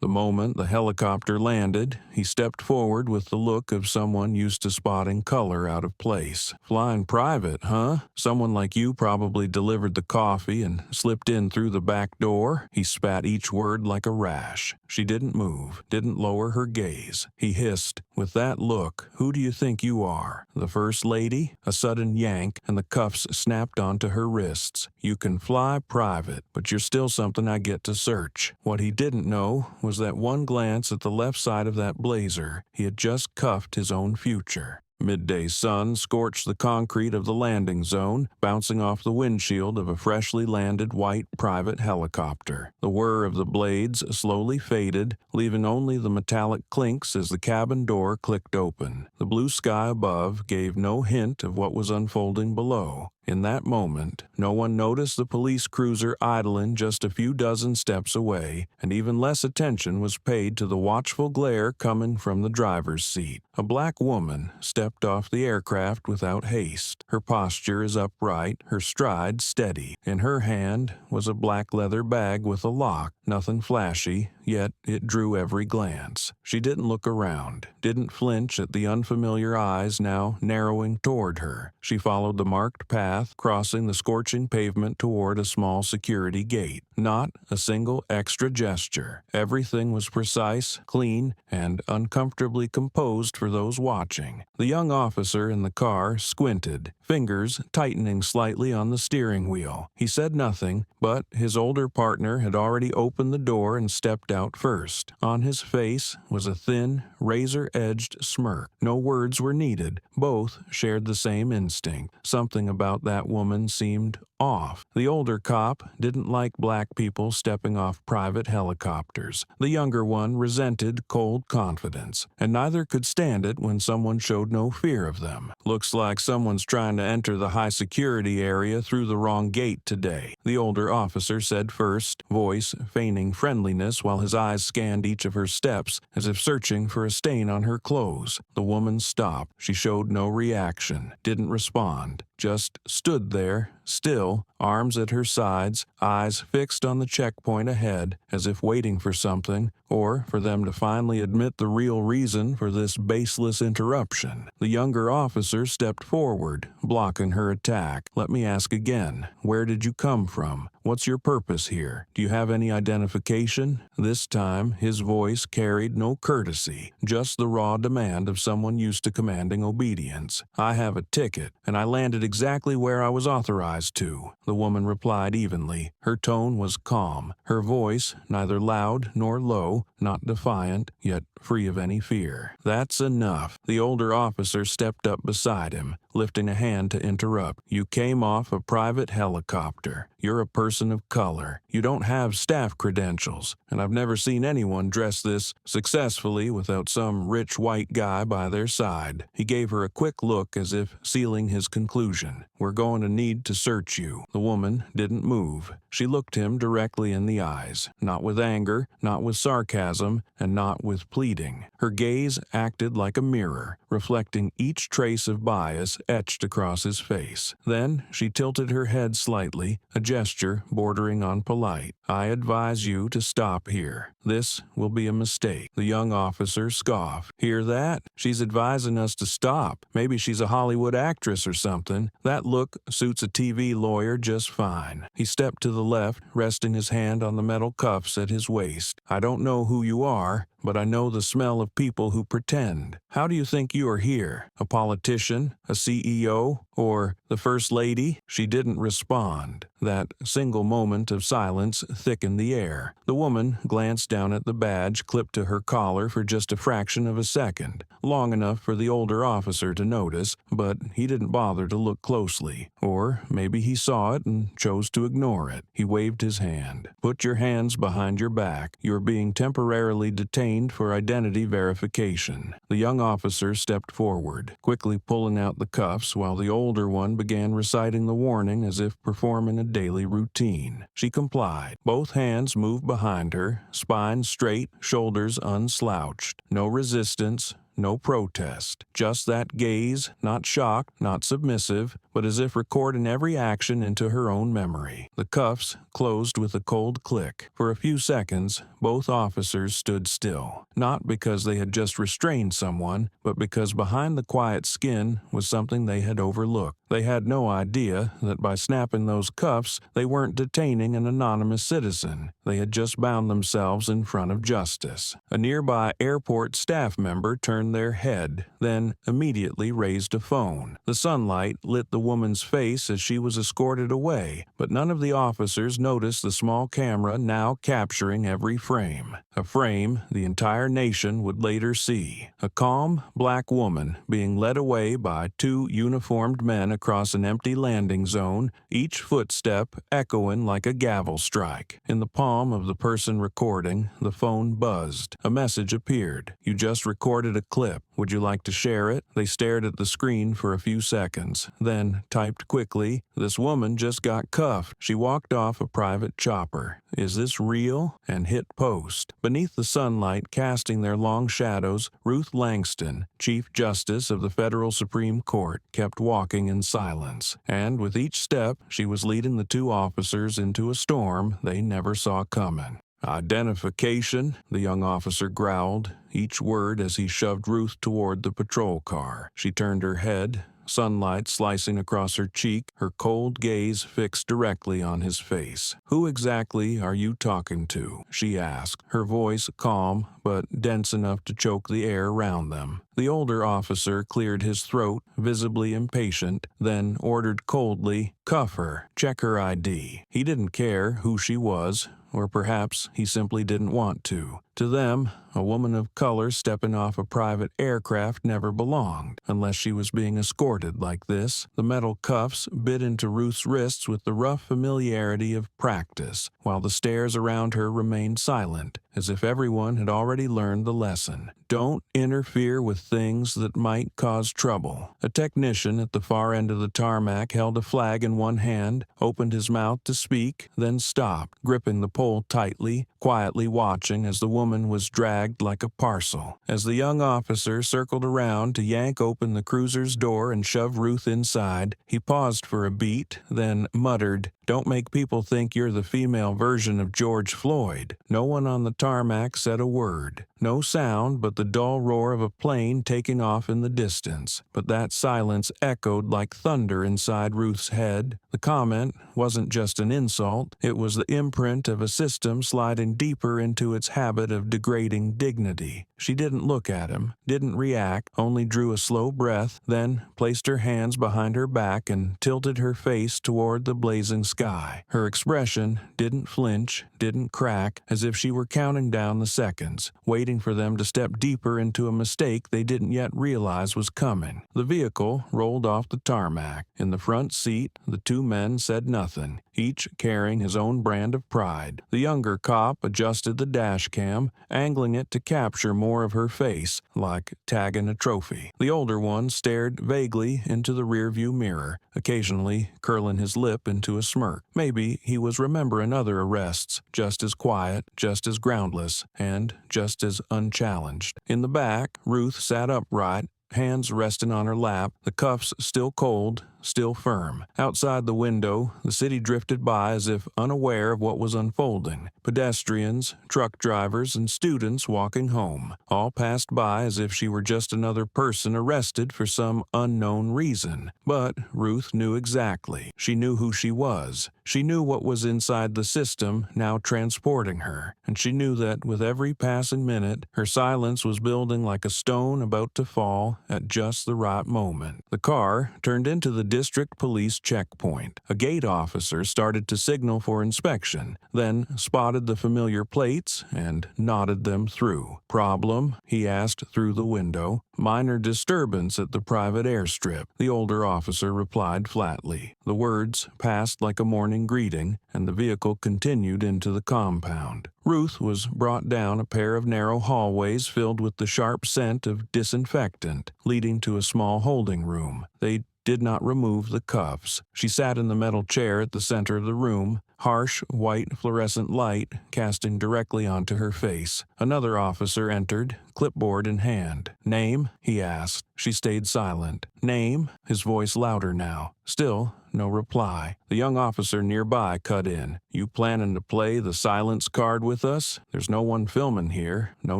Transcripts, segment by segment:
The moment the helicopter landed, he stepped forward with the look of someone used to spotting color out of place. "Flying private, huh? Someone like you probably delivered the coffee and slipped in through the back door." He spat each word like a rash. She didn't move, didn't lower her gaze. He hissed, "With that look, who do you think you are? The First Lady?" A sudden yank, and the cuffs snapped onto her wrists. "You can fly private, but you're still something I get to search." What he didn't know was that one glance at the left side of that blazer, he had just cuffed his own future. Midday sun scorched the concrete of the landing zone, bouncing off the windshield of a freshly landed white private helicopter. The whir of the blades slowly faded, leaving only the metallic clinks as the cabin door clicked open. The blue sky above gave no hint of what was unfolding below. In that moment, no one noticed the police cruiser idling just a few dozen steps away, and even less attention was paid to the watchful glare coming from the driver's seat. A black woman stepped off the aircraft without haste. Her posture is upright, her stride steady. In her hand was a black leather bag with a lock, nothing flashy, yet it drew every glance. She didn't look around, didn't flinch at the unfamiliar eyes now narrowing toward her. She followed the marked path, crossing the scorching pavement toward a small security gate. Not a single extra gesture. Everything was precise, clean, and uncomfortably composed for those watching. The young officer in the car squinted, fingers tightening slightly on the steering wheel. He said nothing, but his older partner had already opened the door and stepped out first. On his face was a thin, razor-edged smirk. No words were needed. Both shared the same instinct. Something about that woman seemed off. The older cop didn't like black people stepping off private helicopters. The younger one resented cold confidence, and neither could stand it when someone showed no fear of them. "Looks like someone's trying to enter the high-security area through the wrong gate today," the older officer said first, voice feigning friendliness while his eyes scanned each of her steps as if searching for a stain on her clothes. The woman stopped. She showed no reaction, didn't respond, just stood there, still, arms at her sides, eyes fixed on the checkpoint ahead, as if waiting for something, or for them to finally admit the real reason for this baseless interruption. The younger officer stepped forward, blocking her attack. "Let me ask again. Where did you come from? What's your purpose here? Do you have any identification?" This time, his voice carried no courtesy, just the raw demand of someone used to commanding obedience. "I have a ticket, and I landed exactly where I was authorized to," the woman replied evenly. Her tone was calm, her voice neither loud nor low, not defiant, yet free of any fear. "That's enough." The older officer stepped up beside him, lifting a hand to interrupt. "You came off a private helicopter. You're a person of color. You don't have staff credentials, and I've never seen anyone dress this successfully without some rich white guy by their side." He gave her a quick look as if sealing his conclusion. "We're going to need to search you." The woman didn't move. She looked him directly in the eyes, not with anger, not with sarcasm, and not with pleading. Her gaze acted like a mirror, reflecting each trace of bias etched across his face. Then she tilted her head slightly, a gesture bordering on polite. "I advise you to stop here. This will be a mistake." The young officer scoffed. "Hear that? She's advising us to stop. Maybe she's a Hollywood actress or something. That look suits a TV lawyer just fine." He stepped to the left, resting his hand on the metal cuffs at his waist. "I don't know who you are, but I know the smell of people who pretend. How do you think you are here? A politician? A CEO? Or the First Lady?" She didn't respond. That single moment of silence thickened the air. The woman glanced down at the badge clipped to her collar for just a fraction of a second, long enough for the older officer to notice, but he didn't bother to look closely. Or maybe he saw it and chose to ignore it. He waved his hand. "Put your hands behind your back. You're being temporarily detained for identity verification." The young officer stepped forward, quickly pulling out the cuffs while the older one began reciting the warning as if performing a daily routine. She complied. Both hands moved behind her, spine straight, shoulders unslouched. No resistance, no protest. Just that gaze, not shocked, not submissive, but as if recording every action into her own memory. The cuffs closed with a cold click. For a few seconds, both officers stood still. Not because they had just restrained someone, but because behind the quiet skin was something they had overlooked. They had no idea that by snapping those cuffs, they weren't detaining an anonymous citizen. They had just bound themselves in front of justice. A nearby airport staff member turned their head, then immediately raised a phone. The sunlight lit the woman's face as she was escorted away, but none of the officers noticed the small camera now capturing every frame. A frame the entire nation would later see. A calm, black woman being led away by two uniformed men across an empty landing zone, each footstep echoing like a gavel strike. In the palm of the person recording, the phone buzzed. A message appeared. "You just recorded a clip. Would you like to share it?" They stared at the screen for a few seconds, then typed quickly, "This woman just got cuffed. She walked off a private chopper. Is this real?" and hit post. Beneath the sunlight casting their long shadows, Ruth Langston, Chief Justice of the Federal Supreme Court, kept walking in silence. And with each step, she was leading the two officers into a storm they never saw coming. "Identification," the young officer growled, each word as he shoved Ruth toward the patrol car. She turned her head, sunlight slicing across her cheek, her cold gaze fixed directly on his face. "Who exactly are you talking to?" she asked, her voice calm but dense enough to choke the air around them. The older officer cleared his throat, visibly impatient, then ordered coldly, "Cuff her, check her ID." He didn't care who she was, or perhaps he simply didn't want to. To them, a woman of color stepping off a private aircraft never belonged, unless she was being escorted like this. The metal cuffs bit into Ruth's wrists with the rough familiarity of practice, while the stares around her remained silent, as if everyone had already learned the lesson. Don't interfere with things that might cause trouble. A technician at the far end of the tarmac held a flag in one hand, opened his mouth to speak, then stopped, gripping the pole tightly, quietly watching as the woman was dragged like a parcel. As the young officer circled around to yank open the cruiser's door and shove Ruth inside, he paused for a beat, then muttered, "Don't make people think you're the female version of George Floyd." No one on the tarmac said a word. No sound but the dull roar of a plane taking off in the distance. But that silence echoed like thunder inside Ruth's head. The comment wasn't just an insult. It was the imprint of a system sliding deeper into its habit of degrading dignity. She didn't look at him, didn't react, only drew a slow breath, then placed her hands behind her back and tilted her face toward the blazing sky. Her expression didn't flinch, didn't crack, as if she were counting down the seconds, waiting for them to step deeper into a mistake they didn't yet realize was coming. The vehicle rolled off the tarmac. In the front seat, the two men said nothing, each carrying his own brand of pride. The younger cop adjusted the dash cam, angling it to capture more of her face, like tagging a trophy. The older one stared vaguely into the rearview mirror, occasionally curling his lip into a smirk. Maybe he was remembering other arrests, just as quiet, just as groundless, and just as unchallenged. In the back, Ruth sat upright, hands resting on her lap, the cuffs still cold, still firm. Outside the window, the city drifted by as if unaware of what was unfolding. Pedestrians, truck drivers, and students walking home all passed by as if she were just another person arrested for some unknown reason. But Ruth knew exactly. She knew who she was. She knew what was inside the system now transporting her, and she knew that with every passing minute, her silence was building like a stone about to fall at just the right moment. The car turned into the district police checkpoint. A gate officer started to signal for inspection, then spotted the familiar plates and nodded them through. "Problem?" he asked through the window. "Minor disturbance at the private airstrip," the older officer replied flatly. The words passed like a morning greeting, and the vehicle continued into the compound. Ruth was brought down a pair of narrow hallways filled with the sharp scent of disinfectant, leading to a small holding room. They did not remove the cuffs. She sat in the metal chair at the center of the room, harsh, white fluorescent light casting directly onto her face. Another officer entered, clipboard in hand. "Name?" he asked. She stayed silent. "Name?" His voice louder now. Still, no reply. The young officer nearby cut in. "You planning to play the silence card with us? There's no one filming here. No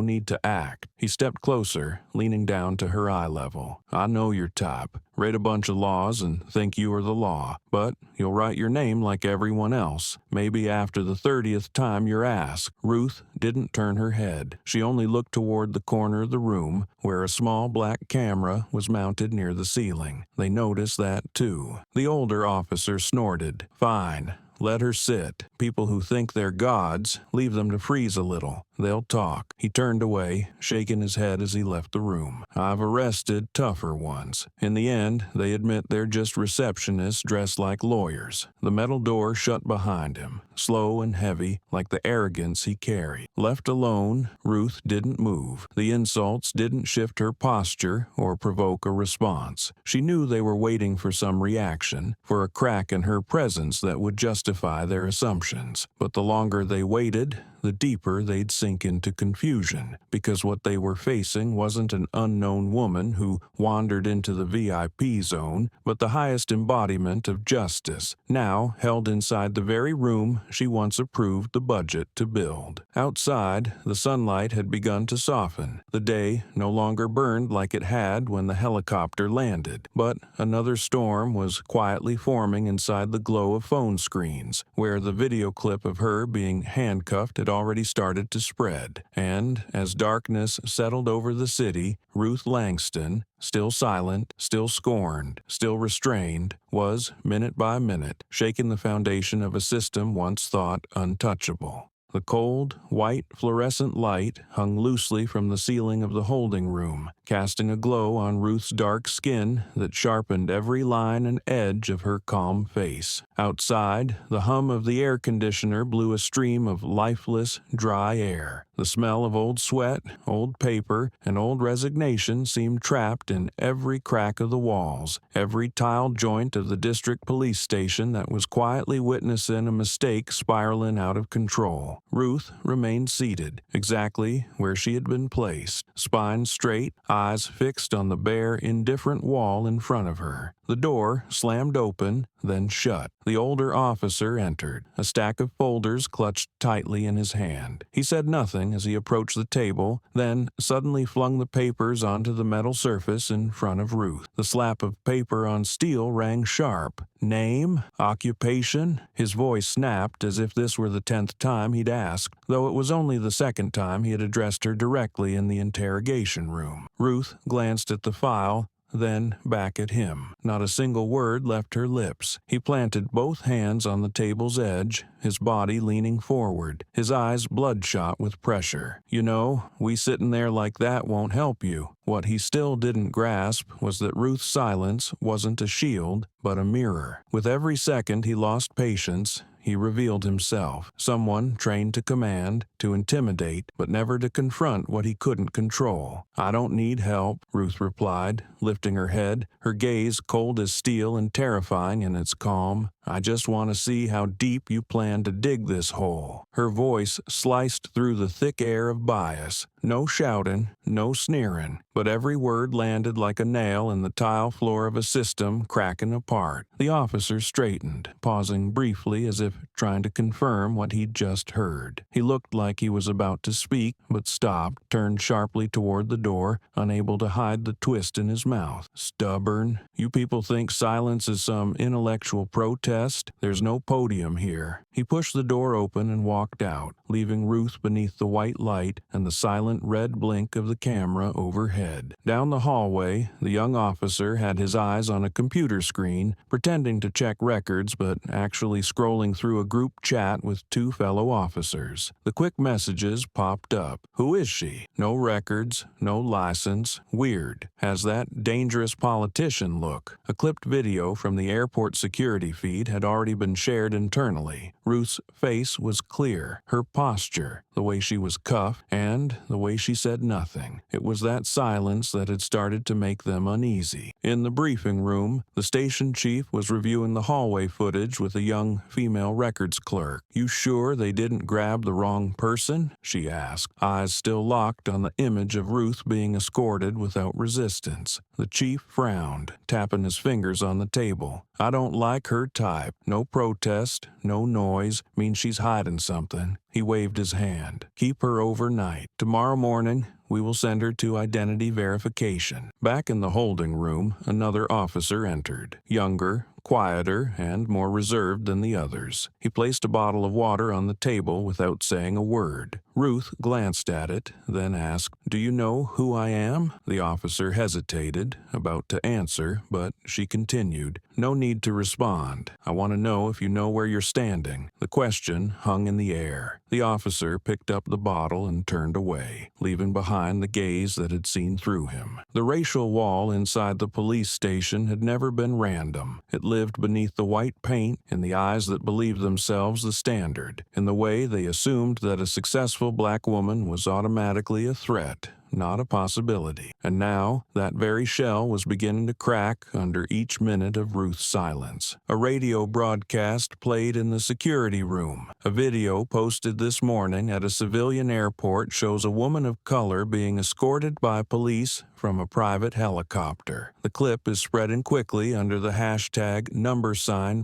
need to act." He stepped closer, leaning down to her eye level. "I know your type. Read a bunch of laws and think you are the law. But you'll write your name like everyone else. Maybe after the 30th time you're asked." Ruth didn't turn her head. She only looked toward the corner of the room, where a small black camera was mounted near the ceiling. They noticed that, too. The older officer snorted. "Fine. Let her sit. People who think they're gods, leave them to freeze a little. They'll talk." He turned away, shaking his head as he left the room. "I've arrested tougher ones. In the end, they admit they're just receptionists dressed like lawyers." The metal door shut behind him, slow and heavy, like the arrogance he carried. Left alone, Ruth didn't move. The insults didn't shift her posture or provoke a response. She knew they were waiting for some reaction, for a crack in her presence that would justify their assumptions. But the longer they waited, the deeper they'd sink into confusion, because what they were facing wasn't an unknown woman who wandered into the VIP zone, but the highest embodiment of justice, now held inside the very room she once approved the budget to build. Outside, the sunlight had begun to soften. The day no longer burned like it had when the helicopter landed, but another storm was quietly forming inside the glow of phone screens, where the video clip of her being handcuffed had already started to spread. And as darkness settled over the city, Ruth Langston, still silent, still scorned, still restrained, was, minute by minute, shaking the foundation of a system once thought untouchable. The cold, white fluorescent light hung loosely from the ceiling of the holding room, casting a glow on Ruth's dark skin that sharpened every line and edge of her calm face. Outside, the hum of the air conditioner blew a stream of lifeless, dry air. The smell of old sweat, old paper, and old resignation seemed trapped in every crack of the walls, every tiled joint of the district police station that was quietly witnessing a mistake spiraling out of control. Ruth remained seated, exactly where she had been placed, spine straight, eyes fixed on the bare, indifferent wall in front of her. The door slammed open, then shut. The older officer entered, a stack of folders clutched tightly in his hand. He said nothing as he approached the table, then suddenly flung the papers onto the metal surface in front of Ruth. The slap of paper on steel rang sharp. "Name? Occupation?" His voice snapped as if this were the 10th time he'd asked, though it was only the second time he had addressed her directly in the interrogation room. Ruth glanced at the file, then back at him. Not a single word left her lips. He planted both hands on the table's edge, his body leaning forward, his eyes bloodshot with pressure. "You know, we sitting there like that won't help you." What he still didn't grasp was that Ruth's silence wasn't a shield, but a mirror. With every second he lost patience, he revealed himself, someone trained to command, to intimidate, but never to confront what he couldn't control. "I don't need help," Ruth replied, lifting her head, her gaze cold as steel and terrifying in its calm. "I just want to see how deep you plan to dig this hole." Her voice sliced through the thick air of bias. No shouting, no sneering, but every word landed like a nail in the tile floor of a system cracking apart. The officer straightened, pausing briefly as if trying to confirm what he'd just heard. He looked like he was about to speak, but stopped, turned sharply toward the door, unable to hide the twist in his mouth. "Stubborn? You people think silence is some intellectual protest? There's no podium here." He pushed the door open and walked out, leaving Ruth beneath the white light and the silent red blink of the camera overhead. Down the hallway, the young officer had his eyes on a computer screen, pretending to check records but actually scrolling through a group chat with two fellow officers. The quick messages popped up. "Who is she? No records, no license. Weird. Has that dangerous politician look." A clipped video from the airport security feed had already been shared internally. Ruth's face was clear, her posture, the way she was cuffed, and the way she said nothing. It was that silence that had started to make them uneasy. In the briefing room, the station chief was reviewing the hallway footage with a young female records clerk. "You sure they didn't grab the wrong person?" she asked, eyes still locked on the image of Ruth being escorted without resistance. The chief frowned, tapping his fingers on the table. "I don't like her type. No protest, no noise, means she's hiding something." He waved his hand. "Keep her overnight. Tomorrow morning, we will send her to identity verification." Back in the holding room, another officer entered. Younger, quieter, and more reserved than the others. He placed a bottle of water on the table without saying a word. Ruth glanced at it, then asked, "Do you know who I am?" The officer hesitated, about to answer, but she continued, "No need to respond. I want to know if you know where you're standing." The question hung in the air. The officer picked up the bottle and turned away, leaving behind the gaze that had seen through him. The racial wall inside the police station had never been random. It lived beneath the white paint, in the eyes that believed themselves the standard, in the way they assumed that a successful black woman was automatically a threat, not a possibility. And now, that very shell was beginning to crack under each minute of Ruth's silence. A radio broadcast played in the security room. A video posted this morning at a civilian airport shows a woman of color being escorted by police from a private helicopter. The clip is spreading quickly under the hashtag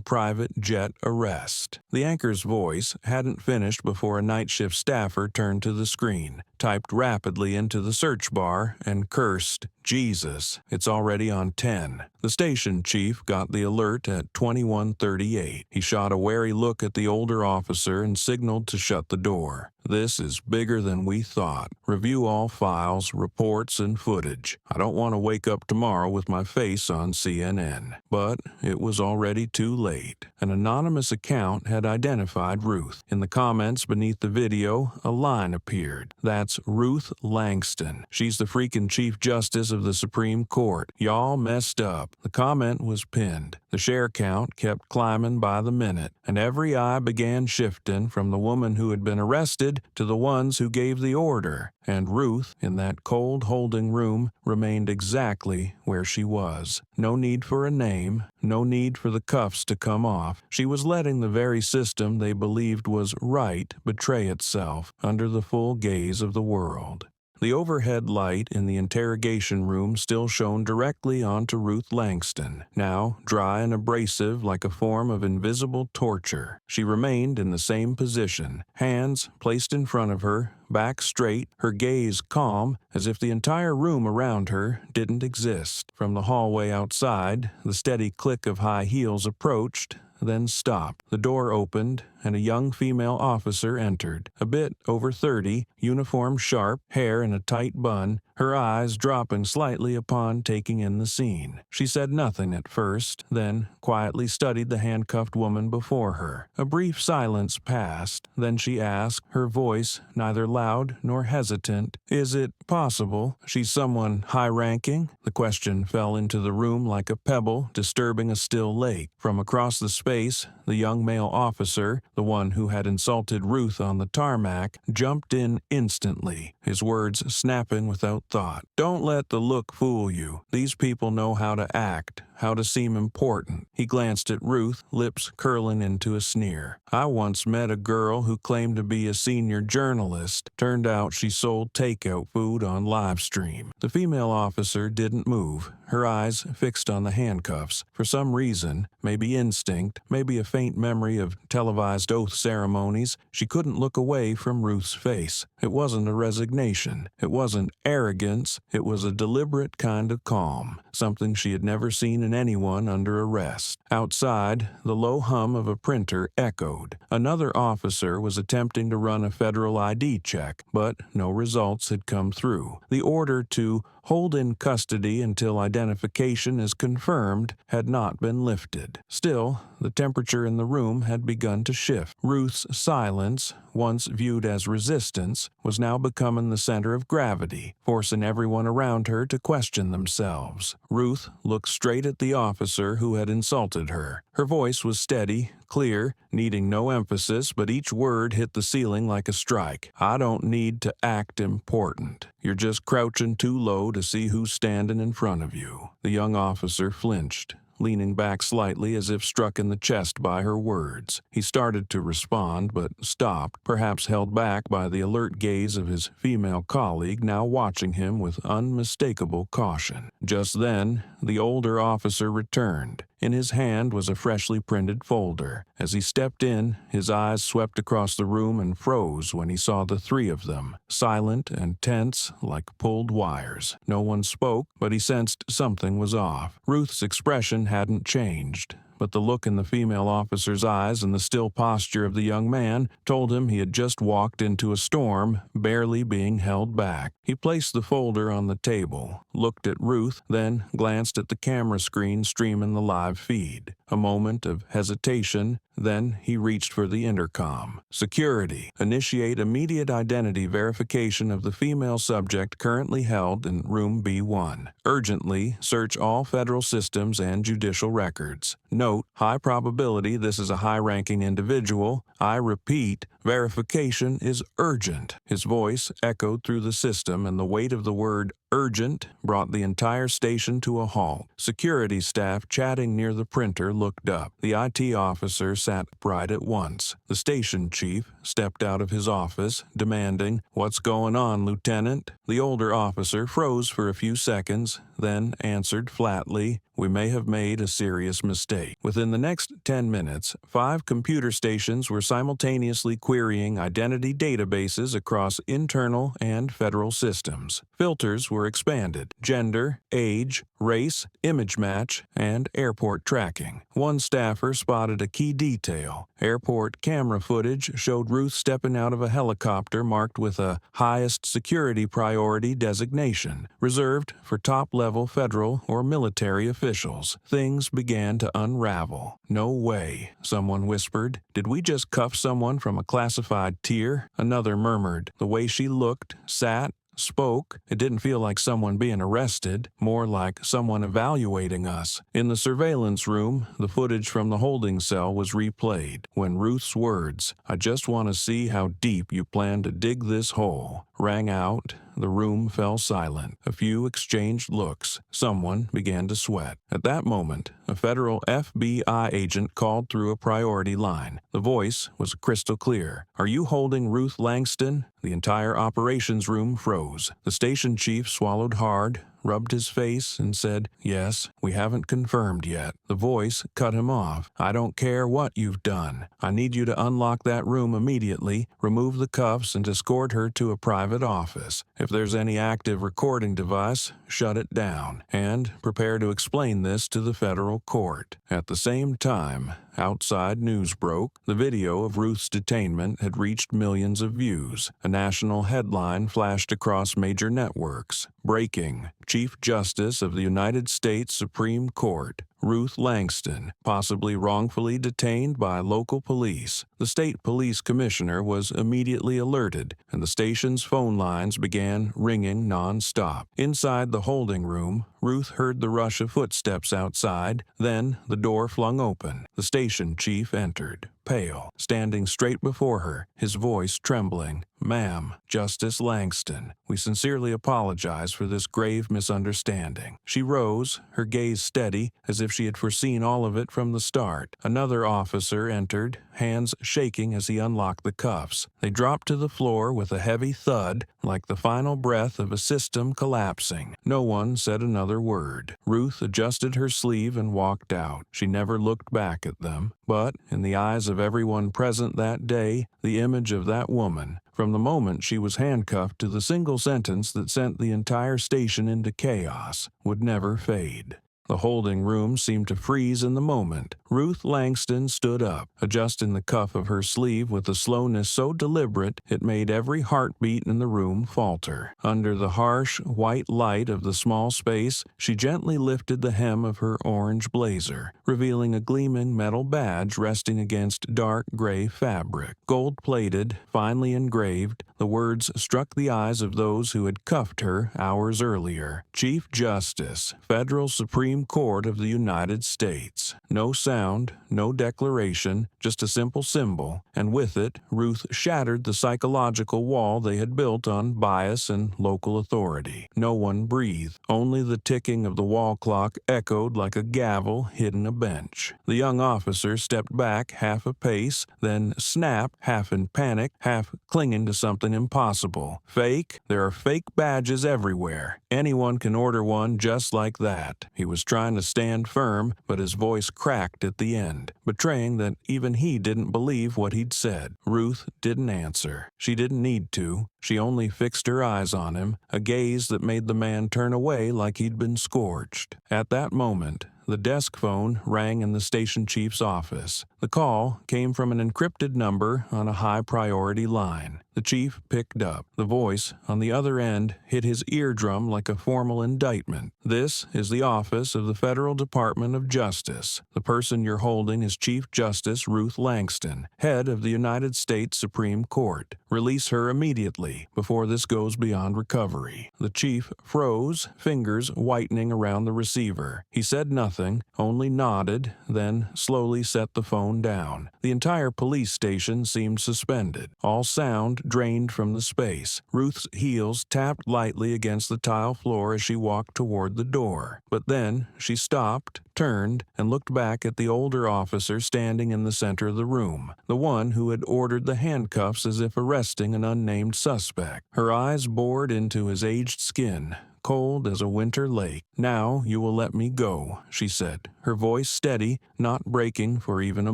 #private jet arrest. The anchor's voice hadn't finished before a night shift staffer turned to the screen, typed rapidly into the search bar, and cursed, "Jesus, it's already on 10. The station chief got the alert at 21:38. He shot a wary look at the older officer and signaled to shut the door. "This is bigger than we thought. Review all files, reports, and footage. I don't want to wake up tomorrow with my face on CNN." But it was already too late. An anonymous account had identified Ruth. In the comments beneath the video, a line appeared. "That's Ruth Langston. She's the freaking Chief Justice of the Supreme Court. Y'all messed up." The comment was pinned. The share count kept climbing by the minute, and every eye began shifting from the woman who had been arrested to the ones who gave the order. And Ruth, in that cold holding room, remained exactly where she was. No need for a name, no need for the cuffs to come off. She was letting the very system they believed was right betray itself under the full gaze of the world. The overhead light in the interrogation room still shone directly onto Ruth Langston, now dry and abrasive like a form of invisible torture. She remained in the same position, hands placed in front of her, back straight, her gaze calm, as if the entire room around her didn't exist. From the hallway outside, the steady click of high heels approached, then stopped. The door opened, and a young female officer entered, a bit over 30, uniform sharp, hair in a tight bun, her eyes dropping slightly upon taking in the scene. She said nothing at first, then quietly studied the handcuffed woman before her. A brief silence passed, then she asked, her voice neither loud nor hesitant, "Is it possible she's someone high-ranking?" The question fell into the room like a pebble disturbing a still lake. From across the space, the young male officer, the one who had insulted Ruth on the tarmac, jumped in instantly, his words snapping without thought. "Don't let the look fool you. These people know how to act, how to seem important." He glanced at Ruth, lips curling into a sneer. "I once met a girl who claimed to be a senior journalist. Turned out she sold takeout food on live stream." The female officer didn't move, her eyes fixed on the handcuffs. For some reason, maybe instinct, maybe a faint memory of televised oath ceremonies, she couldn't look away from Ruth's face. It wasn't a resignation. It wasn't arrogance. It was a deliberate kind of calm, something she had never seen in anyone under arrest. Outside, the low hum of a printer echoed. Another officer was attempting to run a federal ID check, but no results had come through. The order to hold in custody until identification is confirmed had not been lifted. Still, the temperature in the room had begun to shift. Ruth's silence, once viewed as resistance, was now becoming the center of gravity, forcing everyone around her to question themselves. Ruth looked straight at the officer who had insulted her. Her voice was steady, clear, needing no emphasis, but each word hit the ceiling like a strike. I don't need to act important. You're just crouching too low to see who's standing in front of you. The young officer flinched, leaning back slightly as if struck in the chest by her words. He started to respond, but stopped, perhaps held back by the alert gaze of his female colleague now watching him with unmistakable caution. Just then, the older officer returned. In his hand was a freshly printed folder. As he stepped in, his eyes swept across the room and froze when he saw the three of them, silent and tense like pulled wires. No one spoke, but he sensed something was off. Ruth's expression hadn't changed, but the look in the female officer's eyes and the still posture of the young man told him he had just walked into a storm, barely being held back. He placed the folder on the table, looked at Ruth, then glanced at the camera screen streaming the live feed. A moment of hesitation, then he reached for the intercom. Security. Initiate immediate identity verification of the female subject currently held in room B1. Urgently search all federal systems and judicial records. Note, high probability this is a high-ranking individual. I repeat, verification is urgent. His voice echoed through the system, and the weight of the word urgent brought the entire station to a halt. Security staff chatting near the printer looked up. The IT officer sat upright at once. The station chief stepped out of his office, demanding, "What's going on, Lieutenant?" The older officer froze for a few seconds, then answered flatly, "We may have made a serious mistake." Within the next 10 minutes, 5 computer stations were simultaneously querying identity databases across internal and federal systems. Filters were expanded: gender, age, race, image match, and airport tracking. One staffer spotted a key detail. Airport camera footage showed Ruth stepping out of a helicopter marked with a highest security priority designation, reserved for top-level federal or military officials. Things began to unravel. "No way," someone whispered. "Did we just cuff someone from a classified tier?" Another murmured. "The way she looked, sat, spoke, it didn't feel like someone being arrested, more like someone evaluating us." In the surveillance room, the footage from the holding cell was replayed. When Ruth's words, "I just want to see how deep you plan to dig this hole," rang out, the room fell silent. A few exchanged looks. Someone began to sweat. At that moment, a federal FBI agent called through a priority line. The voice was crystal clear. "Are you holding Ruth Langston?" The entire operations room froze. The station chief swallowed hard, rubbed his face, and said, "Yes, we haven't confirmed yet." The voice cut him off. "I don't care what you've done. I need you to unlock that room immediately, remove the cuffs, and escort her to a private office. If there's any active recording device, shut it down, and prepare to explain this to the federal court." At the same time, outside news broke. The video of Ruth's detainment had reached millions of views. A national headline flashed across major networks. "Breaking: Chief Justice of the United States Supreme Court, Ruth Langston, possibly wrongfully detained by local police." The state police commissioner was immediately alerted, and the station's phone lines began ringing non-stop. Inside the holding room, Ruth heard the rush of footsteps outside, then the door flung open. The station chief entered, pale, standing straight before her, his voice trembling. "Ma'am, Justice Langston, we sincerely apologize for this grave misunderstanding." She rose, her gaze steady, as if she had foreseen all of it from the start. Another officer entered, hands shaking as he unlocked the cuffs. They dropped to the floor with a heavy thud, like the final breath of a system collapsing. No one said another word. Ruth adjusted her sleeve and walked out. She never looked back at them, but in the eyes of everyone present that day, the image of that woman, from the moment she was handcuffed to the single sentence that sent the entire station into chaos, would never fade. The holding room seemed to freeze in the moment. Ruth Langston stood up, adjusting the cuff of her sleeve with a slowness so deliberate it made every heartbeat in the room falter. Under the harsh, white light of the small space, she gently lifted the hem of her orange blazer, revealing a gleaming metal badge resting against dark gray fabric. Gold-plated, finely engraved, The words struck the eyes of those who had cuffed her hours earlier. Chief Justice, Federal Supreme Court of the United States. No sound, no declaration, just a simple symbol, and with it, Ruth shattered the psychological wall they had built on bias and local authority. No one breathed. Only the ticking of the wall clock echoed like a gavel hitting a bench. The young officer stepped back half a pace, then snapped, half in panic, half clinging to something impossible. Fake? There are fake badges everywhere. Anyone can order one just like that. He was trying to stand firm, but his voice cracked at the end, betraying that even he didn't believe what he'd said. Ruth didn't answer. She didn't need to. She only fixed her eyes on him, a gaze that made the man turn away like he'd been scorched. At that moment, the desk phone rang in the station chief's office. The call came from an encrypted number on a high-priority line. The chief picked up. The voice on the other end hit his eardrum like a formal indictment. "This is the office of the Federal Department of Justice. The person you're holding is Chief Justice Ruth Langston, head of the United States Supreme Court. Release her immediately before this goes beyond recovery." The chief froze, fingers whitening around the receiver. He said nothing, only nodded, then slowly set the phone down. The entire police station seemed suspended. All sound drained from the space. Ruth's heels tapped lightly against the tile floor as she walked toward the door. But then she stopped, turned, and looked back at the older officer standing in the center of the room, the one who had ordered the handcuffs as if arresting an unnamed suspect. Her eyes bored into his aged skin, cold as a winter lake. "Now you will let me go," she said, her voice steady, not breaking for even a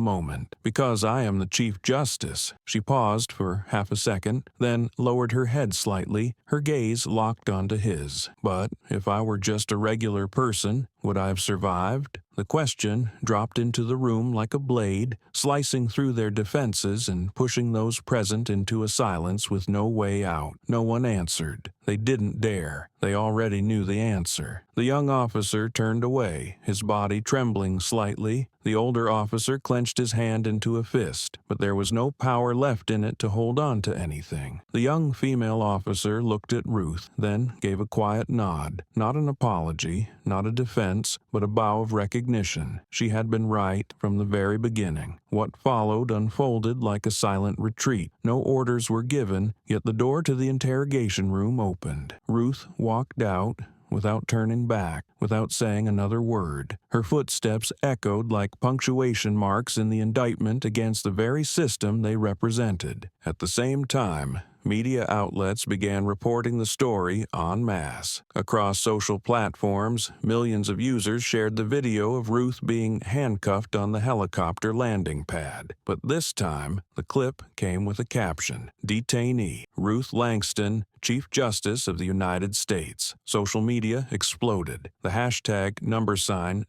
moment. "Because I am the Chief Justice." She paused for half a second, then lowered her head slightly, her gaze locked onto his. "But if I were just a regular person, would I have survived?" The question dropped into the room like a blade, slicing through their defenses and pushing those present into a silence with no way out. No one answered. They didn't dare. They already knew the answer. The young officer turned away, his body trembling slightly. The older officer clenched his hand into a fist, but there was no power left in it to hold on to anything. The young female officer looked at Ruth, then gave a quiet nod. Not an apology, not a defense, but a bow of recognition. She had been right from the very beginning. What followed unfolded like a silent retreat. No orders were given, yet the door to the interrogation room opened. Ruth walked out, without turning back, without saying another word. Her footsteps echoed like punctuation marks in the indictment against the very system they represented. At the same time, media outlets began reporting the story en masse. Across social platforms, millions of users shared the video of Ruth being handcuffed on the helicopter landing pad. But this time, the clip came with a caption: "Detainee, Ruth Langston, Chief Justice of the United States." Social media exploded. The hashtag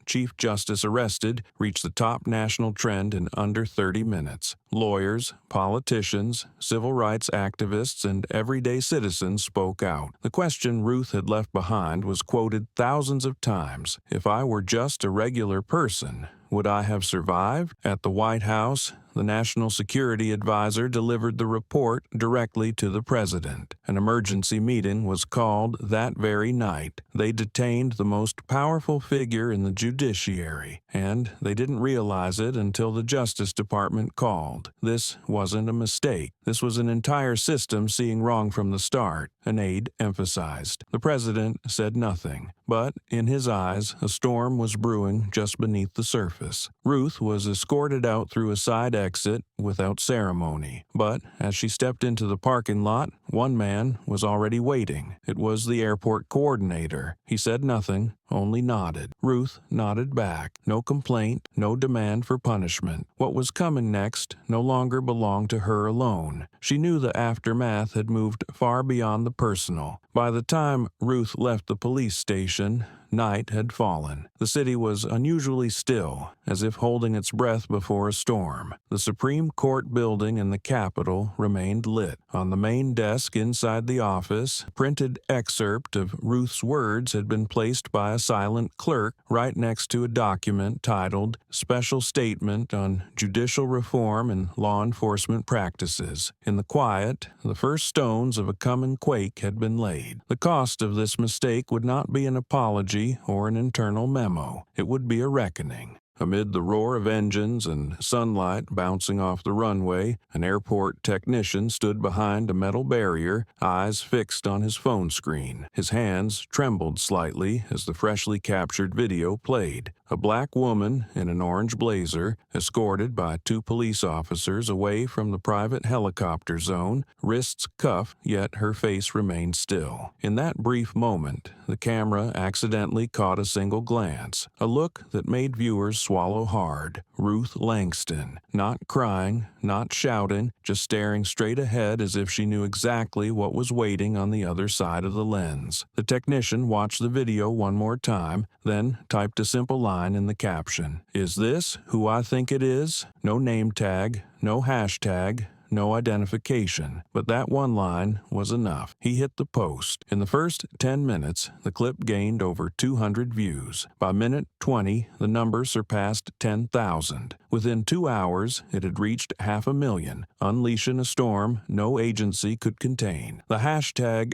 #Chief Justice Arrested reached the top national trend in under 30 minutes. Lawyers, politicians, civil rights activists, and everyday citizens spoke out. The question Ruth had left behind was quoted thousands of times. "If I were just a regular person, would I have survived?" At the White House, the National Security Advisor delivered the report directly to the president. An emergency meeting was called that very night. They detained the most powerful figure in the judiciary, and they didn't realize it until the Justice Department called. This wasn't a mistake. This was an entire system seeing wrong from the start, an aide emphasized. The president said nothing, but in his eyes, a storm was brewing just beneath the surface. Ruth was escorted out through a side exit without ceremony. But as she stepped into the parking lot, one man was already waiting. It was the airport coordinator. He said nothing, only nodded. Ruth nodded back. No complaint, no demand for punishment. What was coming next no longer belonged to her alone. She knew the aftermath had moved far beyond the personal. By the time Ruth left the police station, night had fallen. The city was unusually still, as if holding its breath before a storm. The Supreme Court building in the Capitol remained lit. On the main desk inside the office, a printed excerpt of Ruth's words had been placed by a silent clerk right next to a document titled Special Statement on Judicial Reform and Law Enforcement Practices. In the quiet, the first stones of a coming quake had been laid. The cost of this mistake would not be an apology or an internal memo. It would be a reckoning. Amid the roar of engines and sunlight bouncing off the runway, an airport technician stood behind a metal barrier, eyes fixed on his phone screen. His hands trembled slightly as the freshly captured video played. A black woman in an orange blazer, escorted by 2 police officers away from the private helicopter zone, wrists cuffed, yet her face remained still. In that brief moment, the camera accidentally caught a single glance, a look that made viewers swallow hard. Ruth Langston, not crying, not shouting, just staring straight ahead as if she knew exactly what was waiting on the other side of the lens. The technician watched the video one more time, then typed a simple line in the caption. "Is this who I think it is?" No name tag, no hashtag, no identification, but that one line was enough. He hit the post. In the first 10 minutes, the clip gained over 200 views. By minute 20, the number surpassed 10,000. Within 2 hours, it had reached 500,000, unleashing a storm no agency could contain. The hashtag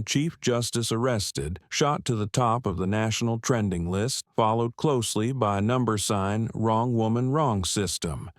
#Chief Justice Arrested shot to the top of the national trending list, followed closely by #Wrong Woman Wrong System,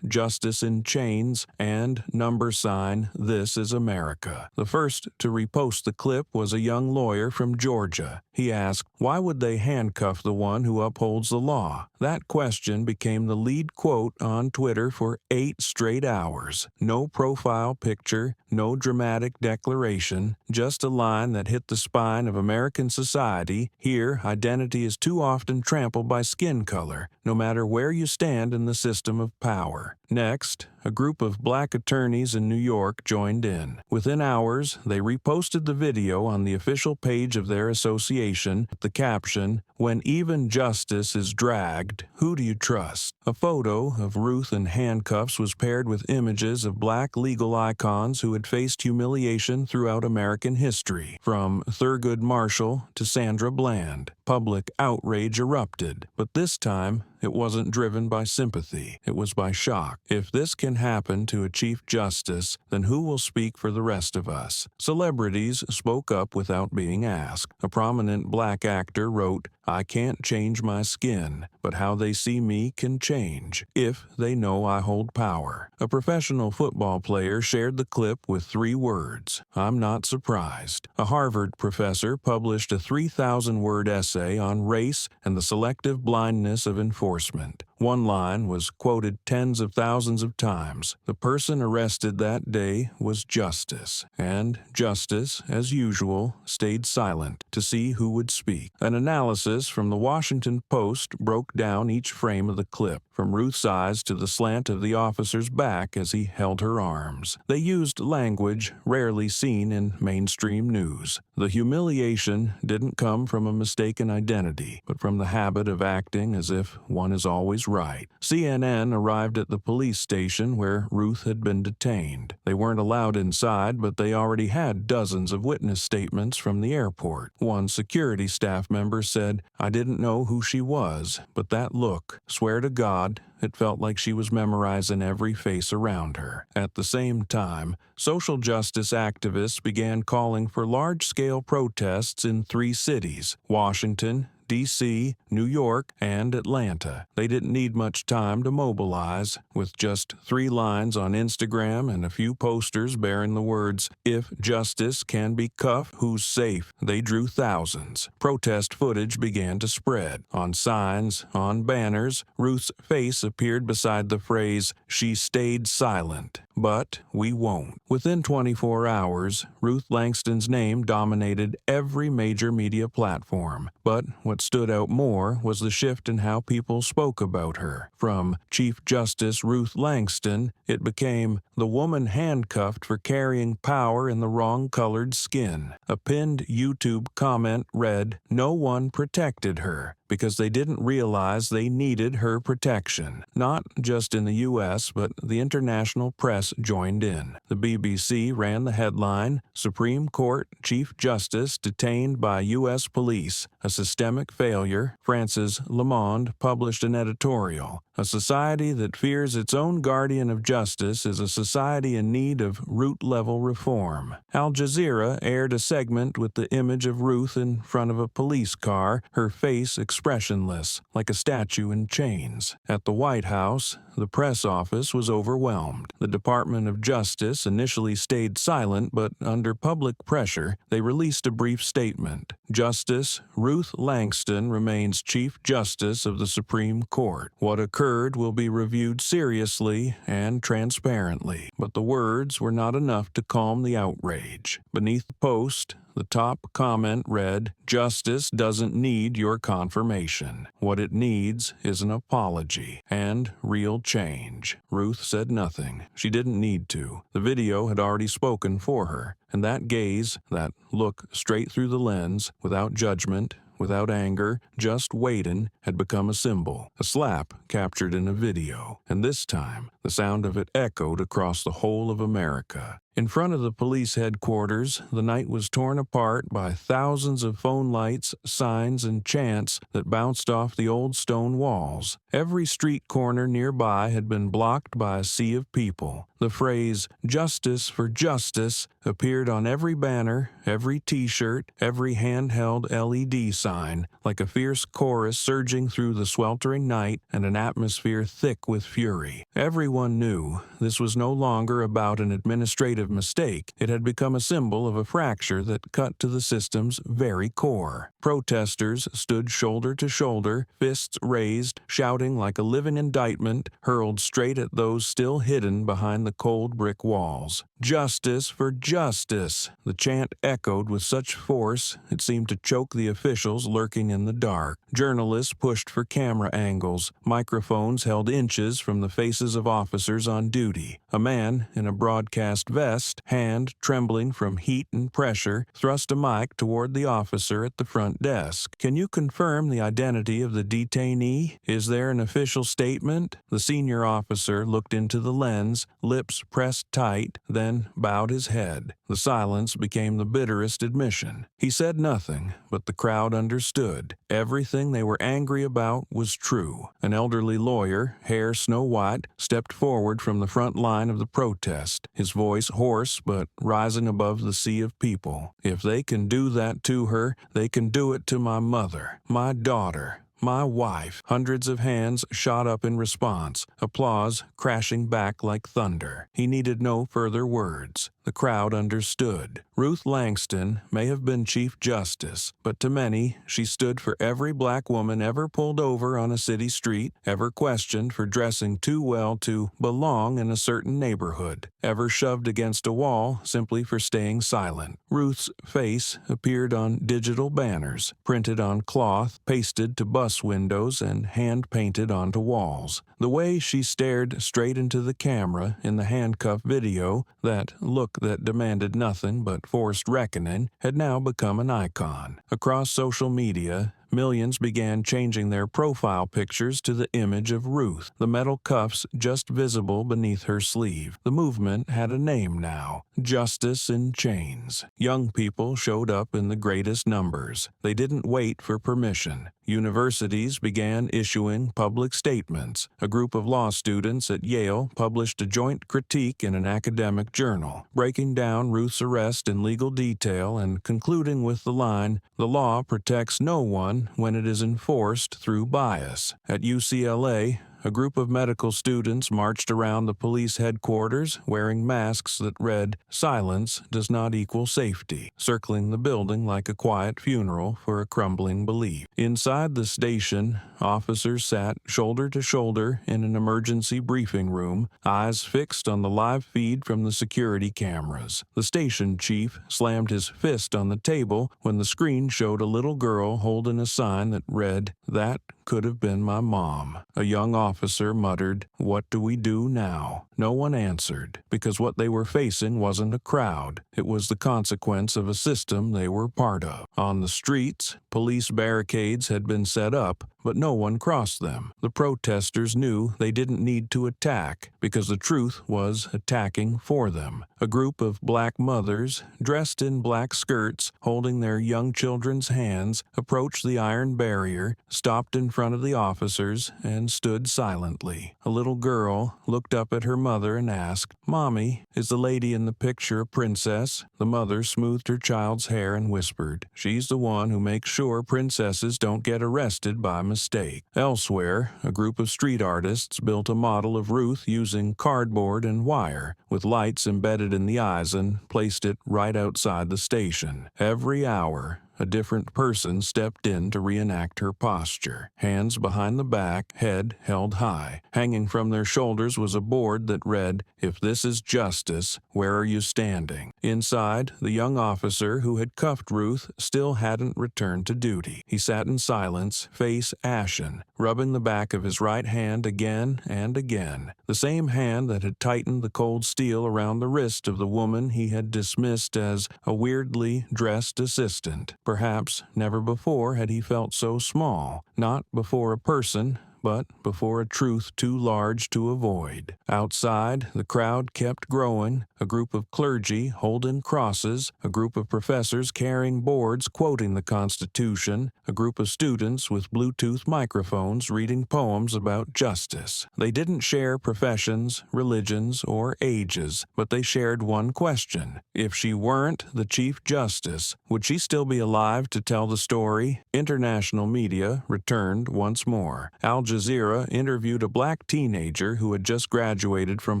#Justice in Chains, and #This is America. The first to repost the clip was a young lawyer from Georgia. He asked, "Why would they handcuff the one who upholds the law?" That question became the lead quote on Twitter for 8 straight hours. No profile picture, no dramatic declaration, just a line that hit the spine of American society. Here, identity is too often trampled by skin color, no matter where you stand in the system of power. Next, a group of black attorneys in New York joined in. Within hours, they reposted the video on the official page of their association with the caption, "When even justice is dragged, who do you trust?" A photo of Ruth in handcuffs was paired with images of black legal icons who had faced humiliation throughout American history, from Thurgood Marshall to Sandra Bland. Public outrage erupted, but this time it wasn't driven by sympathy. It was by shock. If this can happen to a Chief Justice, then who will speak for the rest of us? Celebrities spoke up without being asked. A prominent black actor wrote, "I can't change my skin, but how they see me can change, if they know I hold power." A professional football player shared the clip with 3 words, "I'm not surprised." A Harvard professor published a 3,000-word essay on race and the selective blindness of enforcement. One line was quoted tens of thousands of times. The person arrested that day was Justice, and Justice, as usual, stayed silent to see who would speak. An analysis from the Washington Post broke down each frame of the clip, from Ruth's eyes to the slant of the officer's back as he held her arms. They used language rarely seen in mainstream news. The humiliation didn't come from a mistaken identity, but from the habit of acting as if one is always right. CNN arrived at the police station where Ruth had been detained. They weren't allowed inside, but they already had dozens of witness statements from the airport. One security staff member said, "I didn't know who she was, but that look, swear to God, it felt like she was memorizing every face around her." At the same time, social justice activists began calling for large-scale protests in 3 cities, Washington, D.C., New York, and Atlanta. They didn't need much time to mobilize. With just 3 lines on Instagram and a few posters bearing the words, "If justice can be cuffed, who's safe?" they drew thousands. Protest footage began to spread. On signs, on banners, Ruth's face appeared beside the phrase, "She stayed silent, but we won't." Within 24 hours, Ruth Langston's name dominated every major media platform. But what what stood out more was the shift in how people spoke about her. From Chief Justice Ruth Langston, it became the woman handcuffed for carrying power in the wrong-colored skin. A pinned YouTube comment read, "No one protected her," because they didn't realize they needed her protection. Not just in the U.S., but the international press joined in. The BBC ran the headline, "Supreme Court Chief Justice detained by U.S. police, a systemic failure." France's Le Monde published an editorial. A society that fears its own guardian of justice is a society in need of root-level reform. Al Jazeera aired a segment with the image of Ruth in front of a police car, her face expressionless, like a statue in chains. At the White House, the press office was overwhelmed. The Department of Justice initially stayed silent, but under public pressure, they released a brief statement. Justice Ruth Langston remains Chief Justice of the Supreme Court. What occurred will be reviewed seriously and transparently. But the words were not enough to calm the outrage. Beneath the post, the top comment read, "Justice doesn't need your confirmation. What it needs is an apology and real change." Ruth said nothing. She didn't need to. The video had already spoken for her, and that gaze, that look straight through the lens, without judgment, without anger, just waiting, had become a symbol, a slap captured in a video. And this time, the sound of it echoed across the whole of America. In front of the police headquarters, the night was torn apart by thousands of phone lights, signs, and chants that bounced off the old stone walls. Every street corner nearby had been blocked by a sea of people. The phrase, "Justice for Justice," appeared on every banner, every T-shirt, every handheld LED sign, like a fierce chorus surging through the sweltering night and an atmosphere thick with fury. Everyone knew this was no longer about an administrative mistake. It had become a symbol of a fracture that cut to the system's very core. Protesters stood shoulder to shoulder, fists raised, shouting like a living indictment, hurled straight at those still hidden behind the cold brick walls. "Justice for justice!" The chant echoed with such force it seemed to choke the officials lurking in the dark. Journalists pushed for camera angles. Microphones held inches from the faces of officers on duty. A man in a broadcast vest, hand trembling from heat and pressure, thrust a mic toward the officer at the front desk. "Can you confirm the identity of the detainee? Is there an official statement?" The senior officer looked into the lens, lips pressed tight, then bowed his head. The silence became the bitterest admission. He said nothing, but the crowd understood. Everything they were angry about was true. An elderly lawyer, hair snow-white, stepped forward from the front line of the protest, his voice hoarse but rising above the sea of people. "If they can do that to her, they can do it to my mother, my daughter, my wife." Hundreds of hands shot up in response, applause crashing back like thunder. He needed no further words. The crowd understood. Ruth Langston may have been Chief Justice, but to many, she stood for every black woman ever pulled over on a city street, ever questioned for dressing too well to belong in a certain neighborhood, ever shoved against a wall simply for staying silent. Ruth's face appeared on digital banners, printed on cloth, pasted to bus windows, and hand-painted onto walls. The way she stared straight into the camera in the handcuff video, that look that demanded nothing but forced reckoning, had now become an icon. Across social media, millions began changing their profile pictures to the image of Ruth, the metal cuffs just visible beneath her sleeve. The movement had a name now, Justice in Chains. Young people showed up in the greatest numbers. They didn't wait for permission. Universities began issuing public statements. A group of law students at Yale published a joint critique in an academic journal, breaking down Ruth's arrest in legal detail and concluding with the line, "The law protects no one when it is enforced through bias." At UCLA, a group of medical students marched around the police headquarters wearing masks that read, "Silence does not equal safety," circling the building like a quiet funeral for a crumbling belief. Inside the station, officers sat shoulder to shoulder in an emergency briefing room, eyes fixed on the live feed from the security cameras. The station chief slammed his fist on the table when the screen showed a little girl holding a sign that read, "That could have been my mom." A young officer muttered, "What do we do now?" No one answered, because what they were facing wasn't a crowd. It was the consequence of a system they were part of. On the streets, police barricades had been set up, but no one crossed them. The protesters knew they didn't need to attack, because the truth was attacking for them. A group of black mothers, dressed in black skirts, holding their young children's hands, approached the iron barrier, stopped in front of the officers, and stood silently. A little girl looked up at her mother and asked, "Mommy, is the lady in the picture a princess?" The mother smoothed her child's hair and whispered, "She's the one who makes sure princesses don't get arrested by mistake." Elsewhere, a group of street artists built a model of Ruth using cardboard and wire, with lights embedded in the eyes, and placed it right outside the station. Every hour, a different person stepped in to reenact her posture. Hands behind the back, head held high. Hanging from their shoulders was a board that read, "If this is justice, where are you standing?" Inside, the young officer who had cuffed Ruth still hadn't returned to duty. He sat in silence, face ashen, rubbing the back of his right hand again and again. The same hand that had tightened the cold steel around the wrist of the woman he had dismissed as a weirdly dressed assistant. Perhaps never before had he felt so small, not before a person, but before a truth too large to avoid. Outside, the crowd kept growing, a group of clergy holding crosses, a group of professors carrying boards quoting the Constitution, a group of students with Bluetooth microphones reading poems about justice. They didn't share professions, religions, or ages, but they shared one question. If she weren't the Chief Justice, would she still be alive to tell the story? International media returned once more. Al Jazeera interviewed a black teenager who had just graduated from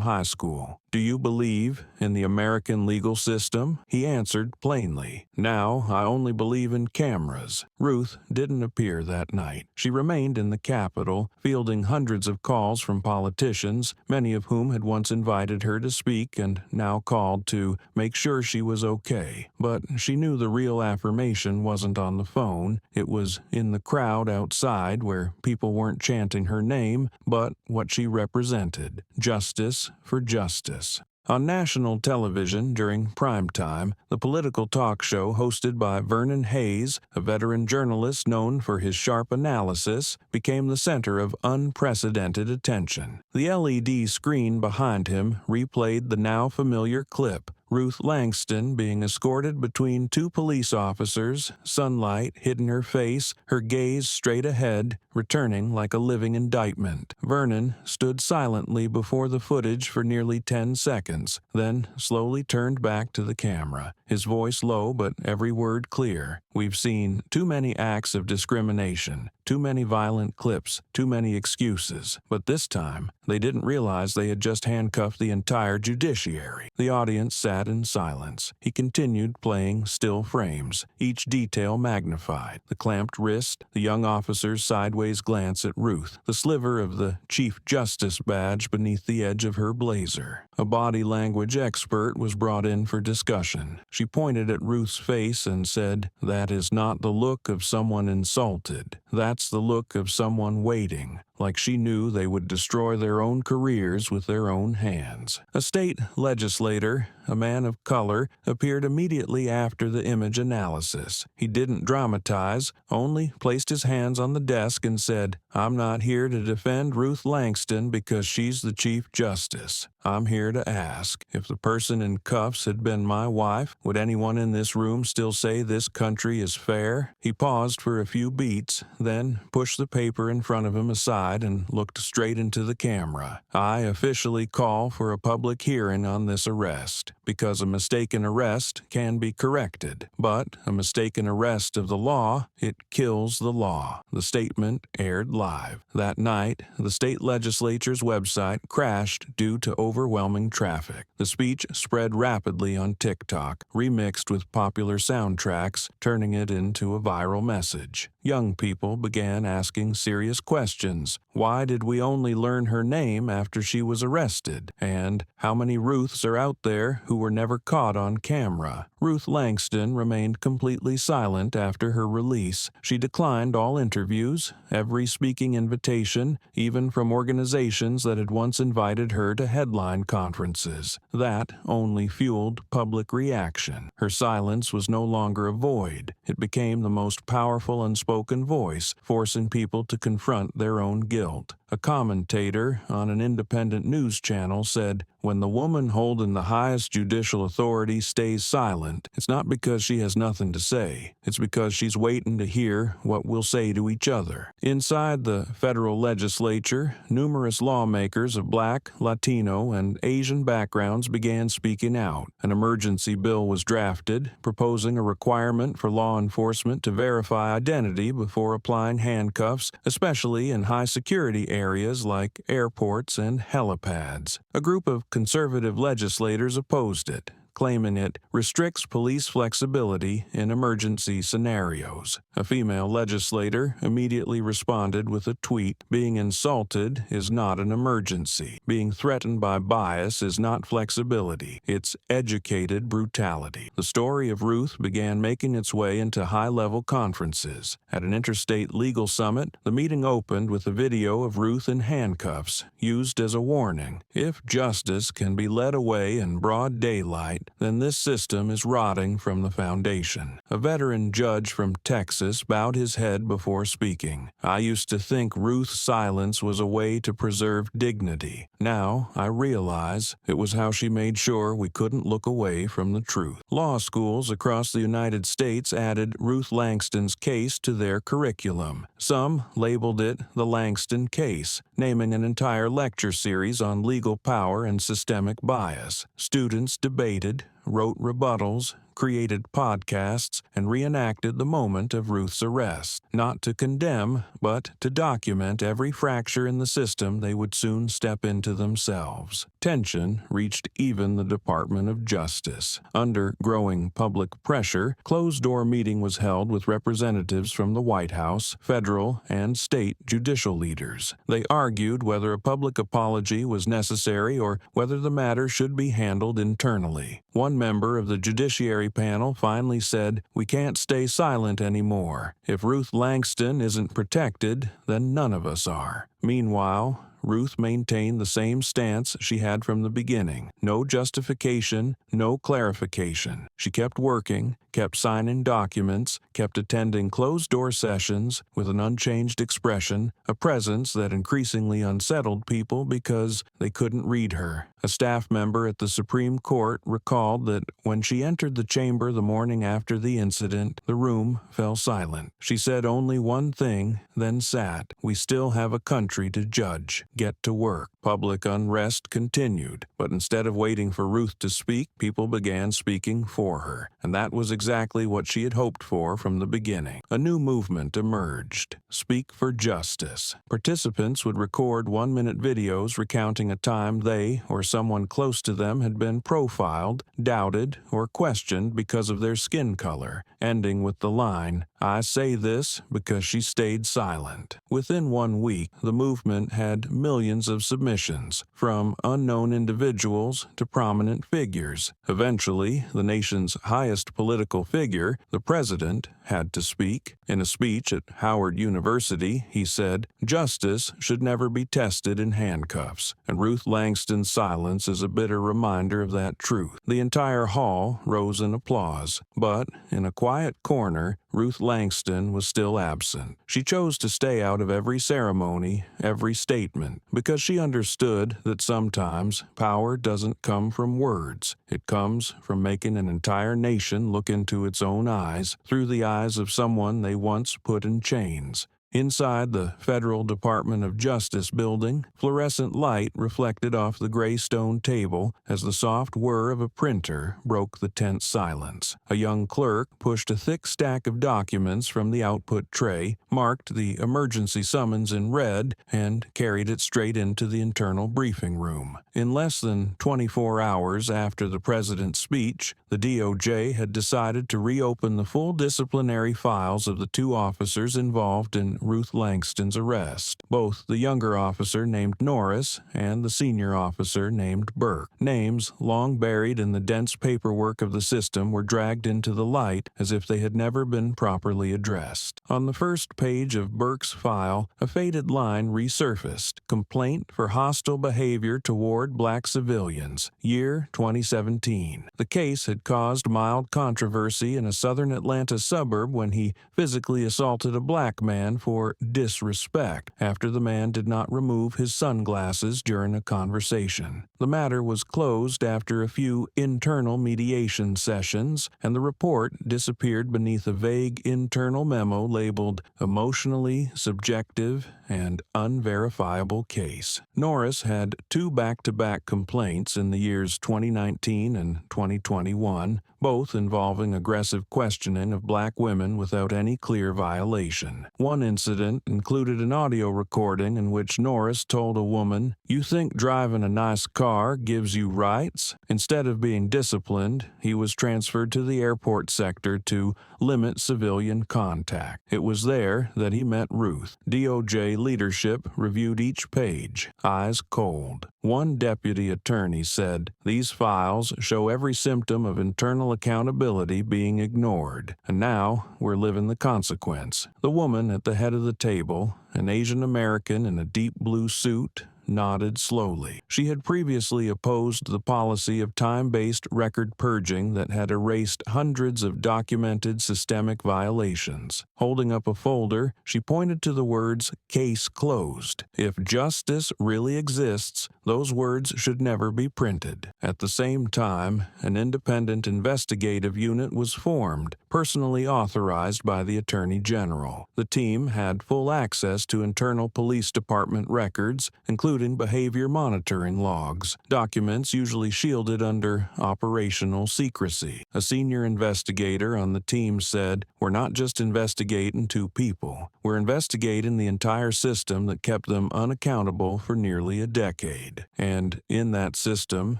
high school. "Do you believe in the American legal system?" He answered plainly, "Now I only believe in cameras." Ruth didn't appear that night. She remained in the Capitol, fielding hundreds of calls from politicians, many of whom had once invited her to speak and now called to make sure she was okay. But she knew the real affirmation wasn't on the phone. It was in the crowd outside, where people weren't chanting her name, but what she represented: justice for justice. On national television during prime time, the political talk show hosted by Vernon Hayes, a veteran journalist known for his sharp analysis, became the center of unprecedented attention. The LED screen behind him replayed the now familiar clip: Ruth Langston being escorted between two police officers, sunlight hitting her face, her gaze straight ahead, returning like a living indictment. Vernon stood silently before the footage for nearly 10 seconds, then slowly turned back to the camera, his voice low but every word clear. "We've seen too many acts of discrimination, too many violent clips, too many excuses. But this time, they didn't realize they had just handcuffed the entire judiciary." The audience sat in silence. He continued playing still frames, each detail magnified: the clamped wrist, the young officer's sideways glance at Ruth, the sliver of the Chief Justice badge beneath the edge of her blazer. A body language expert was brought in for discussion. She pointed at Ruth's face and said, "That is not the look of someone insulted. That's the look of someone waiting, like she knew they would destroy their own careers with their own hands." A state legislator, a man of color, appeared immediately after the image analysis. He didn't dramatize, only placed his hands on the desk and said, "I'm not here to defend Ruth Langston because she's the Chief Justice. I'm here to ask, if the person in cuffs had been my wife, would anyone in this room still say this country is fair?" He paused for a few beats, then pushed the paper in front of him aside and looked straight into the camera. "I officially call for a public hearing on this arrest. because a mistaken arrest can be corrected, but a mistaken arrest of the law, it kills the law. The statement aired live. That night, the state legislature's website crashed due to overwhelming traffic. The speech spread rapidly on TikTok, remixed with popular soundtracks, turning it into a viral message. Young people began asking serious questions. Why did we only learn her name after she was arrested? And how many Ruths are out there who were never caught on camera? Ruth Langston remained completely silent after her release. She declined all interviews, every speaking invitation, even from organizations that had once invited her to headline conferences. That only fueled public reaction. Her silence was no longer a void. It became the most powerful unspoken voice, forcing people to confront their own guilt. A commentator on an independent news channel said, "When the woman holding the highest judicial authority stays silent, it's not because she has nothing to say. It's because she's waiting to hear what we'll say to each other." Inside the federal legislature, numerous lawmakers of Black, Latino, and Asian backgrounds began speaking out. An emergency bill was drafted, proposing a requirement for law enforcement to verify identity before applying handcuffs, especially in high-security areas like airports and helipads. A group of conservative legislators opposed it, claiming it restricts police flexibility in emergency scenarios. A female legislator immediately responded with a tweet, "Being insulted is not an emergency. Being threatened by bias is not flexibility. It's educated brutality." The story of Ruth began making its way into high-level conferences. At an interstate legal summit, the meeting opened with a video of Ruth in handcuffs, used as a warning. If justice can be led away in broad daylight, then this system is rotting from the foundation. A veteran judge from Texas bowed his head before speaking. "I used to think Ruth's silence was a way to preserve dignity. Now I realize it was how she made sure we couldn't look away from the truth." Law schools across the United States added Ruth Langston's case to their curriculum. Some labeled it the Langston Case, naming an entire lecture series on legal power and systemic bias. Students debated, wrote rebuttals, created podcasts, and reenacted the moment of Ruth's arrest, not to condemn, but to document every fracture in the system they would soon step into themselves. Tension reached even the Department of Justice. Under growing public pressure, closed-door meeting was held with representatives from the White House, federal, and state judicial leaders. They argued whether a public apology was necessary or whether the matter should be handled internally. One member of the Judiciary panel finally said, "We can't stay silent anymore. If Ruth Langston isn't protected, then none of us are." Meanwhile, Ruth maintained the same stance she had from the beginning. No justification, no clarification. She kept working, kept signing documents, kept attending closed-door sessions with an unchanged expression, a presence that increasingly unsettled people because they couldn't read her. A staff member at the Supreme Court recalled that when she entered the chamber the morning after the incident, the room fell silent. She said only one thing, then sat. "We still have a country to judge. Get to work." Public unrest continued, but instead of waiting for Ruth to speak, people began speaking for her, and that was exactly what she had hoped for from the beginning. A new movement emerged. Speak for Justice. Participants would record 1-minute videos recounting a time they or someone close to them had been profiled, doubted, or questioned because of their skin color, ending with the line, "I say this because she stayed silent." Within 1 week, the movement had millions of submissions, from unknown individuals to prominent figures. Eventually, the nation's highest political figure, the president, had to speak. In a speech at Howard University, he said, "Justice should never be tested in handcuffs," and Ruth Langston's silence is a bitter reminder of that truth. The entire hall rose in applause, but in a quiet corner, Ruth Langston was still absent. She chose to stay out of every ceremony, every statement, because she understood that sometimes power doesn't come from words. It comes from making an entire nation look into its own eyes through the eyes of someone they once put in chains. Inside the Federal Department of Justice building, fluorescent light reflected off the gray stone table as the soft whir of a printer broke the tense silence. A young clerk pushed a thick stack of documents from the output tray, marked the emergency summons in red, and carried it straight into the internal briefing room. In less than 24 hours after the president's speech, the DOJ had decided to reopen the full disciplinary files of the two officers involved in Ruth Langston's arrest, both the younger officer named Norris and the senior officer named Burke. Names long buried in the dense paperwork of the system were dragged into the light as if they had never been properly addressed. On the first page of Burke's file, a faded line resurfaced: complaint for hostile behavior toward black civilians, year 2017. The case had caused mild controversy in a southern Atlanta suburb when he physically assaulted a black man for disrespect after the man did not remove his sunglasses during a conversation. The matter was closed after a few internal mediation sessions, and the report disappeared beneath a vague internal memo labeled emotionally subjective and unverifiable case. Norris had two back-to-back complaints in the years 2019 and 2021, both involving aggressive questioning of black women without any clear violation. One incident included an audio recording in which Norris told a woman, "You think driving a nice car gives you rights?" Instead of being disciplined, he was transferred to the airport sector to limit civilian contact. It was there that he met Ruth. DOJ leadership reviewed each page, eyes cold. One deputy attorney said, "These files show every symptom of internal accountability being ignored, and now we're living the consequence." The woman at the head of the table, an Asian American in a deep blue suit, nodded slowly. She had previously opposed the policy of time-based record purging that had erased hundreds of documented systemic violations. Holding up a folder, she pointed to the words, "Case closed." If justice really exists, those words should never be printed. At the same time, an independent investigative unit was formed, personally authorized by the Attorney General. The team had full access to internal police department records, including behavior monitoring logs, documents usually shielded under operational secrecy. A senior investigator on the team said, "We're not just investigating two people. We're investigating the entire system that kept them unaccountable for nearly a decade." And in that system,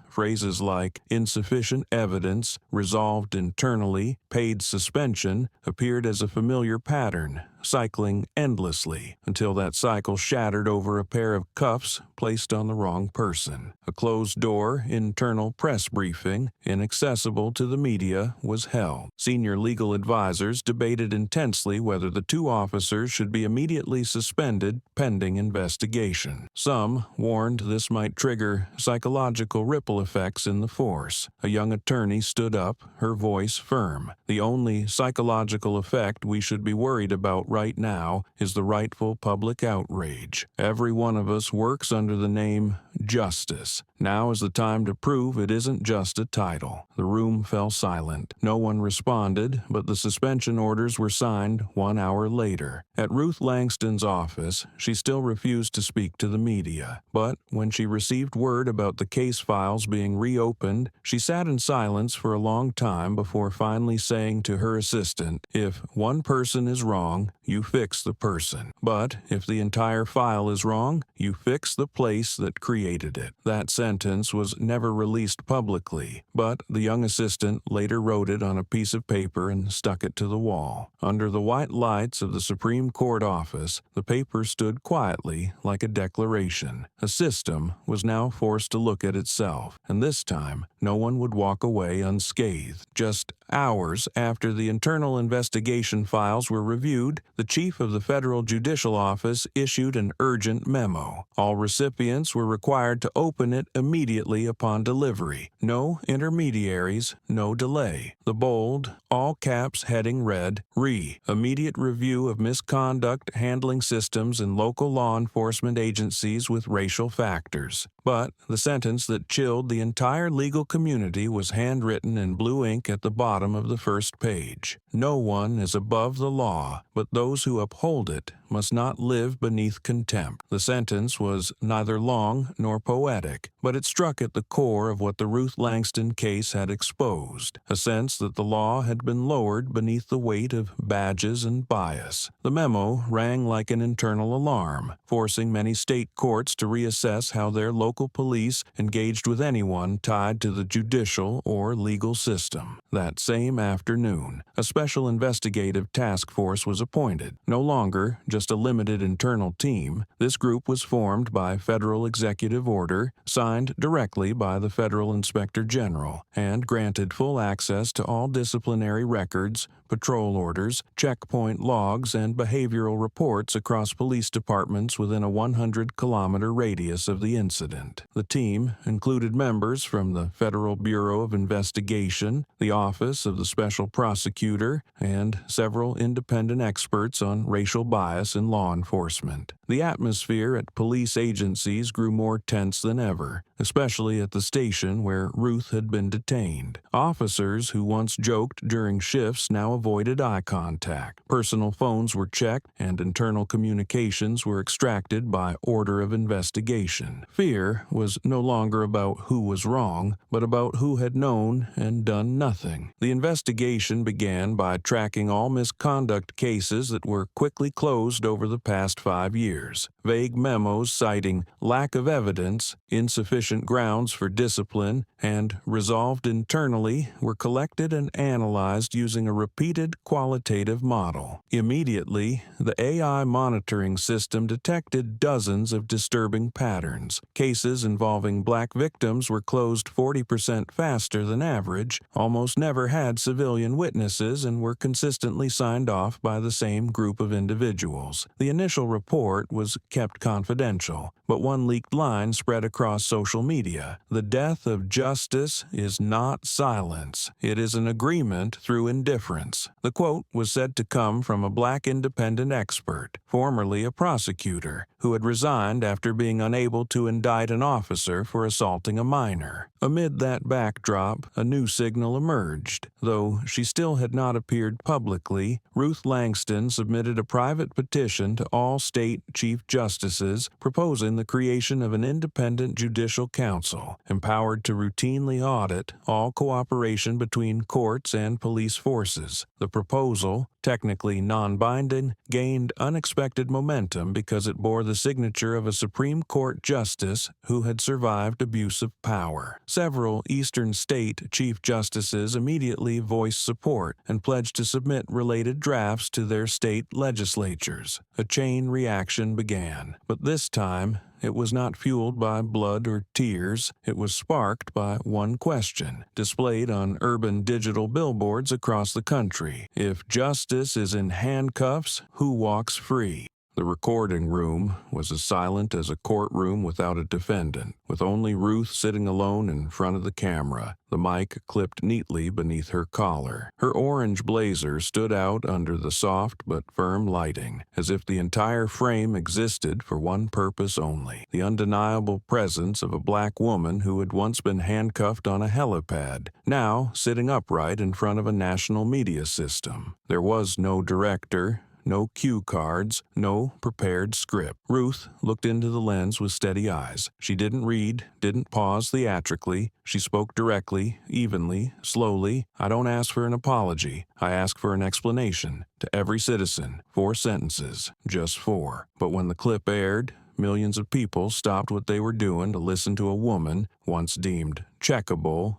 phrases like insufficient evidence, resolved internally, paid suspension appeared as a familiar pattern, cycling endlessly, until that cycle shattered over a pair of cuffs placed on the wrong person. A closed-door, internal press briefing, inaccessible to the media, was held. Senior legal advisors debated intensely whether the two officers should be immediately suspended pending investigation. Some warned this might trigger psychological ripple effects in the force. A young attorney stood up, her voice firm. "The only psychological effect we should be worried about right now is the rightful public outrage. Every one of us works under the name justice. Now is the time to prove it isn't just a title." The room fell silent. No one responded, but the suspension orders were signed 1 hour later. At Ruth Langston's office, she still refused to speak to the media. But when she received word about the case files being reopened, she sat in silence for a long time before finally saying to her assistant, "If one person is wrong, you fix the person. But if the entire file is wrong, you fix the place that created it." That sentence was never released publicly, but the young assistant later wrote it on a piece of paper and stuck it to the wall. Under the white lights of the Supreme Court office, the paper stood quietly like a declaration. A system was now forced to look at itself, and this time, no one would walk away unscathed. Just hours after the internal investigation files were reviewed, the chief of the Federal Judicial Office issued an urgent memo. All recipients were required to open it immediately upon delivery. No intermediaries, no delay. The bold, all caps heading read, Immediate review of misconduct handling systems in local law enforcement agencies with racial factors. But the sentence that chilled the entire legal community was handwritten in blue ink at the bottom of the first page. No one is above the law, but those those who uphold it must not live beneath contempt. The sentence was neither long nor poetic, but it struck at the core of what the Ruth Langston case had exposed, a sense that the law had been lowered beneath the weight of badges and bias. The memo rang like an internal alarm, forcing many state courts to reassess how their local police engaged with anyone tied to the judicial or legal system. That same afternoon, a special investigative task force was appointed. No longer just a limited internal team, this group was formed by federal executive order, signed directly by the federal inspector general, and granted full access to all disciplinary records, patrol orders, checkpoint logs, and behavioral reports across police departments within a 100-kilometer radius of the incident. The team included members from the Federal Bureau of Investigation, the Office of the Special Prosecutor, and several independent experts on racial bias in law enforcement. The atmosphere at police agencies grew more tense than ever, especially at the station where Ruth had been detained. Officers who once joked during shifts now avoided eye contact. Personal phones were checked, and internal communications were extracted by order of investigation. Fear was no longer about who was wrong, but about who had known and done nothing. The investigation began by tracking all misconduct cases that were quickly closed over the past 5 years. Vague memos citing lack of evidence, insufficient grounds for discipline, and resolved internally were collected and analyzed using a repeated qualitative model. Immediately, the AI monitoring system detected dozens of disturbing patterns. Cases involving black victims were closed 40% faster than average, almost never had civilian witnesses, and were consistently signed off by the same group of individuals. The initial report was kept confidential, but one leaked line spread across social media. The death of justice is not silence. It is an agreement through indifference. The quote was said to come from a black independent expert, formerly a prosecutor, who had resigned after being unable to indict an officer for assaulting a minor. Amid that backdrop, a new signal emerged. Though she still had not appeared publicly, Ruth Langston submitted a private petition to all state chief justices proposing the creation of an independent judicial council, empowered to routinely audit all cooperation between courts and police forces. The proposal, technically non-binding, gained unexpected momentum because it bore the signature of a Supreme Court justice who had survived abuse of power. Several Eastern state chief justices immediately voiced support and pledged to submit related drafts to their state legislatures. A chain reaction began, but this time it was not fueled by blood or tears. It was sparked by one question, displayed on urban digital billboards across the country. If justice is in handcuffs, who walks free? The recording room was as silent as a courtroom without a defendant, with only Ruth sitting alone in front of the camera, the mic clipped neatly beneath her collar. Her orange blazer stood out under the soft but firm lighting, as if the entire frame existed for one purpose only: the undeniable presence of a black woman who had once been handcuffed on a helipad, now sitting upright in front of a national media system. There was no director, no cue cards, no prepared script. Ruth looked into the lens with steady eyes. She didn't read, didn't pause theatrically. She spoke directly, evenly, slowly. I don't ask for an apology. I ask for an explanation. To every citizen. 4 sentences. Just 4. But when the clip aired, millions of people stopped what they were doing to listen to a woman, once deemed checkable,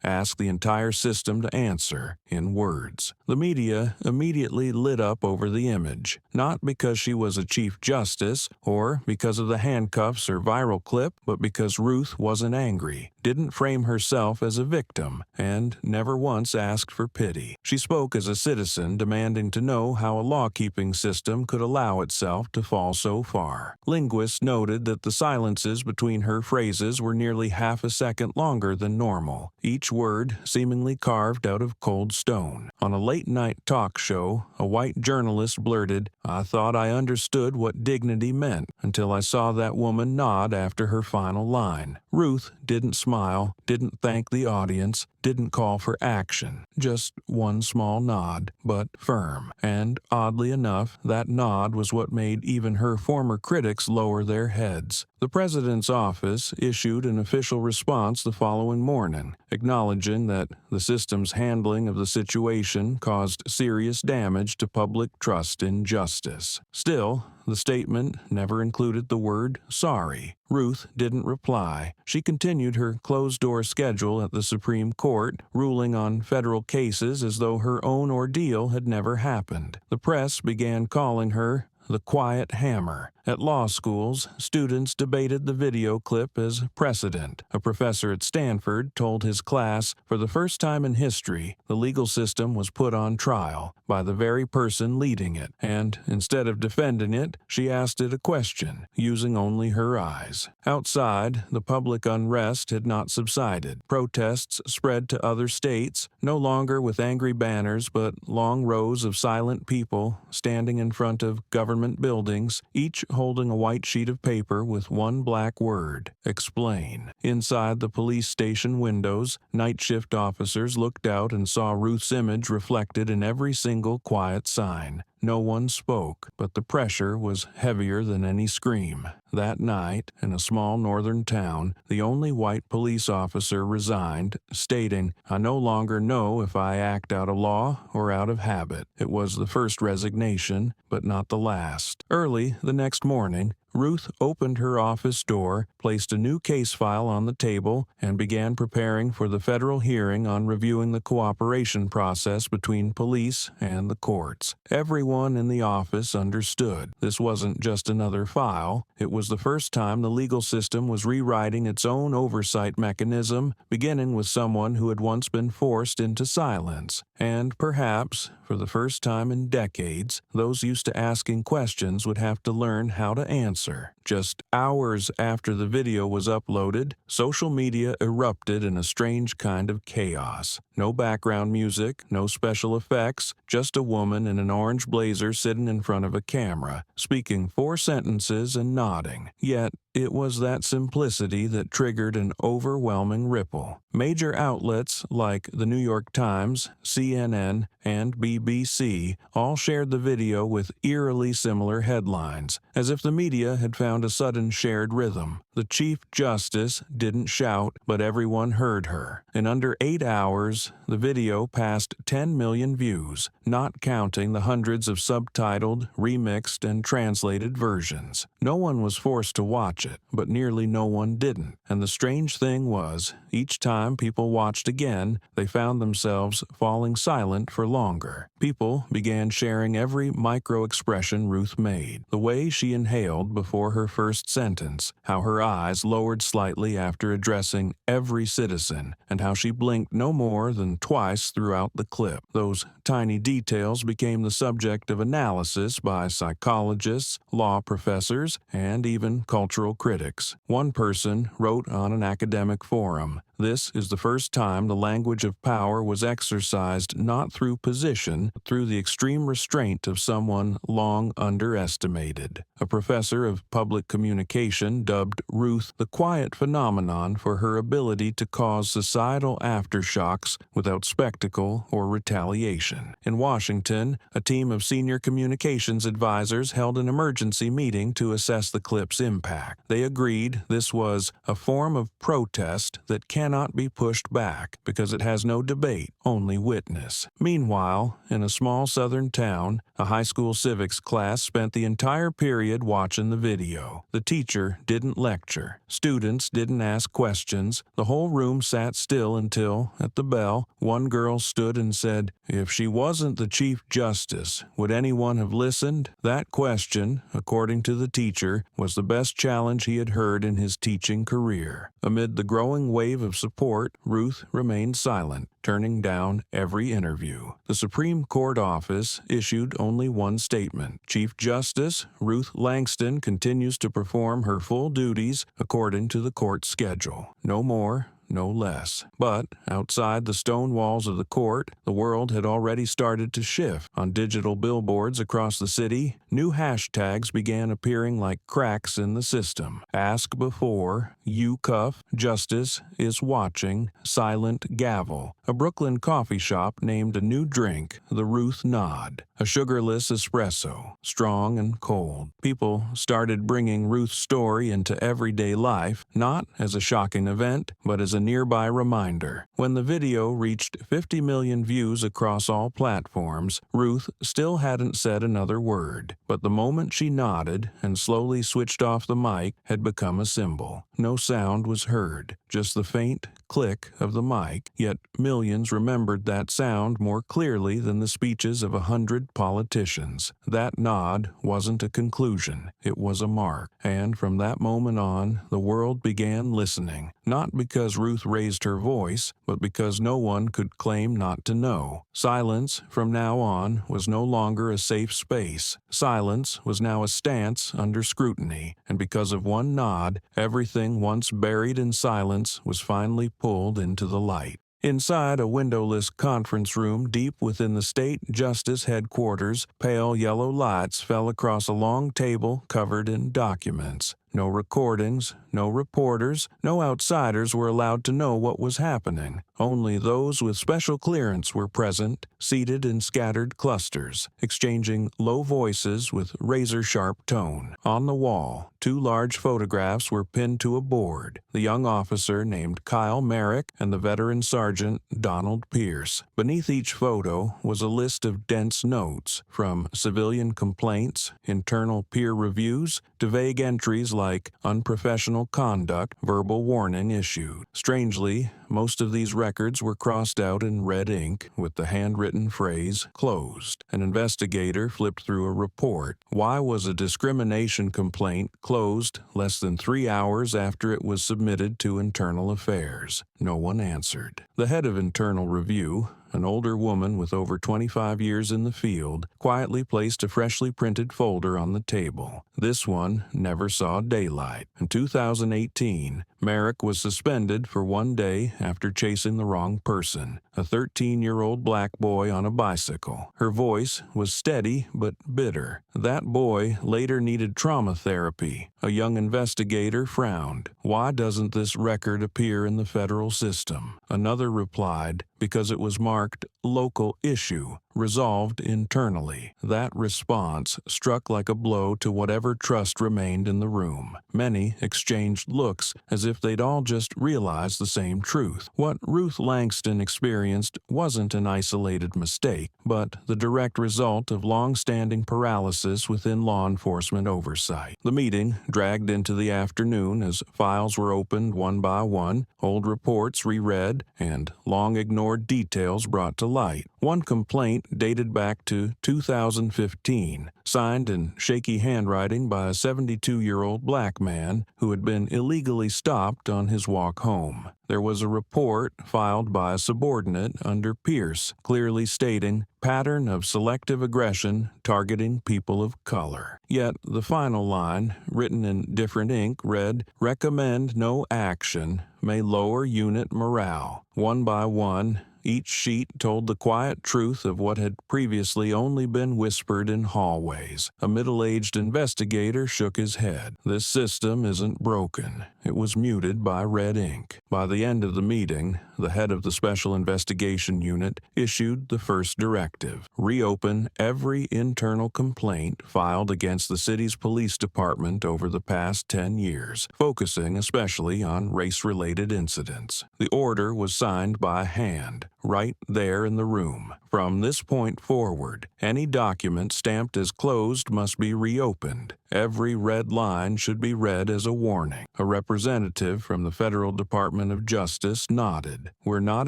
ask the entire system to answer in words. The media immediately lit up over the image, not because she was a chief justice or because of the handcuffs or viral clip, but because Ruth wasn't angry, didn't frame herself as a victim, and never once asked for pity. She spoke as a citizen demanding to know how a law-keeping system could allow itself to fall so far. Linguists noted that the silences between her phrases were nearly half a second longer than normal. video, each word seemingly carved out of cold stone. On a late-night talk show, a white journalist blurted, "I thought I understood what dignity meant until I saw that woman nod after her final line." Ruth didn't smile, didn't thank the audience, didn't call for action. Just one small nod, but firm. And oddly enough, that nod was what made even her former critics lower their heads. The president's office issued an official response the following morning, acknowledging that the system's handling of the situation caused serious damage to public trust in justice. Still, the statement never included the word sorry. Ruth didn't reply. She continued her closed-door schedule at the Supreme Court, ruling on federal cases as though her own ordeal had never happened. The press began calling her the Quiet Hammer. At law schools, students debated the video clip as precedent. A professor at Stanford told his class, for the first time in history, the legal system was put on trial by the very person leading it, and instead of defending it, she asked it a question, using only her eyes. Outside, the public unrest had not subsided. Protests spread to other states, no longer with angry banners, but long rows of silent people standing in front of government buildings, each holding a white sheet of paper with one black word, explain. Inside the police station windows, night shift officers looked out and saw Ruth's image reflected in every single quiet sign. No one spoke, but the pressure was heavier than any scream. That night, in a small northern town, the only white police officer resigned, stating, "I no longer know if I act out of law or out of habit." It was the first resignation, but not the last. Early the next morning, Ruth opened her office door, placed a new case file on the table, and began preparing for the federal hearing on reviewing the cooperation process between police and the courts. Everyone in the office understood. This wasn't just another file. It was the first time the legal system was rewriting its own oversight mechanism, beginning with someone who had once been forced into silence. And perhaps, for the first time in decades, those used to asking questions would have to learn how to answer. Just hours after the video was uploaded, social media erupted in a strange kind of chaos. No background music, no special effects, just a woman in an orange blazer sitting in front of a camera, speaking 4 sentences and nodding. Yet, it was that simplicity that triggered an overwhelming ripple. Major outlets like the New York Times, CNN, and BBC all shared the video with eerily similar headlines, as if the media had found a sudden shared rhythm. The Chief Justice didn't shout, but everyone heard her. In under 8 hours, the video passed 10 million views, not counting the hundreds of subtitled, remixed, and translated versions. No one was forced to watch it, but nearly no one didn't. And the strange thing was, each time people watched again, they found themselves falling silent for longer. People began sharing every micro-expression Ruth made. The way she inhaled before her first sentence, how her eyes lowered slightly after addressing every citizen, and how she blinked no more than twice throughout the clip. Those tiny details became the subject of analysis by psychologists, law professors, and even cultural critics. One person wrote on an academic forum, "This is the first time the language of power was exercised not through position, but through the extreme restraint of someone long underestimated." A professor of public communication dubbed Ruth the quiet phenomenon for her ability to cause societal aftershocks without spectacle or retaliation. In Washington, a team of senior communications advisors held an emergency meeting to assess the clip's impact. They agreed this was a form of protest that cannot be pushed back because it has no debate, only witness. Meanwhile, in a small southern town, a high school civics class spent the entire period watching the video. The teacher didn't lecture. Students didn't ask questions. The whole room sat still until, at the bell, one girl stood and said, "If she wasn't the Chief Justice, would anyone have listened?" That question, according to the teacher, was the best challenge he had heard in his teaching career. Amid the growing wave of support, Ruth remained silent, turning down every interview. The Supreme Court office issued only one statement. Chief Justice Ruth Langston continues to perform her full duties according to the court schedule. No more, no less. But outside the stone walls of the court, the world had already started to shift. On digital billboards across the city, new hashtags began appearing like cracks in the system. Ask before, you cuff, justice is watching, silent gavel. A Brooklyn coffee shop named a new drink the Ruth Nod, a sugarless espresso, strong and cold. People started bringing Ruth's story into everyday life, not as a shocking event, but as a nearby reminder. When the video reached 50 million views across all platforms, Ruth still hadn't said another word, but the moment she nodded and slowly switched off the mic had become a symbol. No sound was heard, just the faint click of the mic, yet millions remembered that sound more clearly than the speeches of 100 politicians. That nod wasn't a conclusion, it was a mark, and from that moment on, the world began listening, not because Ruth raised her voice, but because no one could claim not to know. Silence, from now on, was no longer a safe space. Silence was now a stance under scrutiny, and because of one nod, everything once buried in silence was finally pulled into the light. Inside a windowless conference room deep within the state justice headquarters, pale yellow lights fell across a long table covered in documents. No recordings, no reporters, no outsiders were allowed to know what was happening. Only those with special clearance were present, seated in scattered clusters, exchanging low voices with razor-sharp tone. On the wall, 2 large photographs were pinned to a board, the young officer named Kyle Merrick and the veteran sergeant Donald Pierce. Beneath each photo was a list of dense notes, from civilian complaints, internal peer reviews, to vague entries like unprofessional conduct, verbal warning issued. Strangely, most of these records were crossed out in red ink with the handwritten phrase, closed. An investigator flipped through a report. Why was a discrimination complaint closed less than 3 hours after it was submitted to Internal Affairs? No one answered. The head of Internal Review, an older woman with over 25 years in the field, quietly placed a freshly printed folder on the table. This one never saw daylight. In 2018, Merrick was suspended for 1 day after chasing the wrong person, a 13-year-old black boy on a bicycle. Her voice was steady but bitter. That boy later needed trauma therapy. A young investigator frowned. Why doesn't this record appear in the federal system? Another replied, because it was marked local issue, resolved internally. That response struck like a blow to whatever trust remained in the room. Many exchanged looks as if they'd all just realized the same truth. What Ruth Langston experienced wasn't an isolated mistake, but the direct result of long-standing paralysis within law enforcement oversight. The meeting dragged into the afternoon as files were opened one by one, old reports reread, and long-ignored details brought to light. One complaint dated back to 2015, signed in shaky handwriting by a 72-year-old black man who had been illegally stopped on his walk home. There was a report filed by a subordinate under Pierce, clearly stating pattern of selective aggression targeting people of color. Yet the final line, written in different ink, read, recommend no action, may lower unit morale. One by one, each sheet told the quiet truth of what had previously only been whispered in hallways. A middle-aged investigator shook his head. This system isn't broken. It was muted by red ink. By the end of the meeting, the head of the Special Investigation Unit issued the first directive. Reopen every internal complaint filed against the city's police department over the past 10 years, focusing especially on race-related incidents. The order was signed by hand, right there in the room. From this point forward, any document stamped as closed must be reopened. Every red line should be read as a warning. A representative from the Federal Department of Justice nodded. We're not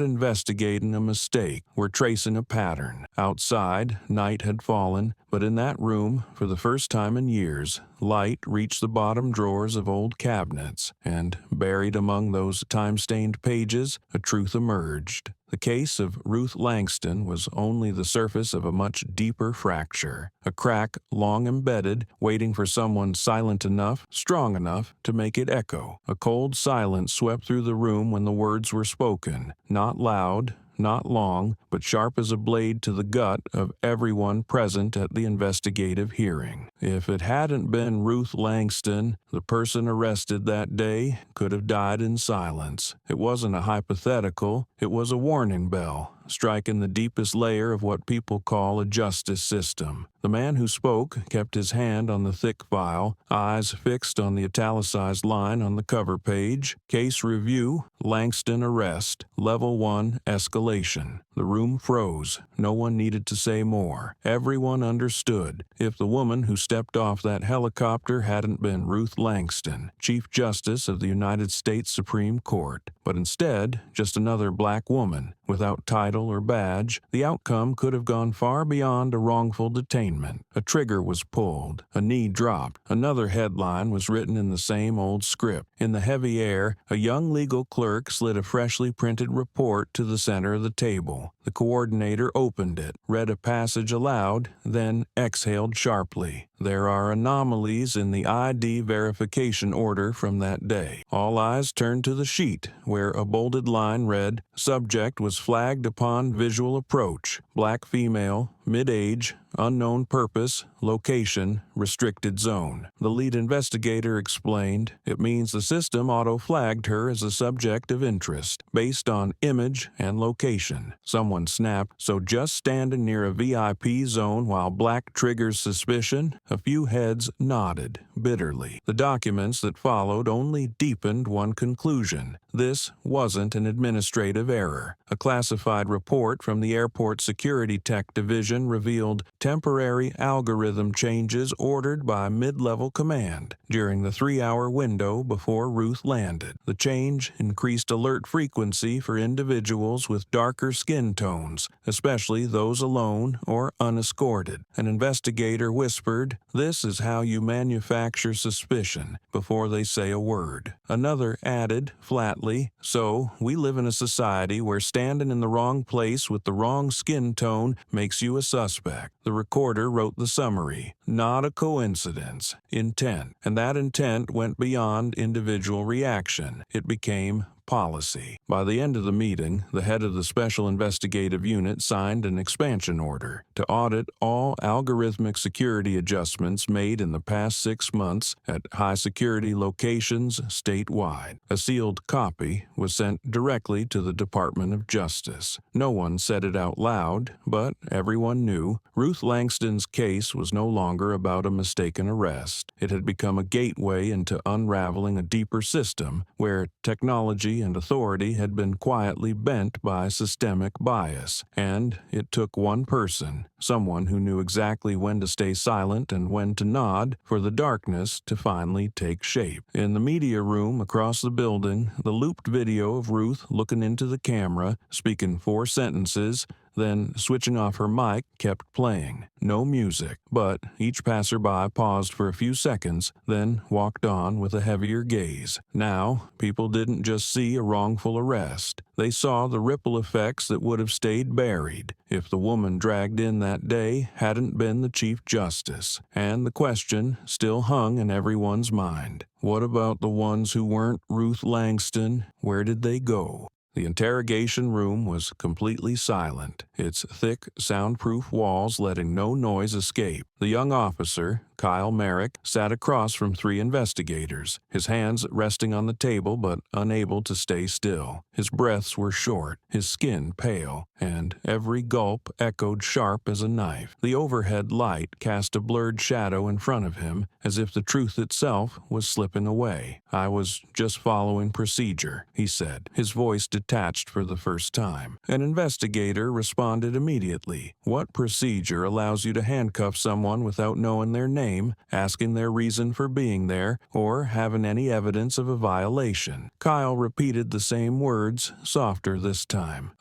investigating a mistake. We're tracing a pattern. Outside, night had fallen, but in that room, for the first time in years, light reached the bottom drawers of old cabinets, and buried among those time-stained pages, a truth emerged. The case of Ruth Langston was only the surface of a much deeper fracture, a crack long embedded, waiting for someone silent enough, strong enough to make it echo. A cold silence swept through the room when the words were spoken, not loud, not long, but sharp as a blade to the gut of everyone present at the investigative hearing. If it hadn't been Ruth Langston, the person arrested that day could have died in silence. It wasn't a hypothetical, it was a warning bell, striking the deepest layer of what people call a justice system. The man who spoke kept his hand on the thick file, eyes fixed on the italicized line on the cover page. Case review, Langston arrest, level 1 escalation. The room froze. No one needed to say more. Everyone understood. If the woman who stepped off that helicopter hadn't been Ruth Langston, Chief Justice of the United States Supreme Court, but instead just another black woman, without title or badge, the outcome could have gone far beyond a wrongful detainment. A trigger was pulled, a knee dropped, another headline was written in the same old script. In the heavy air, a young legal clerk slid a freshly printed report to the center of the table. The coordinator opened it, read a passage aloud, then exhaled sharply. There are anomalies in the ID verification order from that day. All eyes turned to the sheet, where a bolded line read, "Subject was flagged upon visual approach. Black female, mid-age, unknown purpose, location, restricted zone." The lead investigator explained, "It means the system auto-flagged her as a subject of interest, based on image and location." Someone snapped, "So just standing near a VIP zone while black triggers suspicion?" A few heads nodded, bitterly. The documents that followed only deepened one conclusion. This wasn't an administrative error. A classified report from the Airport Security Tech Division revealed temporary algorithm changes ordered by mid-level command during the 3-hour window before Ruth landed. The change increased alert frequency for individuals with darker skin tones, especially those alone or unescorted. An investigator whispered, "This is how you manufacture suspicion before they say a word." Another added, flatly, "So, we live in a society where standing in the wrong place with the wrong skin tone makes you a suspect." The recorder wrote the summary. Not a coincidence. Intent. And that intent went beyond individual reaction. It became policy. By the end of the meeting, the head of the Special Investigative Unit signed an expansion order to audit all algorithmic security adjustments made in the past 6 months at high-security locations statewide. A sealed copy was sent directly to the Department of Justice. No one said it out loud, but everyone knew Ruth Langston's case was no longer about a mistaken arrest. It had become a gateway into unraveling a deeper system where technology and authority had been quietly bent by systemic bias, and it took one person, someone who knew exactly when to stay silent and when to nod, for the darkness to finally take shape. In the media room across the building, the looped video of Ruth looking into the camera, speaking 4 sentences, then switching off her mic, kept playing. No music, but each passerby paused for a few seconds, then walked on with a heavier gaze. Now, people didn't just see a wrongful arrest. They saw the ripple effects that would have stayed buried if the woman dragged in that day hadn't been the Chief Justice. And the question still hung in everyone's mind. What about the ones who weren't Ruth Langston? Where did they go? The interrogation room was completely silent, its thick, soundproof walls letting no noise escape. The young officer, Kyle Merrick, sat across from 3 investigators, his hands resting on the table but unable to stay still. His breaths were short, his skin pale, and every gulp echoed sharp as a knife. The overhead light cast a blurred shadow in front of him, as if the truth itself was slipping away. "I was just following procedure," he said, his voice detached for the first time. An investigator responded immediately. "What procedure allows you to handcuff someone without knowing their name, asking their reason for being there, or having any evidence of a violation?" Kyle repeated the same words, softer this time.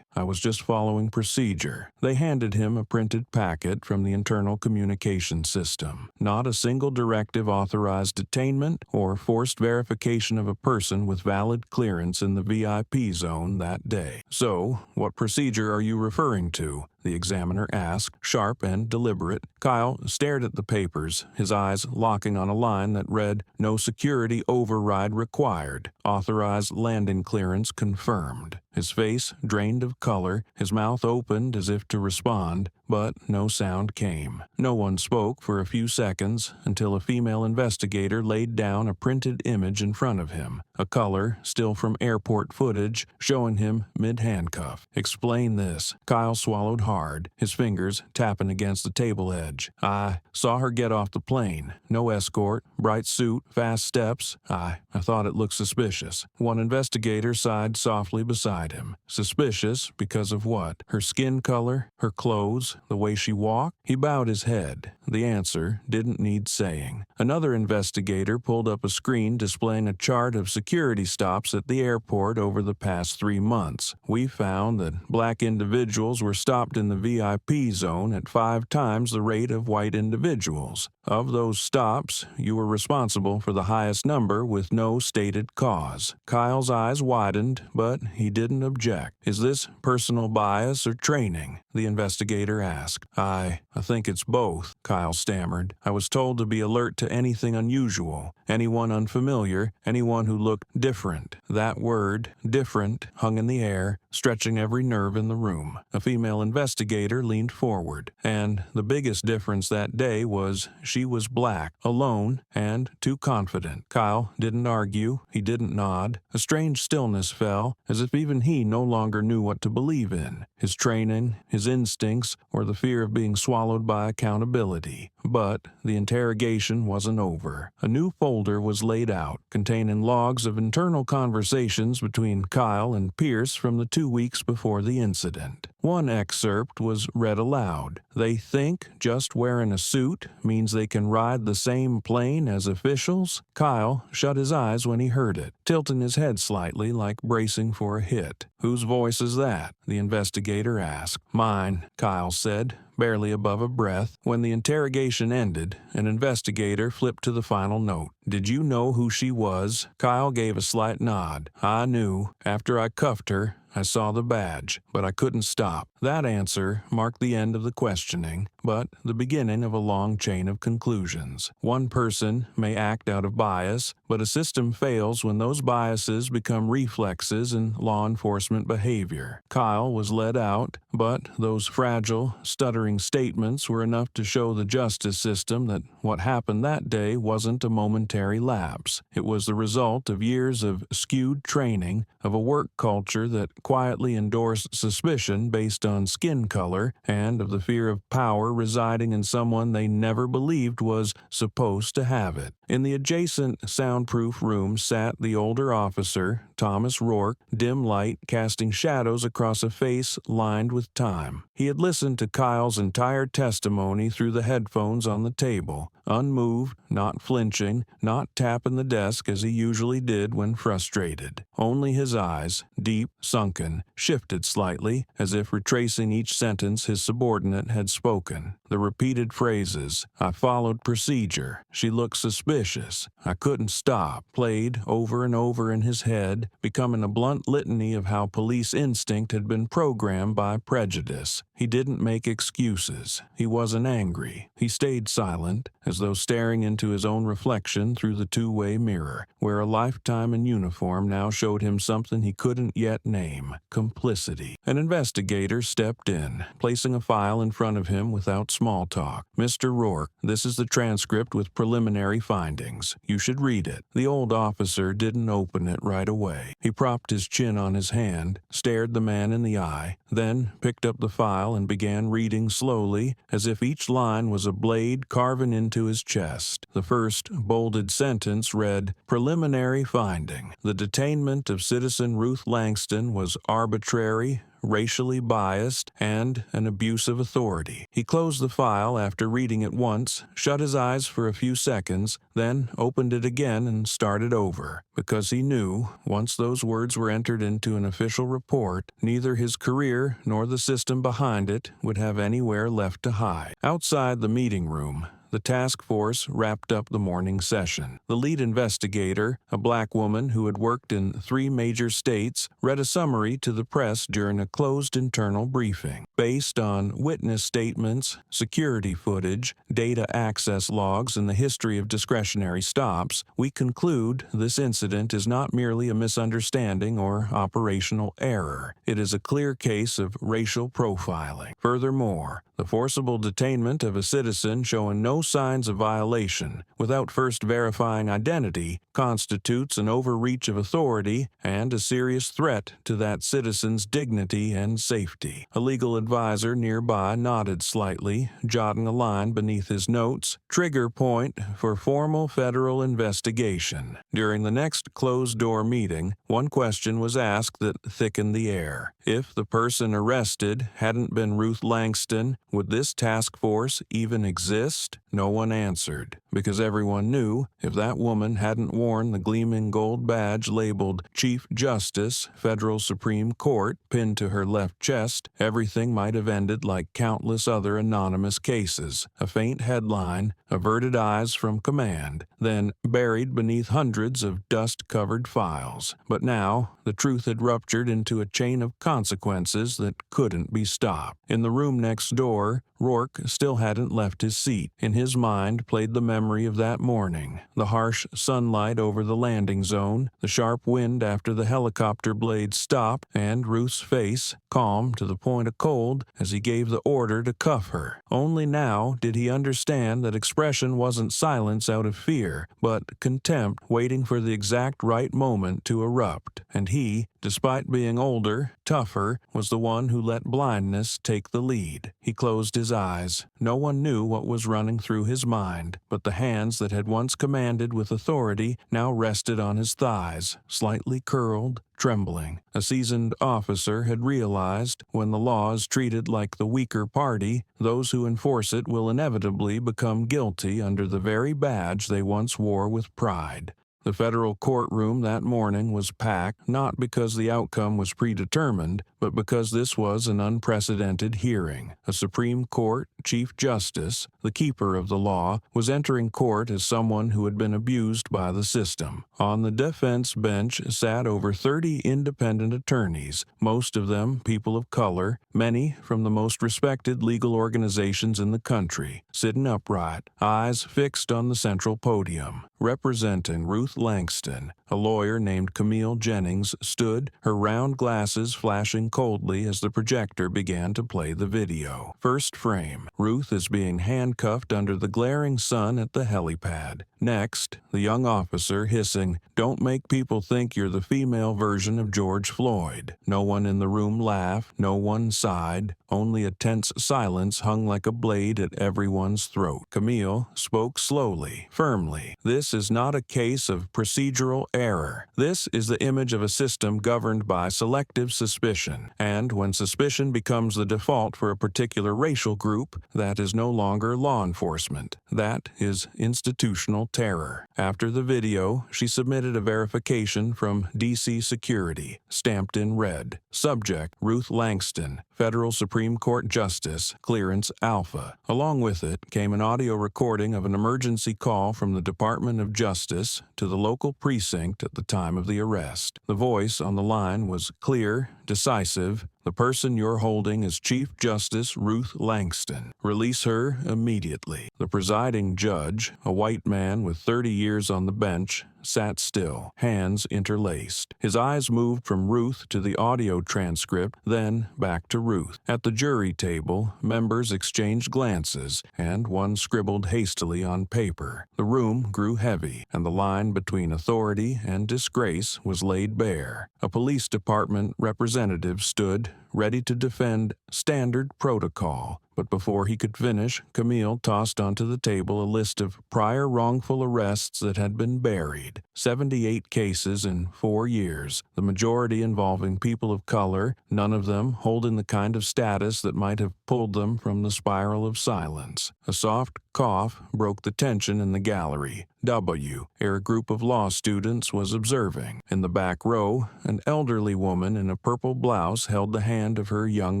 I was just following procedure. They handed him a printed packet from the internal communication system. Not a single directive authorized detainment or forced verification of a person with valid clearance in the VIP zone that day. So, what procedure are you referring to? The examiner asked, sharp and deliberate. Kyle stared at the papers, his eyes locking on a line that read, "No security override required. Authorized landing clearance confirmed." His face drained of color, his mouth opened as if to respond, but no sound came. No one spoke for a few seconds until a female investigator laid down a printed image in front of him, a color still from airport footage showing him mid-handcuff. "Explain this." Kyle swallowed hard, his fingers tapping against the table edge. "I saw her get off the plane. No escort, bright suit, fast steps. I thought it looked suspicious." One investigator sighed softly beside him. Suspicious because of what? Her skin color? Her clothes? The way she walked? He bowed his head. The answer didn't need saying. Another investigator pulled up a screen displaying a chart of security stops at the airport over the past 3 months. "We found that black individuals were stopped in the VIP zone at 5 times the rate of white individuals. Of those stops, you were responsible for the highest number with no stated cause." Kyle's eyes widened, but he didn't object. "Is this personal bias or training?" the investigator asked. I think it's both," Kyle stammered. "I was told to be alert to anything unusual, anyone unfamiliar, anyone who looked different." That word, different, hung in the air, stretching every nerve in the room. A female investigator leaned forward, and the biggest difference that day was she was black, alone, and too confident. Kyle didn't argue, he didn't nod. A strange stillness fell, as if even he no longer knew what to believe in, his training, his instincts, or the fear of being swallowed by accountability. But the interrogation wasn't over. A new folder was laid out, containing logs of internal conversations between Kyle and Pierce from the 2 weeks before the incident. One excerpt was read aloud. "They think just wearing a suit means they can ride the same plane as officials?" Kyle shut his eyes when he heard it, tilting his head slightly like bracing for a hit. "Whose voice is that?" the investigator asked. "Mine," Kyle said, barely above a breath. When the interrogation ended, an investigator flipped to the final note. "Did you know who she was?" Kyle gave a slight nod. "I knew. After I cuffed her, I saw the badge, but I couldn't stop." That answer marked the end of the questioning, but the beginning of a long chain of conclusions. One person may act out of bias, but a system fails when those biases become reflexes in law enforcement behavior. Kyle was let out, but those fragile, stuttering statements were enough to show the justice system that what happened that day wasn't a momentary lapse. It was the result of years of skewed training, of a work culture that quietly endorsed suspicion based on skin color, and of the fear of power residing in someone they never believed was supposed to have it. In the adjacent soundproof room sat the older officer, Thomas Rourke, dim light casting shadows across a face lined with time. He had listened to Kyle's entire testimony through the headphones on the table, unmoved, not flinching, not tapping the desk as he usually did when frustrated. Only his eyes, deep, sunken, shifted slightly, as if retracing each sentence his subordinate had spoken. The repeated phrases, "I followed procedure," "She looked suspicious," "I couldn't stop," played over and over in his head, becoming a blunt litany of how police instinct had been programmed by prejudice. He didn't make excuses. He wasn't angry. He stayed silent, as though staring into his own reflection through the two-way mirror, where a lifetime in uniform now showed him something he couldn't yet name: complicity. An investigator stepped in, placing a file in front of him without small talk. "Mr. Rourke, this is the transcript with preliminary findings. You should read it." The old officer didn't open it right away. He propped his chin on his hand, stared the man in the eye, then picked up the file and began reading slowly, as if each line was a blade carving into his chest. The first bolded sentence read, "Preliminary finding. The detainment of citizen Ruth Langston was arbitrary, racially biased, and an abuse of authority. He closed the file after reading it once, shut his eyes for a few seconds, then opened it again and started over, because he knew, once those words were entered into an official report, neither his career nor the system behind it would have anywhere left to hide. Outside the meeting room, the task force wrapped up the morning session. The lead investigator, a black woman who had worked in 3 major states, read a summary to the press during a closed internal briefing. Based on witness statements, security footage, data access logs, and the history of discretionary stops, we conclude this incident is not merely a misunderstanding or operational error. It is a clear case of racial profiling. Furthermore, the forcible detainment of a citizen showing no signs of violation without first verifying identity constitutes an overreach of authority and a serious threat to that citizen's dignity and safety. A legal advisor nearby nodded slightly, jotting a line beneath his notes, "Trigger point for formal federal investigation." During the next closed-door meeting, one question was asked that thickened the air. If the person arrested hadn't been Ruth Langston, would this task force even exist? No one answered, because everyone knew if that woman hadn't worn the gleaming gold badge labeled Chief Justice, Federal Supreme Court, pinned to her left chest, everything might have ended like countless other anonymous cases. A faint headline, averted eyes from command, then buried beneath hundreds of dust-covered files. But now, the truth had ruptured into a chain of consequences that couldn't be stopped. In the room next door, Rourke still hadn't left his seat. In his mind played the memory of that morning, the harsh sunlight over the landing zone, the sharp wind after the helicopter blades stopped, and Ruth's face, calm to the point of cold, as he gave the order to cuff her. Only now did he understand that expression wasn't silence out of fear, but contempt waiting for the exact right moment to erupt. And he, despite being older, tougher, was the one who let blindness take the lead. He closed his eyes. No one knew what was running through his mind, but the hands that had once commanded with authority now rested on his thighs, slightly curled, trembling. A seasoned officer had realized, when the law is treated like the weaker party, those who enforce it will inevitably become guilty under the very badge they once wore with pride. The federal courtroom that morning was packed, not because the outcome was predetermined, but because this was an unprecedented hearing. A Supreme Court Chief Justice, the keeper of the law, was entering court as someone who had been abused by the system. On the defense bench sat over 30 independent attorneys, most of them people of color, many from the most respected legal organizations in the country, sitting upright, eyes fixed on the central podium. Representing Ruth Langston, a lawyer named Camille Jennings stood, her round glasses flashing coldly as the projector began to play the video. First frame, Ruth is being handcuffed under the glaring sun at the helipad. Next, the young officer hissing, "Don't make people think you're the female version of George Floyd." No one in the room laughed, no one sighed, only a tense silence hung like a blade at everyone's throat. Camille spoke slowly, firmly. "This is not a case of procedural error. This is the image of a system governed by selective suspicion. And when suspicion becomes the default for a particular racial group, that is no longer law enforcement. That is institutional terror." After the video, she submitted a verification from DC Security, stamped in red. Subject, Ruth Langston, Federal Supreme Court Justice, Clearance Alpha. Along with it came an audio recording of an emergency call from the Department of Justice to the local precinct at the time of the arrest. The voice on the line was clear, decisive. "The person you're holding is Chief Justice Ruth Langston. Release her immediately." The presiding judge, a white man with 30 years on the bench, sat still, hands interlaced. His eyes moved from Ruth to the audio transcript, then back to Ruth. At the jury table, members exchanged glances, and one scribbled hastily on paper. The room grew heavy, and the line between authority and disgrace was laid bare. A police department representative stood, ready to defend standard protocol. But before he could finish, Camille tossed onto the table a list of prior wrongful arrests that had been buried. 78 cases in 4 years, the majority involving people of color, none of them holding the kind of status that might have pulled them from the spiral of silence. A soft cough broke the tension in the gallery. W, ere a group of law students was observing. In the back row, an elderly woman in a purple blouse held the hand of her young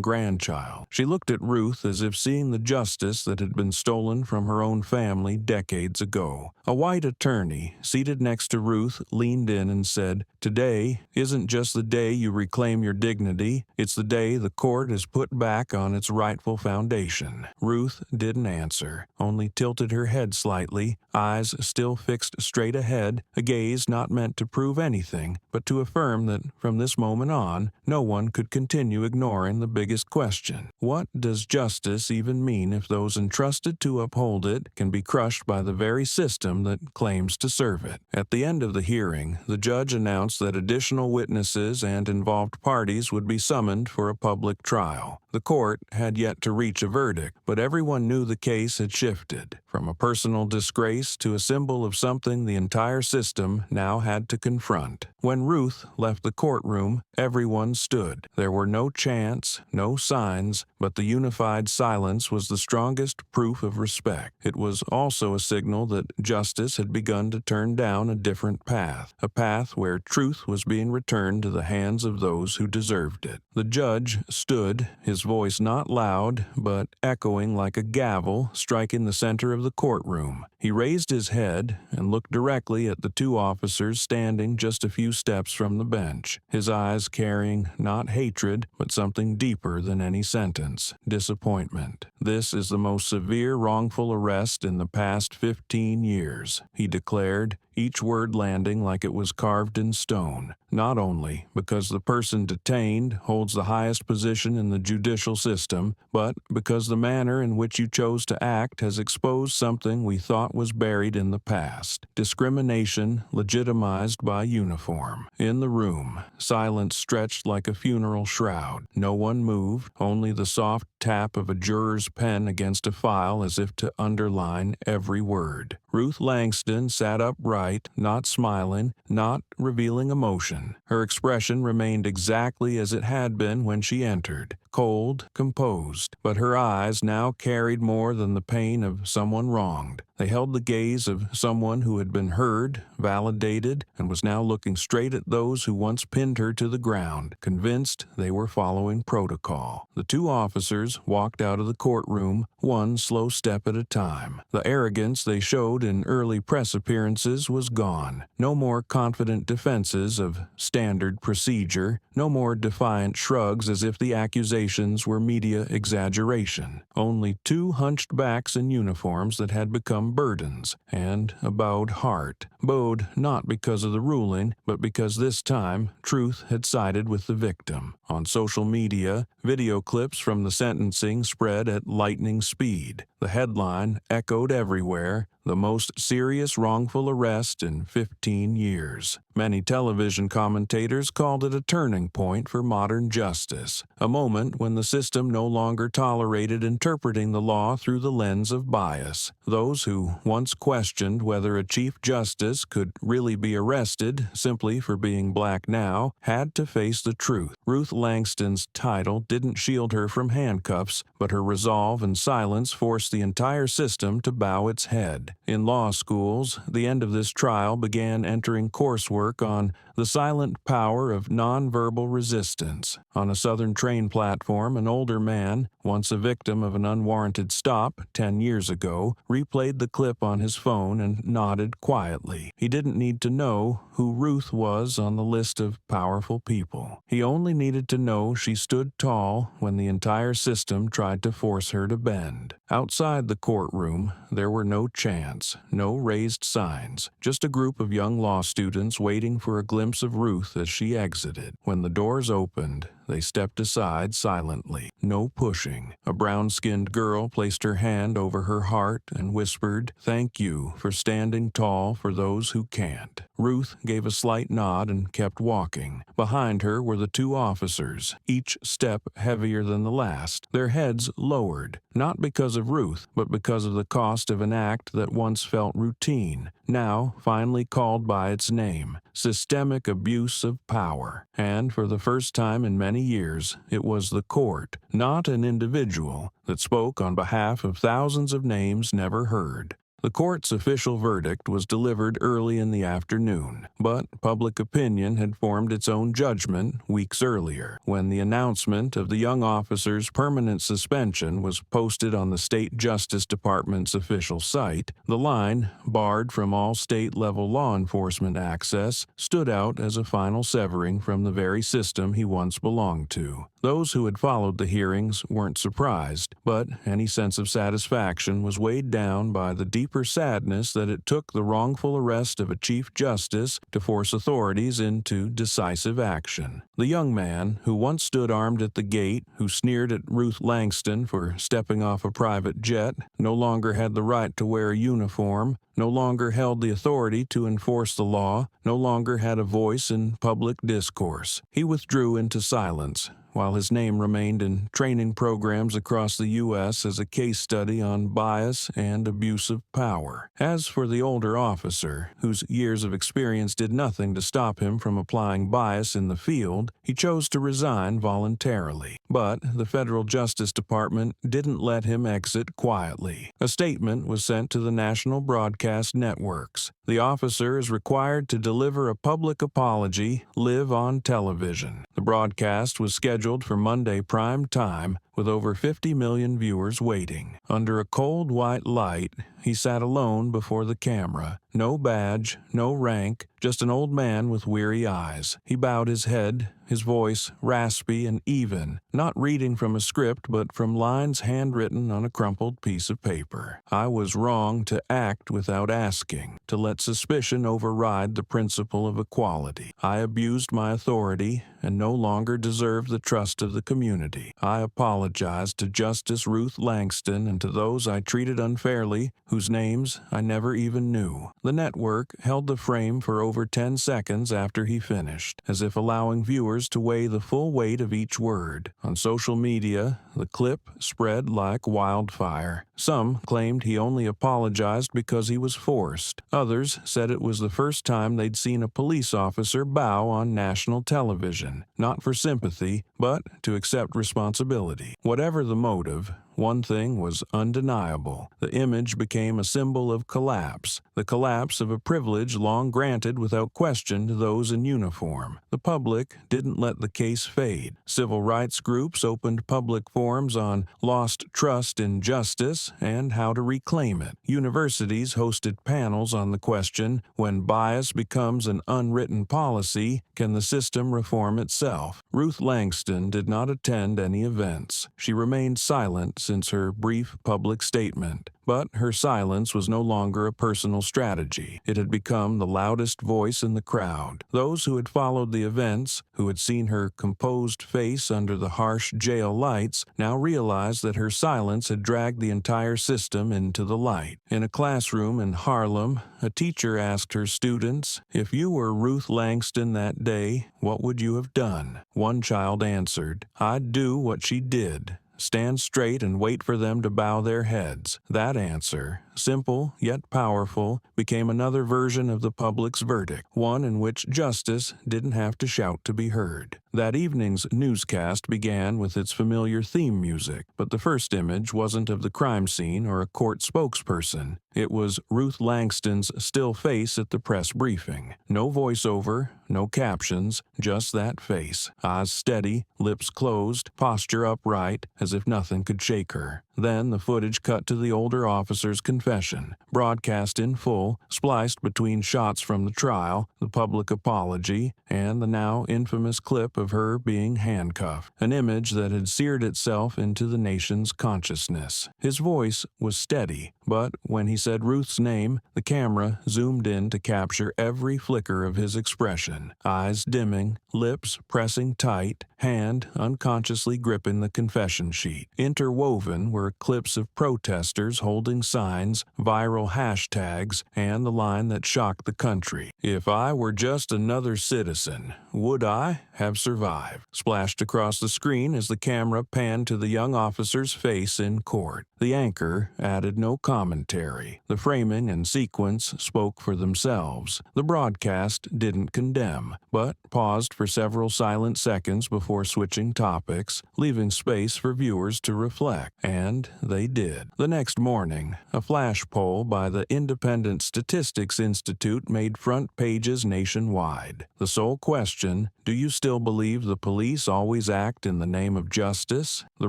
grandchild. She looked at Ruth as if seeing the justice that had been stolen from her own family decades ago. A white attorney, seated next to Ruth, leaned in and said, "Today isn't just the day you reclaim your dignity, it's the day the court is put back on its rightful foundation." Ruth didn't answer, only tilted her head slightly, eyes still fixed straight ahead, a gaze not meant to prove anything, but to affirm that from this moment on, no one could continue ignoring the biggest question. What does justice even mean if those entrusted to uphold it can be crushed by the very system that claims to serve it? At the end of the hearing, the judge announced that additional witnesses and involved parties would be summoned for a public trial. The court had yet to reach a verdict, but everyone knew the case had shifted, from a personal disgrace to a symbol of something the entire system now had to confront. When Ruth left the courtroom, everyone stood. There were no chants, no signs, but the unified silence was the strongest proof of respect. It was also a signal that justice had begun to turn down a different path, a path where truth was being returned to the hands of those who deserved it. The judge stood, his voice not loud, but echoing like a gavel striking the center of the courtroom. He raised his head and looked directly at the two officers standing just a few steps from the bench, his eyes carrying not hatred, but something deeper than any sentence: disappointment. "This is the most severe wrongful arrest in the past 15 years, he declared, each word landing like it was carved in stone, not only because the person detained holds the highest position in the judicial system, but because the manner in which you chose to act has exposed something we thought was buried in the past: discrimination legitimized by uniform." In the room, silence stretched like a funeral shroud. No one moved, only the soft tap of a juror's pen against a file as if to underline every word. Ruth Langston sat upright, not smiling, not revealing emotion. Her expression remained exactly as it had been when she entered, cold, composed, but her eyes now carried more than the pain of someone wronged. They held the gaze of someone who had been heard, validated, and was now looking straight at those who once pinned her to the ground, convinced they were following protocol. The two officers walked out of the courtroom, one slow step at a time. The arrogance they showed in early press appearances was gone. No more confident defenses of standard procedure, no more defiant shrugs as if the accusations were media exaggeration. Only two hunched backs in uniforms that had become burdens, and a bowed heart. Bowed not because of the ruling, but because this time truth had sided with the victim. On social media, video clips from the sentencing spread at lightning speed. The headline echoed everywhere: "The most serious wrongful arrest in 15 years." Many television commentators called it a turning point for modern justice, a moment when the system no longer tolerated interpreting the law through the lens of bias. Those who once questioned whether a chief justice could really be arrested simply for being black now had to face the truth. Ruth Langston's title didn't shield her from handcuffs, but her resolve and silence forced the entire system to bow its head. In law schools, the end of this trial began entering coursework on the silent power of nonverbal resistance. On a southern train platform, an older man, once a victim of an unwarranted stop 10 years ago, replayed the clip on his phone and nodded quietly. He didn't need to know who Ruth was on the list of powerful people. He only needed to know she stood tall when the entire system tried to force her to bend. Outside the courtroom, there were no chants, no raised signs, just a group of young law students waiting for a glimpse of Ruth as she exited. When the doors opened, They stepped aside silently. No pushing. A brown-skinned girl placed her hand over her heart and whispered, "Thank you for standing tall for those who can't." Ruth gave a slight nod and kept walking. Behind her were the two officers, each step heavier than the last, their heads lowered, not because of Ruth, but because of the cost of an act that once felt routine, now finally called by its name: systemic abuse of power. And for the first time in many years, it was the court, not an individual, that spoke on behalf of thousands of names never heard. The court's official verdict was delivered early in the afternoon, but public opinion had formed its own judgment weeks earlier. When the announcement of the young officer's permanent suspension was posted on the State Justice Department's official site, the line, barred from all state-level law enforcement access, stood out as a final severing from the very system he once belonged to. Those who had followed the hearings weren't surprised, but any sense of satisfaction was weighed down by the deeper sadness that it took the wrongful arrest of a Chief Justice to force authorities into decisive action. The young man, who once stood armed at the gate, who sneered at Ruth Langston for stepping off a private jet, no longer had the right to wear a uniform, no longer held the authority to enforce the law, no longer had a voice in public discourse. He withdrew into silence, while his name remained in training programs across the U.S. as a case study on bias and abuse of power. As for the older officer, whose years of experience did nothing to stop him from applying bias in the field, he chose to resign voluntarily. But the Federal Justice Department didn't let him exit quietly. A statement was sent to the national broadcast networks. The officer is required to deliver a public apology live on television. The broadcast was scheduled for Monday prime time, with over 50 million viewers waiting. Under a cold white light, he sat alone before the camera. No badge, no rank, just an old man with weary eyes. He bowed his head, his voice raspy and even, not reading from a script but from lines handwritten on a crumpled piece of paper. "I was wrong to act without asking, to let suspicion override the principle of equality. I abused my authority and no longer deserve the trust of the community. I apologize to Justice Ruth Langston and to those I treated unfairly, whose names I never even knew." The network held the frame for over 10 seconds after he finished, as if allowing viewers to weigh the full weight of each word. On social media, the clip spread like wildfire. Some claimed he only apologized because he was forced. Others said it was the first time they'd seen a police officer bow on national television, not for sympathy, but to accept responsibility. Whatever the motive, one thing was undeniable. The image became a symbol of collapse, the collapse of a privilege long granted without question to those in uniform. The public didn't let the case fade. Civil rights groups opened public forums on lost trust in justice and how to reclaim it. Universities hosted panels on the question, when bias becomes an unwritten policy, can the system reform itself? Ruth Langston did not attend any events. She remained silent since her brief public statement. But her silence was no longer a personal strategy. It had become the loudest voice in the crowd. Those who had followed the events, who had seen her composed face under the harsh jail lights, now realized that her silence had dragged the entire system into the light. In a classroom in Harlem, a teacher asked her students, "If you were Ruth Langston that day, what would you have done?" One child answered, "I'd do what she did. Stand straight and wait for them to bow their heads." That answer, simple yet powerful, became another version of the public's verdict, one in which justice didn't have to shout to be heard. That evening's newscast began with its familiar theme music, but the first image wasn't of the crime scene or a court spokesperson. It was Ruth Langston's still face at the press briefing. No voiceover, no captions, just that face. Eyes steady, lips closed, posture upright, as if nothing could shake her. Then the footage cut to the older officer's confession, broadcast in full, spliced between shots from the trial, the public apology, and the now infamous clip of her being handcuffed, an image that had seared itself into the nation's consciousness. His voice was steady, But when he said Ruth's name, the camera zoomed in to capture every flicker of his expression, eyes dimming, lips pressing tight, hand unconsciously gripping the confession sheet. Interwoven were clips of protesters holding signs, viral hashtags, and the line that shocked the country. "If I were just another citizen, would I have survived?" splashed across the screen as the camera panned to the young officer's face in court. The anchor added no commentary. The framing and sequence spoke for themselves. The broadcast didn't condemn, but paused for several silent seconds before switching topics, leaving space for viewers to reflect. And they did. The next morning, a flash poll by the Independent Statistics Institute made front pages nationwide. The sole question, do you still believe the police always act in the name of justice? The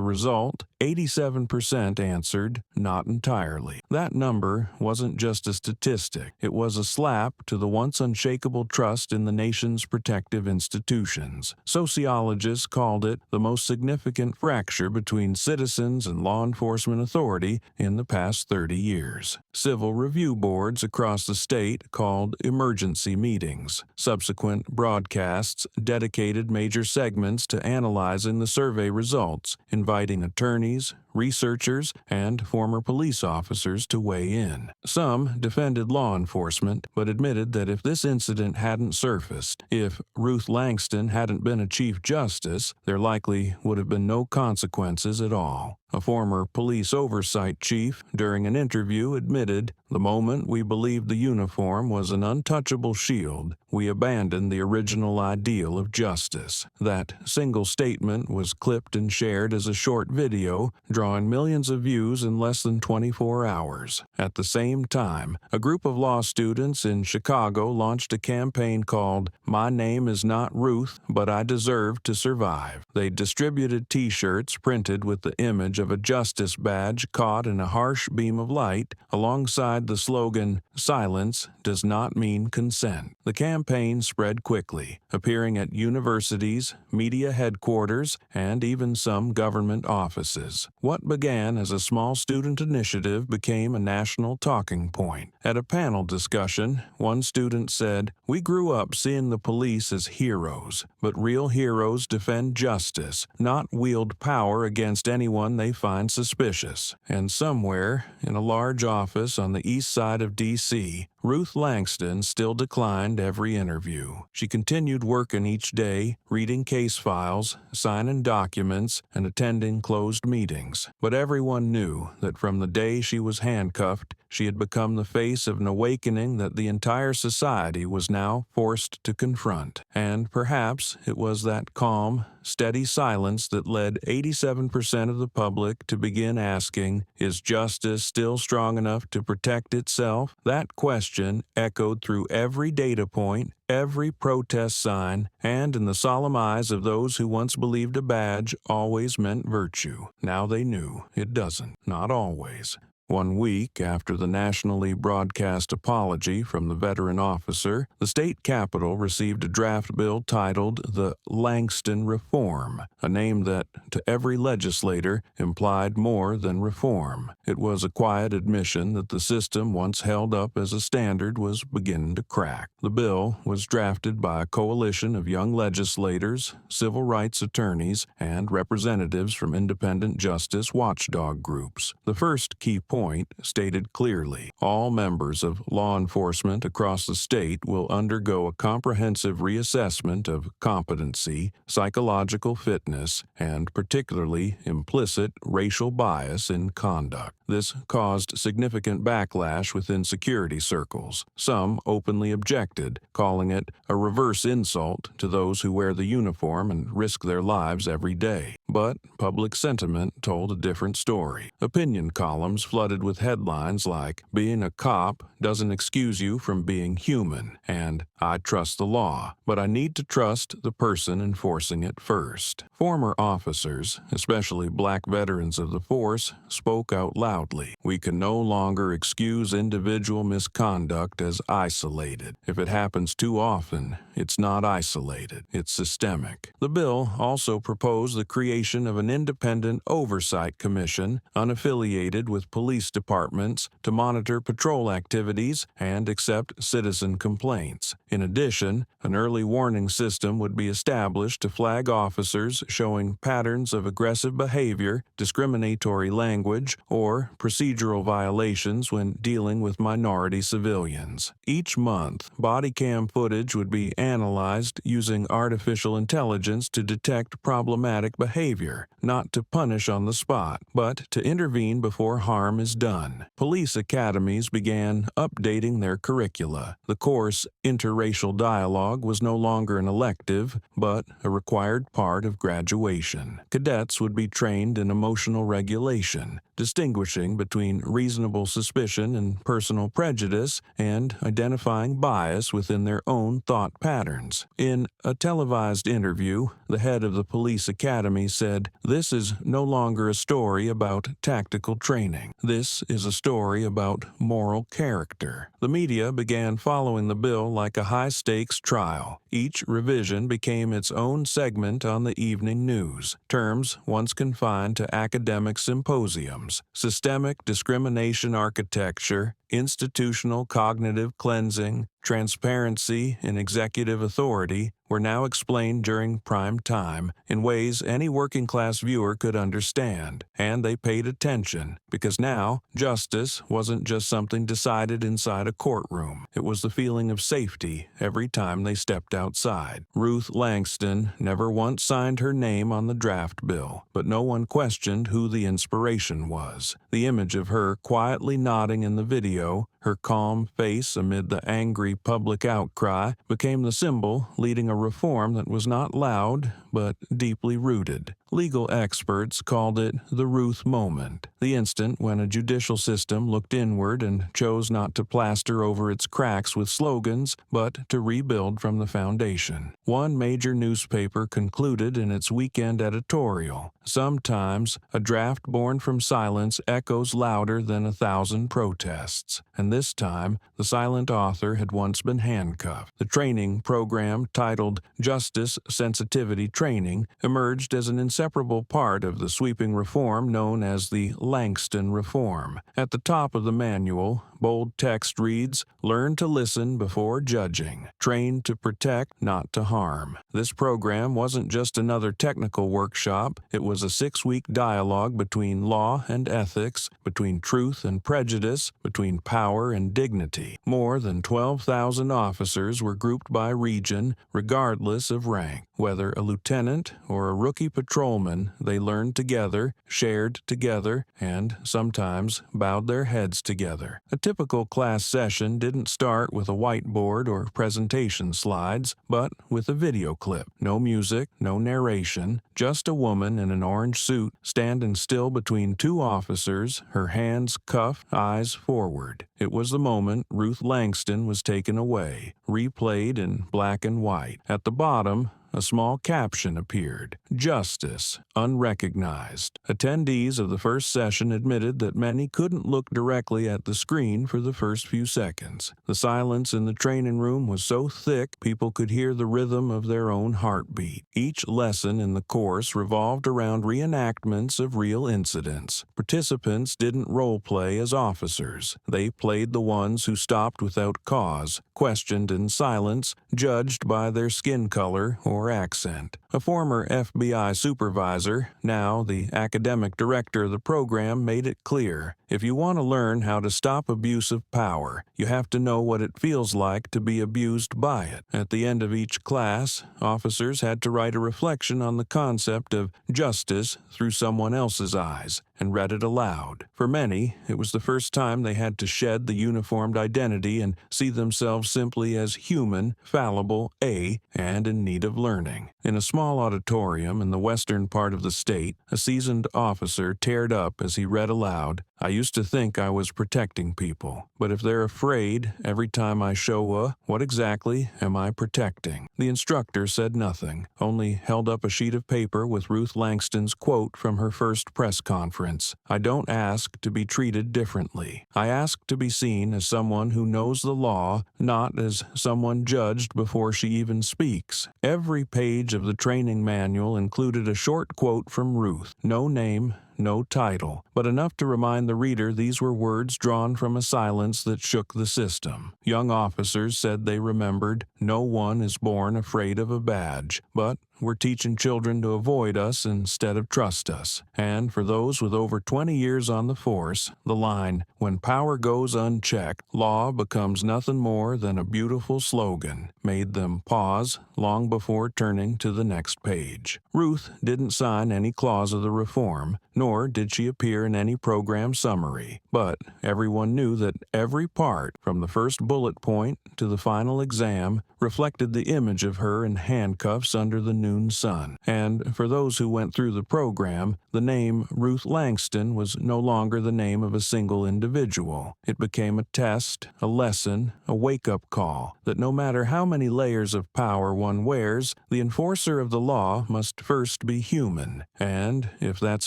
result, 87% answered, not entirely. That number wasn't just a statistic. It was a slap to the once unshakable trust in the nation's protective institutions. Sociologists called it the most significant fracture between citizens and law enforcement authority in the past 30 years. Civil review boards across the state called emergency meetings. Subsequent broadcasts dedicated major segments to analyzing the survey results, inviting attorneys, researchers, and former police officers to weigh in. Some defended law enforcement, but admitted that if this incident hadn't surfaced, if Ruth Langston hadn't been a Chief Justice, there likely would have been no consequences at all. A former police oversight chief, during an interview, admitted, "The moment we believed the uniform was an untouchable shield, we abandoned the original ideal of justice." That single statement was clipped and shared as a short video, drawing millions of views in less than 24 hours. At the same time, a group of law students in Chicago launched a campaign called "My Name is Not Ruth, But I Deserve to Survive." They distributed T-shirts printed with the image of a justice badge caught in a harsh beam of light, alongside the slogan, "Silence does not mean consent." The campaign spread quickly, appearing at universities, media headquarters, and even some government offices. What began as a small student initiative became a national talking point. At a panel discussion, one student said, "We grew up seeing the police as heroes, but real heroes defend justice, not wield power against anyone they find suspicious." And somewhere, in a large office on the east side of D.C., Ruth Langston still declined every interview. She continued working each day, reading case files, signing documents, and attending closed meetings. But everyone knew that from the day she was handcuffed, she had become the face of an awakening that the entire society was now forced to confront. And perhaps it was that calm, steady silence that led 87% of the public to begin asking, is justice still strong enough to protect itself? That question echoed through every data point, every protest sign, and in the solemn eyes of those who once believed a badge always meant virtue. Now they knew it doesn't, not always. 1 week after the nationally broadcast apology from the veteran officer, the state capitol received a draft bill titled the Langston Reform, a name that, to every legislator, implied more than reform. It was a quiet admission that the system once held up as a standard was beginning to crack. The bill was drafted by a coalition of young legislators, civil rights attorneys, and representatives from independent justice watchdog groups. The first key point stated clearly, all members of law enforcement across the state will undergo a comprehensive reassessment of competency, psychological fitness, and particularly implicit racial bias in conduct. This caused significant backlash within security circles. Some openly objected, calling it a reverse insult to those who wear the uniform and risk their lives every day. But public sentiment told a different story. Opinion columns flooded with headlines like, "Being a cop doesn't excuse you from being human, and I trust the law, but I need to trust the person enforcing it first. Former officers, especially black veterans of the force, spoke out loudly. We can no longer excuse individual misconduct as isolated. If it happens too often, it's not isolated, it's systemic. The bill also proposed the creation of an independent oversight commission, unaffiliated with police departments, to monitor patrol activities and accept citizen complaints. In addition, an early warning system would be established to flag officers showing patterns of aggressive behavior, discriminatory language, or procedural violations when dealing with minority civilians. Each month, body cam footage would be analyzed using artificial intelligence to detect problematic behavior, not to punish on the spot, but to intervene before harm is done. Police academies began updating their curricula. The course Interracial Dialogue was no longer an elective, but a required part of graduation. Cadets would be trained in emotional regulation, distinguishing between reasonable suspicion and personal prejudice, and identifying bias within their own thought patterns. In a televised interview, the head of the police academy said, "This is no longer a story about tactical training. This is a story about moral character." The media began following the bill like a high-stakes trial. Each revision became its own segment on the evening news. Terms once confined to academic symposiums, systemic discrimination architecture, institutional cognitive cleansing, transparency in executive authority, were now explained during prime time in ways any working-class viewer could understand, and they paid attention, because now justice wasn't just something decided inside a courtroom. It was the feeling of safety every time they stepped outside. Ruth Langston never once signed her name on the draft bill, but no one questioned who the inspiration was. The image of her quietly nodding in the video, her calm face amid the angry public outcry, became the symbol leading a reform that was not loud but deeply rooted. Legal experts called it the Ruth moment, the instant when a judicial system looked inward and chose not to plaster over its cracks with slogans, but to rebuild from the foundation. One major newspaper concluded in its weekend editorial, "Sometimes a draft born from silence echoes louder than 1,000 protests." And this time, the silent author had once been handcuffed. The training program, titled Justice Sensitivity Training, emerged as an inseparable part of the sweeping reform known as the Langston Reform. At the top of the manual, bold text reads, "Learn to listen before judging. Train to protect, not to harm." This program wasn't just another technical workshop. It was a 6-week dialogue between law and ethics, between truth and prejudice, between power and dignity. More than 12,000 officers were grouped by region, regardless of rank. Whether a lieutenant or a rookie patrolman, they learned together, shared together, and sometimes bowed their heads together. A typical class session didn't start with a whiteboard or presentation slides, but with a video clip. No music, no narration, just a woman in an orange suit standing still between two officers, her hands cuffed, eyes forward. It was the moment Ruth Langston was taken away, replayed in black and white. At the bottom, a small caption appeared, "Justice, unrecognized." Attendees of the first session admitted that many couldn't look directly at the screen for the first few seconds. The silence in the training room was so thick people could hear the rhythm of their own heartbeat. Each lesson in the course revolved around reenactments of real incidents. Participants didn't role-play as officers. They played the ones who stopped without cause, questioned in silence, judged by their skin color or accent. A former FBI supervisor, now the academic director of the program, made it clear, if you want to learn how to stop abuse of power, you have to know what it feels like to be abused by it. At the end of each class, officers had to write a reflection on the concept of justice through someone else's eyes and read it aloud. For many, it was the first time they had to shed the uniformed identity and see themselves simply as human, fallible, and in need of learning. learning. In a small auditorium in the western part of the state, a seasoned officer teared up as he read aloud, "I used to think I was protecting people, but if they're afraid every time I show what exactly am I protecting?" The instructor said nothing, only held up a sheet of paper with Ruth Langston's quote from her first press conference. "I don't ask to be treated differently. I ask to be seen as someone who knows the law, not as someone judged before she even speaks." Every page of the training manual included a short quote from Ruth. No name, no title, but enough to remind the reader these were words drawn from a silence that shook the system. Young officers said they remembered, "No one is born afraid of a badge, but we're teaching children to avoid us instead of trust us." And for those with over 20 years on the force, the line, "When power goes unchecked, law becomes nothing more than a beautiful slogan," made them pause long before turning to the next page. Ruth didn't sign any clause of the reform, nor did she appear in any program summary, but everyone knew that every part, from the first bullet point to the final exam, reflected the image of her in handcuffs under the noon sun. And for those who went through the program, the name Ruth Langston was no longer the name of a single individual. It became a test, a lesson, a wake-up call, that no matter how many layers of power one wears, the enforcer of the law must first be human. And if that's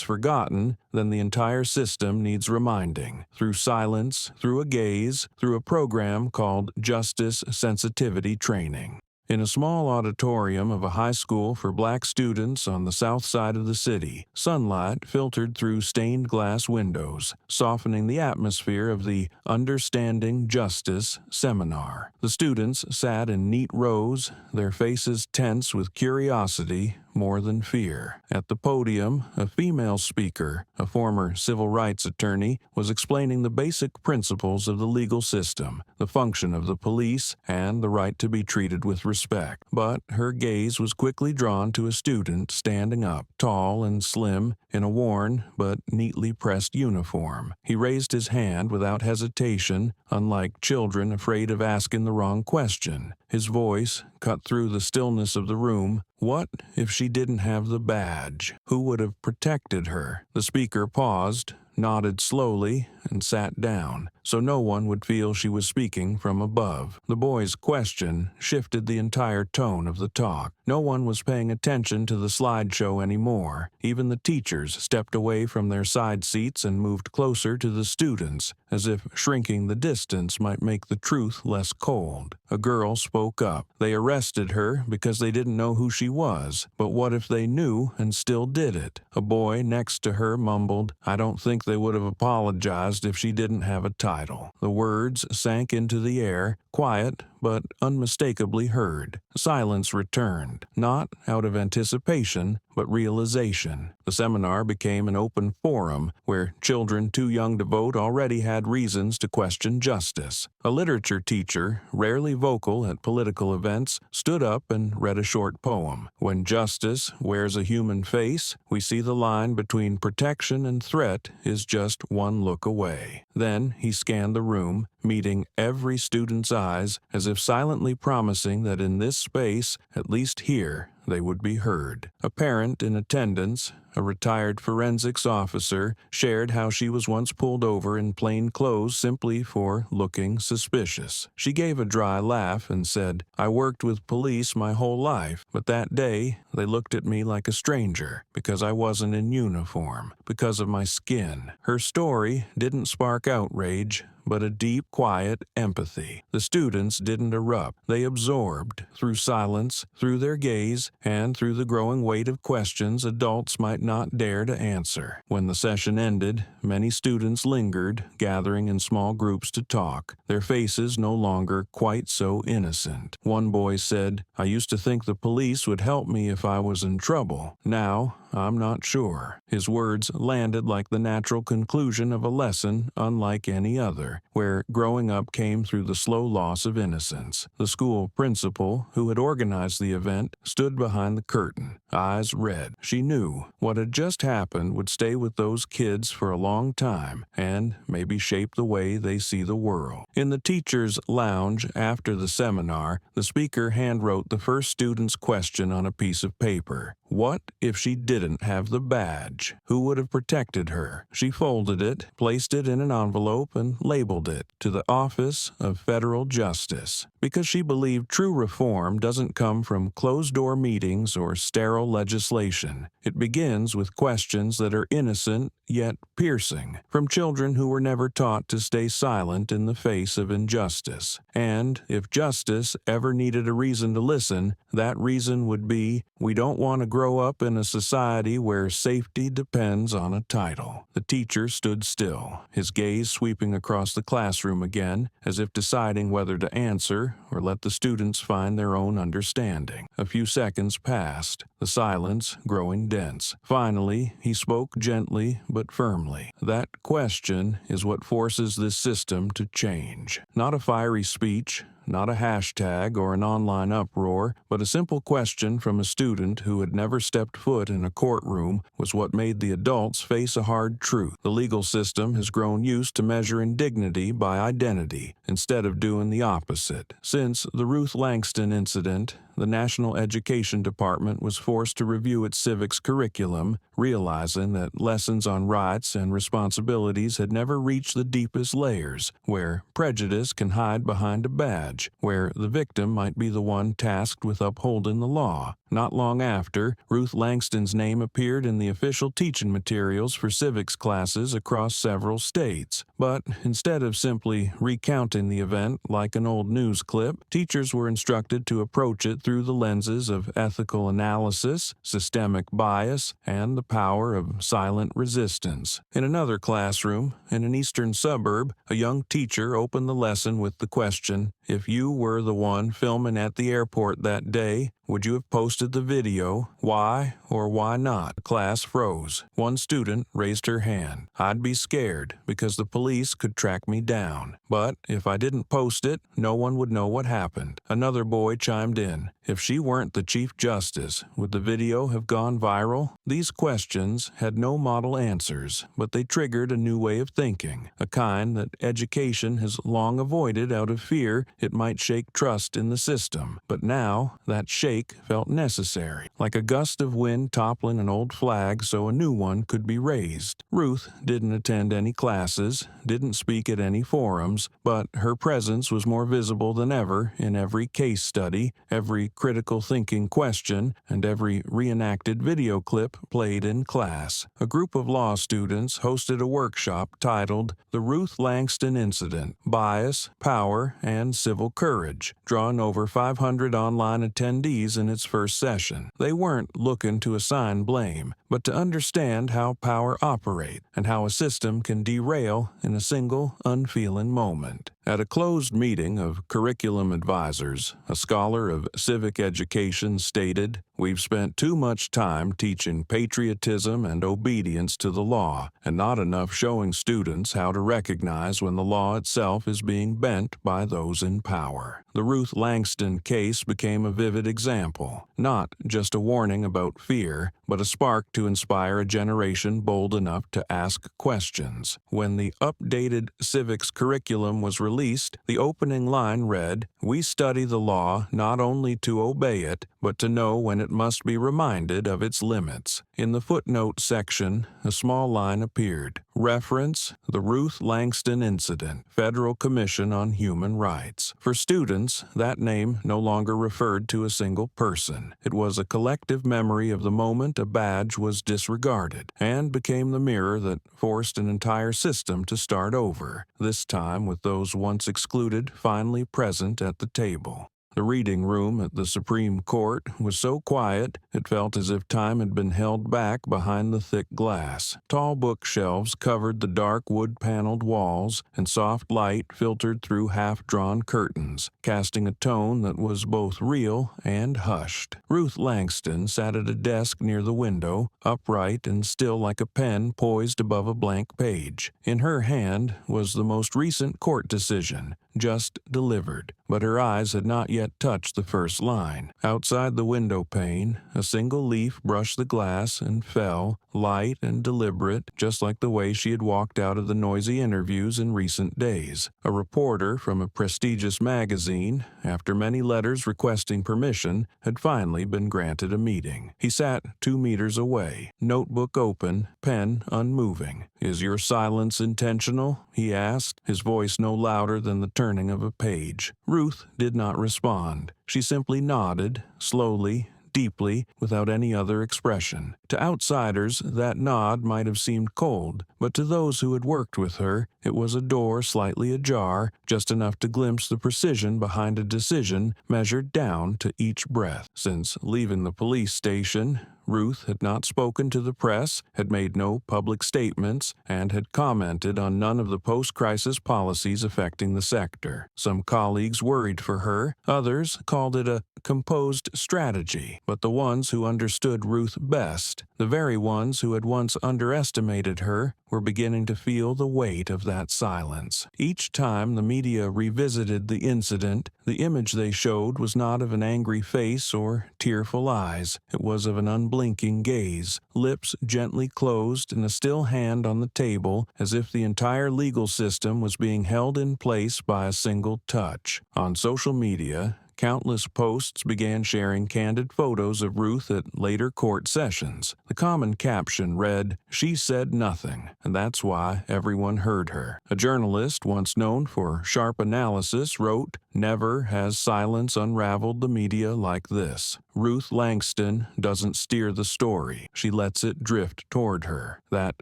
forgotten, then the entire system needs reminding, through silence, through a gaze, through a program called Justice Sensitivity Training. In a small auditorium of a high school for black students on the south side of the city, sunlight filtered through stained glass windows, softening the atmosphere of the Understanding Justice seminar. The students sat in neat rows, their faces tense with curiosity more than fear. At the podium, a female speaker, a former civil rights attorney, was explaining the basic principles of the legal system, the function of the police, and the right to be treated with respect. But her gaze was quickly drawn to a student standing up, tall and slim, in a worn but neatly pressed uniform. He raised his hand without hesitation, unlike children afraid of asking the wrong question. His voice cut through the stillness of the room. What if she didn't have the badge? Who would have protected her? The speaker paused, nodded slowly, and sat down, so no one would feel she was speaking from above. The boy's question shifted the entire tone of the talk. No one was paying attention to the slideshow anymore. Even the teachers stepped away from their side seats and moved closer to the students, as if shrinking the distance might make the truth less cold. A girl spoke up. They arrested her because they didn't know who she was, but what if they knew and still did it? A boy next to her mumbled, "I don't think they would have apologized if she didn't have a title." The words sank into the air, quiet but unmistakably heard. Silence returned, not out of anticipation, but realization. The seminar became an open forum where children too young to vote already had reasons to question justice. A literature teacher, rarely vocal at political events, stood up and read a short poem. "When justice wears a human face, we see the line between protection and threat is just one look away." Then he scanned the room, meeting every student's eyes, as if silently promising that in this space, at least here, they would be heard. A parent in attendance, a retired forensics officer, shared how she was once pulled over in plain clothes simply for looking suspicious. She gave a dry laugh and said, "I worked with police my whole life, but that day they looked at me like a stranger because I wasn't in uniform, because of my skin." Her story didn't spark outrage, but a deep, quiet empathy. The students didn't erupt. They absorbed, through silence, through their gaze, and through the growing weight of questions adults might not dare to answer. When the session ended, many students lingered, gathering in small groups to talk, their faces no longer quite so innocent. One boy said, "I used to think the police would help me if I was in trouble. Now, I'm not sure." His words landed like the natural conclusion of a lesson unlike any other, where growing up came through the slow loss of innocence. The school principal, who had organized the event, stood behind the curtain, eyes red. She knew what had just happened would stay with those kids for a long time and maybe shape the way they see the world. In the teacher's lounge after the seminar, the speaker handwrote the first student's question on a piece of paper. What if she didn't have the badge? Who would have protected her? She folded it, placed it in an envelope, and labeled it to the Office of Federal Justice, because she believed true reform doesn't come from closed-door meetings or sterile legislation. It begins with questions that are innocent yet piercing, from children who were never taught to stay silent in the face of injustice. And if justice ever needed a reason to listen, that reason would be, we don't want to grow up in a society where safety depends on a title. The teacher stood still, his gaze sweeping across the classroom again, as if deciding whether to answer or let the students find their own understanding. A few seconds passed, the silence growing dense. Finally, he spoke gently but firmly. That question is what forces this system to change. Not a fiery speech, not a hashtag or an online uproar, but a simple question from a student who had never stepped foot in a courtroom was what made the adults face a hard truth. The legal system has grown used to measuring dignity by identity instead of doing the opposite. Since the Ruth Langston incident, the National Education Department was forced to review its civics curriculum, realizing that lessons on rights and responsibilities had never reached the deepest layers, where prejudice can hide behind a badge, where the victim might be the one tasked with upholding the law. Not long after, Ruth Langston's name appeared in the official teaching materials for civics classes across several states. But instead of simply recounting the event like an old news clip, teachers were instructed to approach it through the lenses of ethical analysis, systemic bias, and the power of silent resistance. In another classroom, in an eastern suburb, a young teacher opened the lesson with the question, if you were the one filming at the airport that day, would you have posted the video? Why or why not? The class froze. One student raised her hand. I'd be scared because the police could track me down. But if I didn't post it, no one would know what happened. Another boy chimed in. If she weren't the Chief Justice, would the video have gone viral? These questions had no model answers, but they triggered a new way of thinking, a kind that education has long avoided out of fear it might shake trust in the system. But now, that shake felt necessary, like a gust of wind toppling an old flag so a new one could be raised. Ruth didn't attend any classes, didn't speak at any forums, but her presence was more visible than ever in every case study, every critical thinking question, and every reenacted video clip played in class. A group of law students hosted a workshop titled The Ruth Langston Incident: Bias, Power, and Civil Courage, drawing over 500 online attendees in its first session. They weren't looking to assign blame, but to understand how power operates and how a system can derail in a single, unfeeling moment. At a closed meeting of curriculum advisors, a scholar of civic education stated, "We've spent too much time teaching patriotism and obedience to the law, and not enough showing students how to recognize when the law itself is being bent by those in power." The Ruth Langston case became a vivid example, not just a warning about fear, but a spark to inspire a generation bold enough to ask questions. When the updated civics curriculum was released, the opening line read, "We study the law not only to obey it, but to know when it must be reminded of its limits." In the footnote section, a small line appeared. Reference, the Ruth Langston Incident, Federal Commission on Human Rights. For students, that name no longer referred to a single person. It was a collective memory of the moment a badge was disregarded, and became the mirror that forced an entire system to start over, this time with those once excluded finally present at the table. The reading room at the Supreme Court was so quiet it felt as if time had been held back behind the thick glass. Tall bookshelves covered the dark wood-paneled walls, and soft light filtered through half-drawn curtains, casting a tone that was both real and hushed. Ruth Langston sat at a desk near the window, upright and still like a pen poised above a blank page. In her hand was the most recent court decision, just delivered, but her eyes had not yet touched the first line. Outside the window pane, a single leaf brushed the glass and fell, light and deliberate, just like the way she had walked out of the noisy interviews in recent days. A reporter from a prestigious magazine, after many letters requesting permission, had finally been granted a meeting. He sat 2 meters away, notebook open, pen unmoving. "Is your silence intentional?" he asked, his voice no louder than the turning of a page. Ruth did not respond. She simply nodded, slowly, deeply, without any other expression. To outsiders, that nod might have seemed cold, but to those who had worked with her, it was a door slightly ajar, just enough to glimpse the precision behind a decision measured down to each breath. Since leaving the police station, Ruth had not spoken to the press, had made no public statements, and had commented on none of the post-crisis policies affecting the sector. Some colleagues worried for her, others called it a composed strategy, but the ones who understood Ruth best, the very ones who had once underestimated her, were beginning to feel the weight of that silence. Each time the media revisited the incident, the image they showed was not of an angry face or tearful eyes. It was of an unblinking gaze, lips gently closed and a still hand on the table, as if the entire legal system was being held in place by a single touch. On social media, countless posts began sharing candid photos of Ruth at later court sessions. The common caption read, "She said nothing, and that's why everyone heard her." A journalist once known for sharp analysis wrote, "Never has silence unraveled the media like this. Ruth Langston doesn't steer the story. She lets it drift toward her." That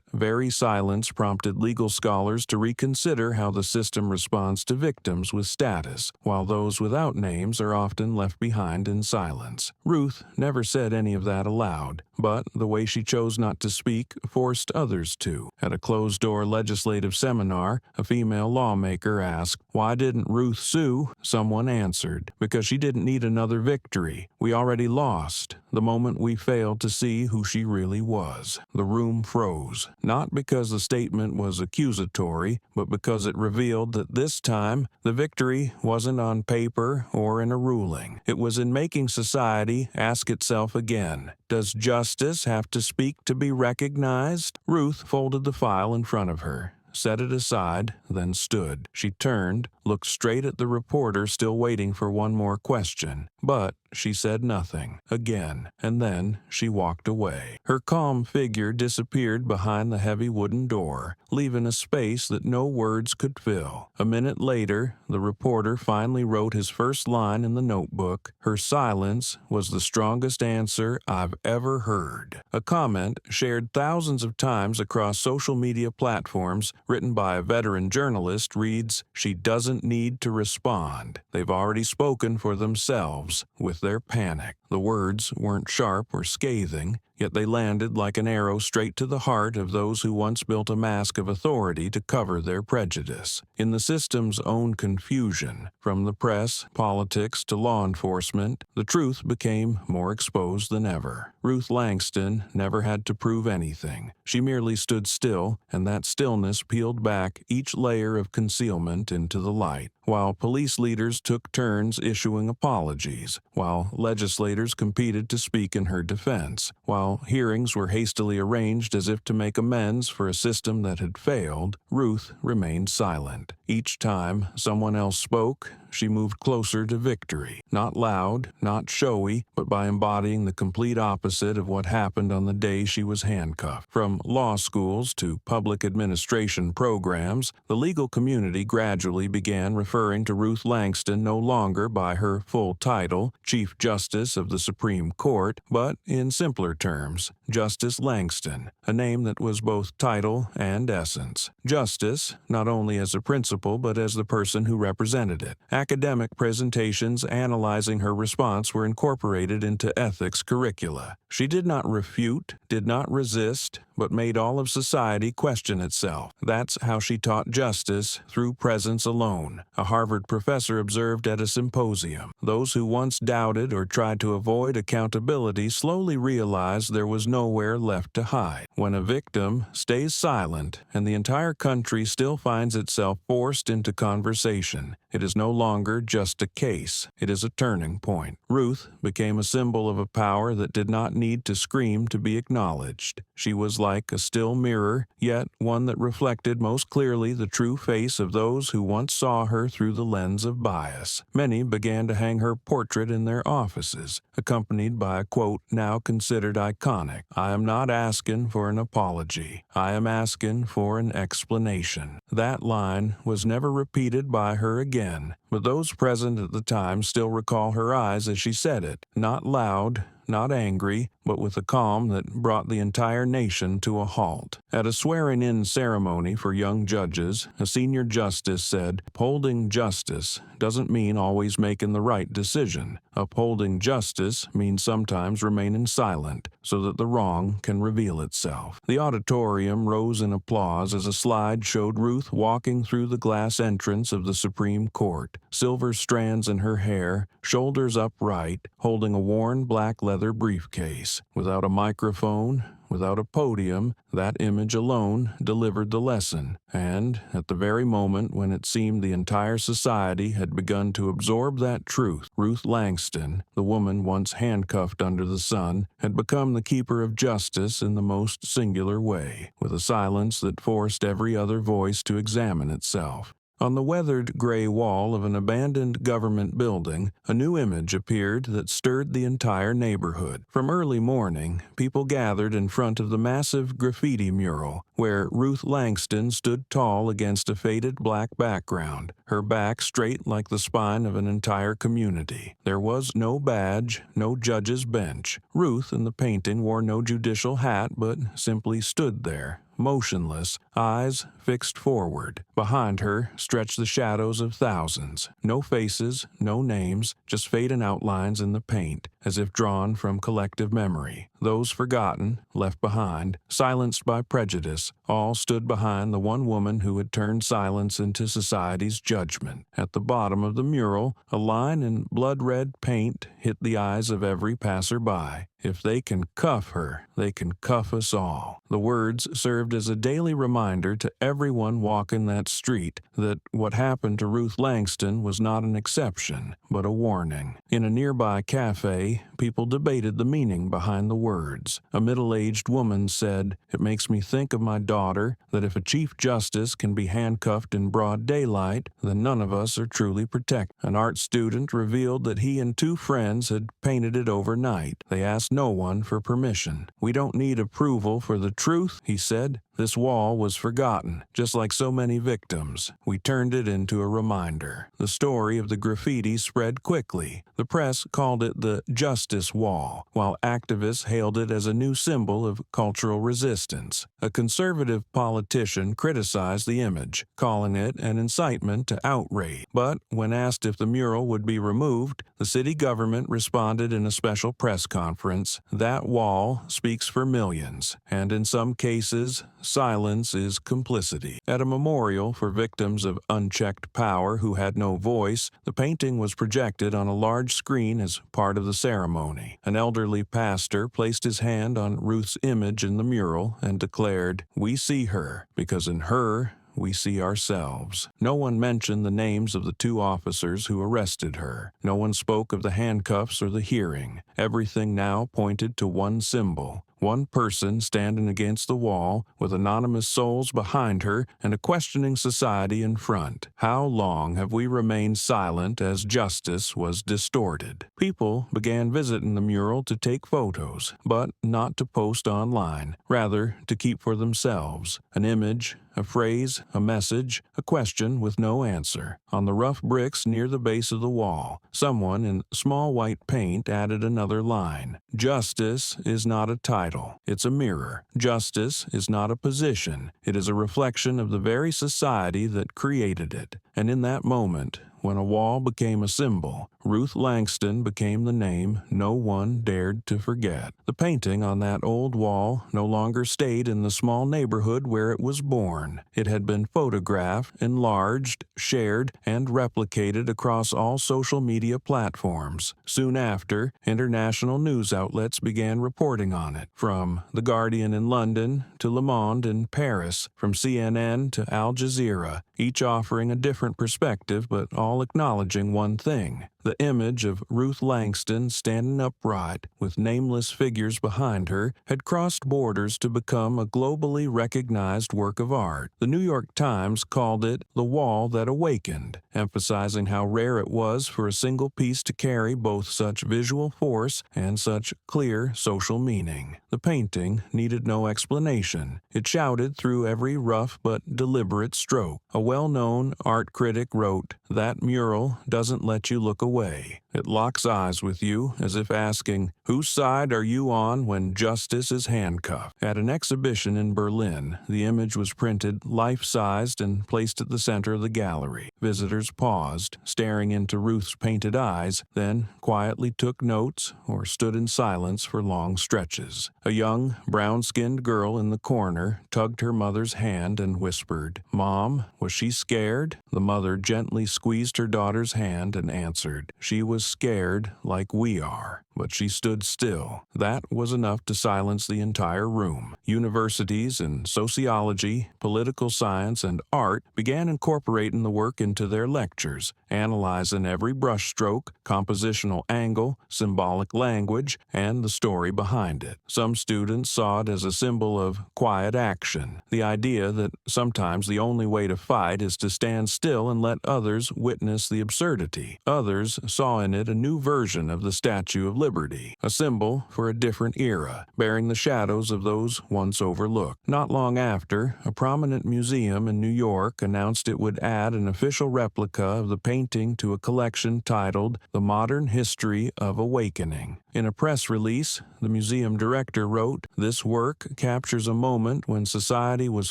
very silence prompted legal scholars to reconsider how the system responds to victims with status, while those without names are often left behind in silence. Ruth never said any of that aloud, but the way she chose not to speak forced others to. At a closed-door legislative seminar, a female lawmaker asked, "Why didn't Ruth sue?" Someone answered, "Because she didn't need another victory. We already lost the moment we failed to see who she really was." The room froze, not because the statement was accusatory, but because it revealed that this time the victory wasn't on paper or in a ruling. It was in making society ask itself again, does justice have to speak to be recognized? Ruth folded the file in front of her, set it aside, then stood. She turned, looked straight at the reporter still waiting for one more question, but she said nothing again, and then she walked away. Her calm figure disappeared behind the heavy wooden door, leaving a space that no words could fill. A minute later, the reporter finally wrote his first line in the notebook, "Her silence was the strongest answer I've ever heard." A comment shared thousands of times across social media platforms, written by a veteran journalist, reads, "She doesn't need to respond. They've already spoken for themselves with their panic." The words weren't sharp or scathing, yet they landed like an arrow straight to the heart of those who once built a mask of authority to cover their prejudice. In the system's own confusion, from the press, politics, to law enforcement, the truth became more exposed than ever. Ruth Langston never had to prove anything. She merely stood still, and that stillness peeled back each layer of concealment into the light. While police leaders took turns issuing apologies, while legislators competed to speak in her defense, while hearings were hastily arranged as if to make amends for a system that had failed, Ruth remained silent. Each time someone else spoke, she moved closer to victory. Not loud, not showy, but by embodying the complete opposite of what happened on the day she was handcuffed. From law schools to public administration programs, the legal community gradually began referring to Ruth Langston no longer by her full title, Chief Justice of the Supreme Court, but in simpler terms, Justice Langston, a name that was both title and essence. Justice, not only as a principle but as the person who represented it. Academic presentations analyzing her response were incorporated into ethics curricula. She did not refute, did not resist, but made all of society question itself. That's how she taught justice, through presence alone, a Harvard professor observed at a symposium. Those who once doubted or tried to avoid accountability slowly realized there was nowhere left to hide. When a victim stays silent and the entire country still finds itself forced into conversation, it is no longer just a case, it is a turning point. Ruth became a symbol of a power that did not need to scream to be acknowledged. She was like a still mirror, yet one that reflected most clearly the true face of those who once saw her through the lens of bias. Many began to hang her portrait in their offices, accompanied by a quote now considered iconic: "I am not asking for an apology. I am asking for an explanation." That line was never repeated by her again, but those present at the time still recall her eyes as she said it, not loud, not angry, but with a calm that brought the entire nation to a halt. At a swearing-in ceremony for young judges, a senior justice said, "Upholding justice doesn't mean always making the right decision. Upholding justice means sometimes remaining silent so that the wrong can reveal itself." The auditorium rose in applause as a slide showed Ruth walking through the glass entrance of the Supreme Court, silver strands in her hair, shoulders upright, holding a worn black leather briefcase. Without a microphone, without a podium, that image alone delivered the lesson, and at the very moment when it seemed the entire society had begun to absorb that truth, Ruth Langston, the woman once handcuffed under the sun, had become the keeper of justice in the most singular way, with a silence that forced every other voice to examine itself. On the weathered gray wall of an abandoned government building, a new image appeared that stirred the entire neighborhood. From early morning, people gathered in front of the massive graffiti mural, where Ruth Langston stood tall against a faded black background, her back straight like the spine of an entire community. There was no badge, no judge's bench. Ruth in the painting wore no judicial hat, but simply stood there, motionless, eyes fixed forward. Behind her stretched the shadows of thousands. No faces, no names, just fading outlines in the paint, as if drawn from collective memory. Those forgotten, left behind, silenced by prejudice, all stood behind the one woman who had turned silence into society's judgment. At the bottom of the mural, a line in blood-red paint hit the eyes of every passerby. "If they can cuff her, they can cuff us all." The words served as a daily reminder to everyone walking that street that what happened to Ruth Langston was not an exception, but a warning. In a nearby cafe, people debated the meaning behind the words. A middle-aged woman said, "It makes me think of my daughter, that if a Chief Justice can be handcuffed in broad daylight, then none of us are truly protected." An art student revealed that he and two friends had painted it overnight. They asked no one for permission. "We don't need approval for the truth," he said. "This wall was forgotten, just like so many victims. We turned it into a reminder." The story of the graffiti spread quickly. The press called it the Justice Wall, while activists hailed it as a new symbol of cultural resistance. A conservative politician criticized the image, calling it an incitement to outrage. But when asked if the mural would be removed, the city government responded in a special press conference, "That wall speaks for millions, and in some cases, silence is complicity." At a memorial for victims of unchecked power who had no voice, the painting was projected on a large screen as part of the ceremony. An elderly pastor placed his hand on Ruth's image in the mural and declared, "We see her, because in her, we see ourselves." No one mentioned the names of the two officers who arrested her. No one spoke of the handcuffs or the hearing. Everything now pointed to one symbol. One person standing against the wall, with anonymous souls behind her and a questioning society in front. How long have we remained silent as justice was distorted? People began visiting the mural to take photos, but not to post online, rather to keep for themselves. An image, a phrase, a message, a question with no answer. On the rough bricks near the base of the wall, someone in small white paint added another line. "Justice is not a title, it's a mirror. Justice is not a position, it is a reflection of the very society that created it." And in that moment, when a wall became a symbol, Ruth Langston became the name no one dared to forget. The painting on that old wall no longer stayed in the small neighborhood where it was born. It had been photographed, enlarged, shared, and replicated across all social media platforms. Soon after, international news outlets began reporting on it, from The Guardian in London to Le Monde in Paris, from CNN to Al Jazeera, each offering a different perspective but all acknowledging one thing: the image of Ruth Langston standing upright, with nameless figures behind her, had crossed borders to become a globally recognized work of art. The New York Times called it the wall that awakened, emphasizing how rare it was for a single piece to carry both such visual force and such clear social meaning. The painting needed no explanation. It shouted through every rough but deliberate stroke. A well-known art critic wrote, "That mural doesn't let you look away. It locks eyes with you, as if asking, whose side are you on when justice is handcuffed?" At an exhibition in Berlin, the image was printed life-sized and placed at the center of the gallery. Visitors paused, staring into Ruth's painted eyes, then quietly took notes or stood in silence for long stretches. A young, brown-skinned girl in the corner tugged her mother's hand and whispered, "Mom, was she scared?" The mother gently squeezed her daughter's hand and answered, "She was scared like we are." But she stood still. That was enough to silence the entire room. Universities in sociology, political science, and art began incorporating the work into their lectures, analyzing every brushstroke, compositional angle, symbolic language, and the story behind it. Some students saw it as a symbol of quiet action, the idea that sometimes the only way to fight is to stand still and let others witness the absurdity. Others saw in it a new version of the Statue of Liberty, a symbol for a different era, bearing the shadows of those once overlooked. Not long after, a prominent museum in New York announced it would add an official replica of the painting to a collection titled The Modern History of Awakening. In a press release, the museum director wrote, "This work captures a moment when society was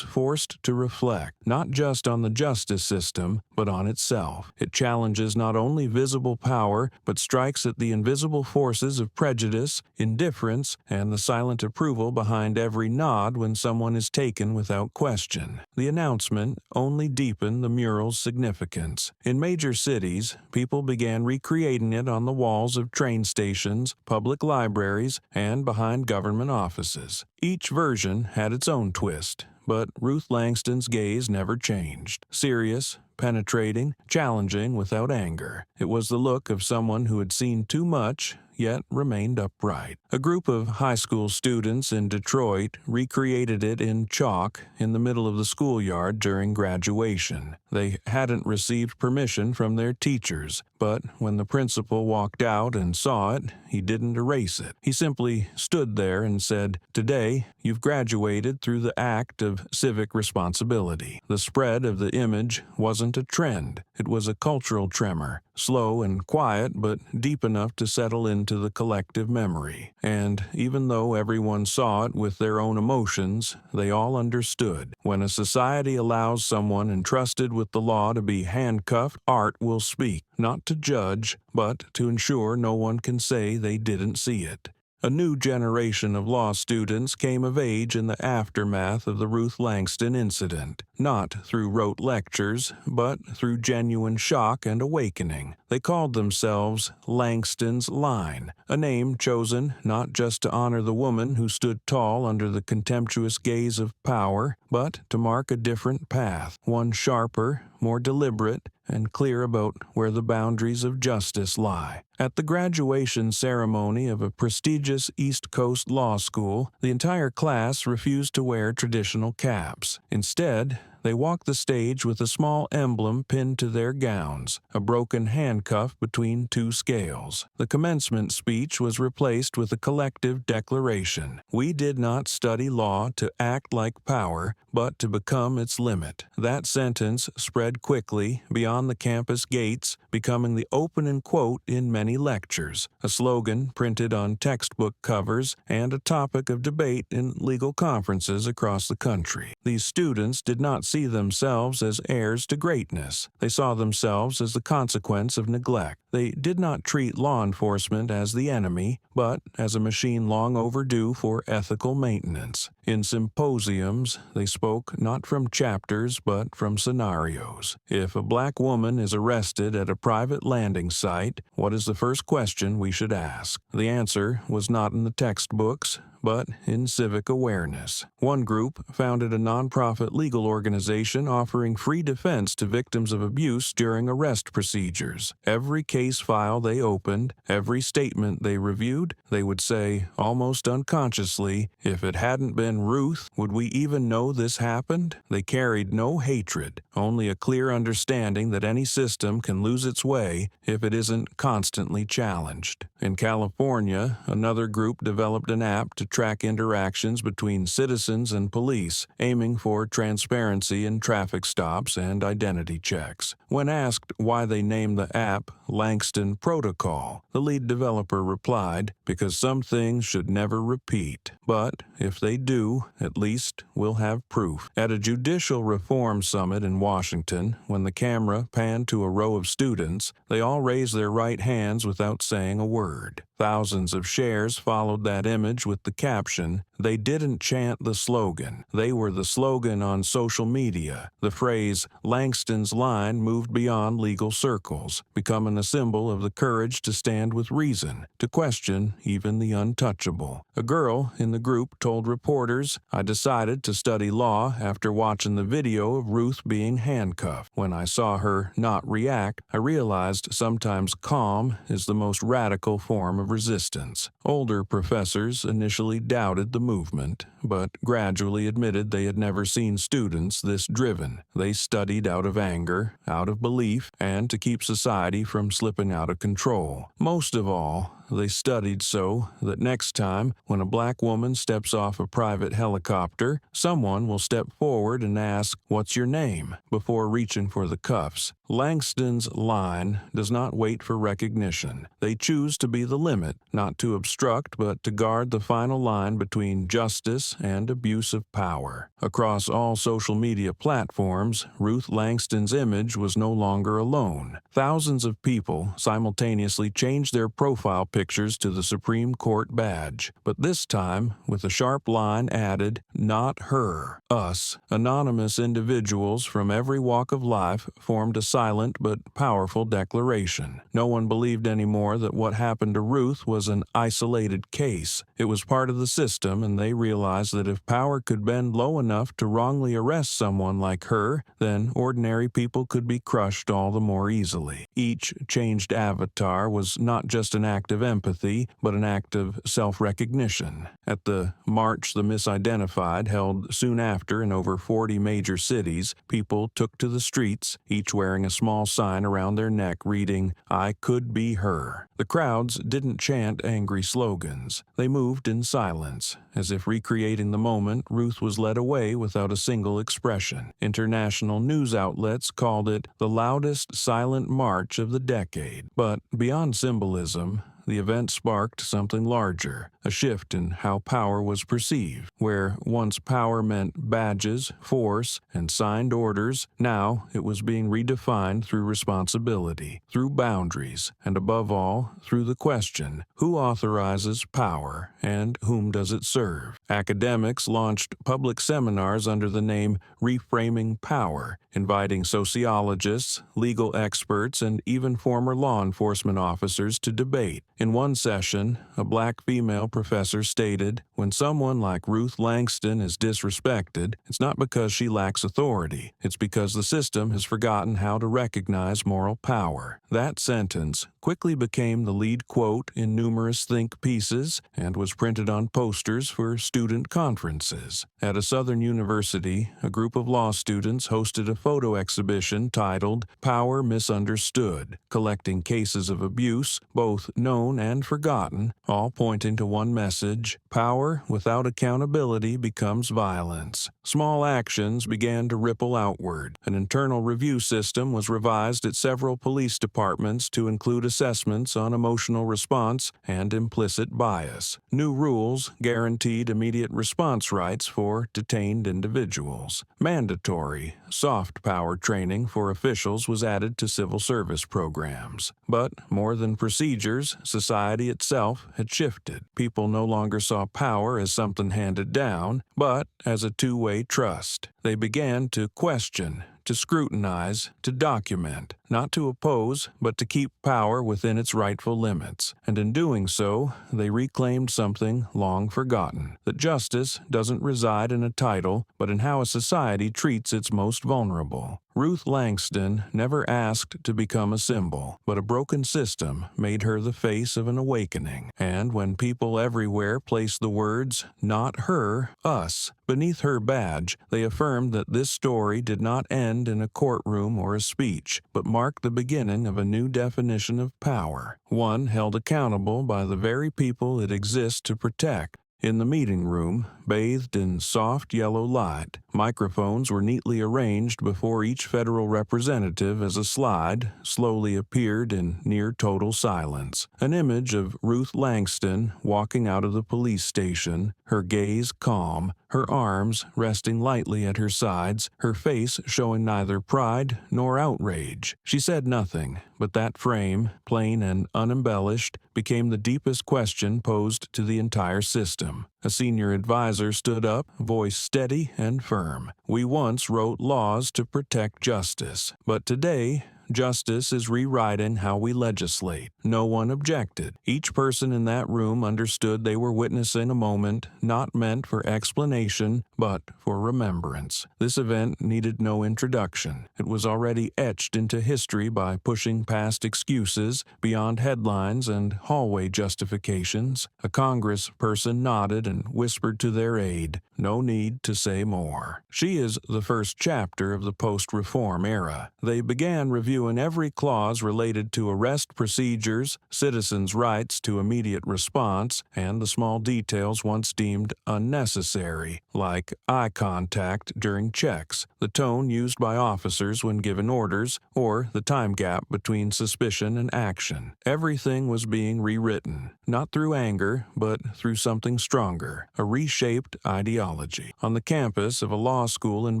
forced to reflect, not just on the justice system, but on itself. It challenges not only visible power, but strikes at the invisible forces of prejudice, indifference, and the silent approval behind every nod when someone is taken without question." The announcement only deepened the mural's significance. In major cities, people began recreating it on the walls of train stations, public libraries, and behind government offices. Each version had its own twist, but Ruth Langston's gaze never changed. Serious, penetrating, challenging without anger. It was the look of someone who had seen too much, yet remained upright. A group of high school students in Detroit recreated it in chalk in the middle of the schoolyard during graduation. They hadn't received permission from their teachers, but when the principal walked out and saw it, he didn't erase it. He simply stood there and said, "Today, you've graduated through the act of civic responsibility." The spread of the image wasn't a trend. It was a cultural tremor, slow and quiet, but deep enough to settle into the collective memory. And even though everyone saw it with their own emotions, they all understood. When a society allows someone entrusted with the law to be handcuffed, art will speak, not to judge, but to ensure no one can say they didn't see it. A new generation of law students came of age in the aftermath of the Ruth Langston incident, not through rote lectures, but through genuine shock and awakening. They called themselves Langston's Line, a name chosen not just to honor the woman who stood tall under the contemptuous gaze of power, but to mark a different path, one sharper, more deliberate, and clear about where the boundaries of justice lie. At the graduation ceremony of a prestigious East Coast law school, the entire class refused to wear traditional caps. Instead, they walked the stage with a small emblem pinned to their gowns, a broken handcuff between two scales. The commencement speech was replaced with a collective declaration. "We did not study law to act like power, but to become its limit." That sentence spread quickly beyond the campus gates, becoming the opening quote in many lectures, a slogan printed on textbook covers, and a topic of debate in legal conferences across the country. These students did not see themselves as heirs to greatness. They saw themselves as the consequence of neglect. They did not treat law enforcement as the enemy, but as a machine long overdue for ethical maintenance. In symposiums, they spoke not from chapters but from scenarios. If a black woman is arrested at a private landing site, what is the first question we should ask? The answer was not in the textbooks, but in civic awareness. One group founded a nonprofit legal organization offering free defense to victims of abuse during arrest procedures. Every case file they opened, every statement they reviewed, they would say, almost unconsciously, if it hadn't been Ruth, would we even know this happened? They carried no hatred, only a clear understanding that any system can lose its way if it isn't constantly challenged. In California, another group developed an app to track interactions between citizens and police, aiming for transparency in traffic stops and identity checks. When asked why they named the app Langston Protocol, the lead developer replied, because some things should never repeat. But if they do, at least we'll have proof. At a judicial reform summit in Washington, when the camera panned to a row of students, they all raised their right hands without saying a word. Thousands of shares followed that image with the caption, "They didn't chant the slogan. They were the slogan on social media." The phrase, Langston's line, moved beyond legal circles, becoming a symbol of the courage to stand with reason, to question even the untouchable. A girl in the group told reporters, "I decided to study law after watching the video of Ruth being handcuffed. When I saw her not react, I realized sometimes calm is the most radical form of resistance." Older professors initially doubted the movement, but gradually admitted they had never seen students this driven. They studied out of anger, out of belief, and to keep society from slipping out of control. Most of all, they studied so that next time, when a black woman steps off a private helicopter, someone will step forward and ask, "What's your name?" before reaching for the cuffs. Langston's line does not wait for recognition. They choose to be the limit, not to obstruct, but to guard the final line between justice and abuse of power. Across all social media platforms, Ruth Langston's image was no longer alone. Thousands of people simultaneously changed their profile pictures to the Supreme Court badge, but this time with a sharp line added, "Not her, us." Anonymous individuals from every walk of life formed a silent but powerful declaration. No one believed anymore that what happened to Ruth was an isolated case. It was part of the system, and they realized that if power could bend low enough to wrongly arrest someone like her, then ordinary people could be crushed all the more easily. Each changed avatar was not just an act of empathy, but an act of self-recognition. At the March the Misidentified, held soon after in over 40 major cities, people took to the streets, each wearing a small sign around their neck reading, "I could be her." The crowds didn't chant angry slogans. They moved in silence, as if recreating the moment Ruth was led away without a single expression. International news outlets called it the loudest silent march of the decade. But beyond symbolism, the event sparked something larger, a shift in how power was perceived. Where once power meant badges, force, and signed orders, now it was being redefined through responsibility, through boundaries, and above all, through the question, who authorizes power and whom does it serve? Academics launched public seminars under the name Reframing Power, inviting sociologists, legal experts, and even former law enforcement officers to debate. In one session, a black female professor stated, "When someone like Ruth Langston is disrespected, it's not because she lacks authority. It's because the system has forgotten how to recognize moral power." That sentence quickly became the lead quote in numerous think pieces and was printed on posters for student conferences. At a Southern university, a group of law students hosted a photo exhibition titled "Power Misunderstood," collecting cases of abuse, both known and forgotten, all pointing to one one message: power without accountability becomes violence. Small actions began to ripple outward. An internal review system was revised at several police departments to include assessments on emotional response and implicit bias. New rules guaranteed immediate response rights for detained individuals. Mandatory, soft power training for officials was added to civil service programs. But more than procedures, society itself had shifted. People no longer saw power as something handed down, but as a two-way trust. They began to question, to scrutinize, to document, not to oppose, but to keep power within its rightful limits. And in doing so, they reclaimed something long forgotten: that justice doesn't reside in a title, but in how a society treats its most vulnerable. Ruth Langston never asked to become a symbol, but a broken system made her the face of an awakening. And when people everywhere placed the words, "not her, us," beneath her badge, they affirmed that this story did not end in a courtroom or a speech, but marked the beginning of a new definition of power, one held accountable by the very people it exists to protect. In the meeting room, bathed in soft yellow light, microphones were neatly arranged before each federal representative as a slide slowly appeared in near total silence. An image of Ruth Langston walking out of the police station, her gaze calm, her arms resting lightly at her sides, her face showing neither pride nor outrage. She said nothing, but that frame, plain and unembellished, became the deepest question posed to the entire system. A senior advisor stood up, voice steady and firm. "We once wrote laws to protect justice, but today, justice is rewriting how we legislate." No one objected. Each person in that room understood they were witnessing a moment not meant for explanation, but for remembrance. This event needed no introduction. It was already etched into history by pushing past excuses, beyond headlines and hallway justifications. A congressperson nodded and whispered to their aide, "No need to say more." She is the first chapter of the post-reform era. They began reviewing every clause related to arrest procedures, citizens' rights to immediate response, and the small details once deemed unnecessary, like eye contact during checks, the tone used by officers when given orders, or the time gap between suspicion and action. Everything was being rewritten, not through anger, but through something stronger, a reshaped ideology. On the campus of a law school in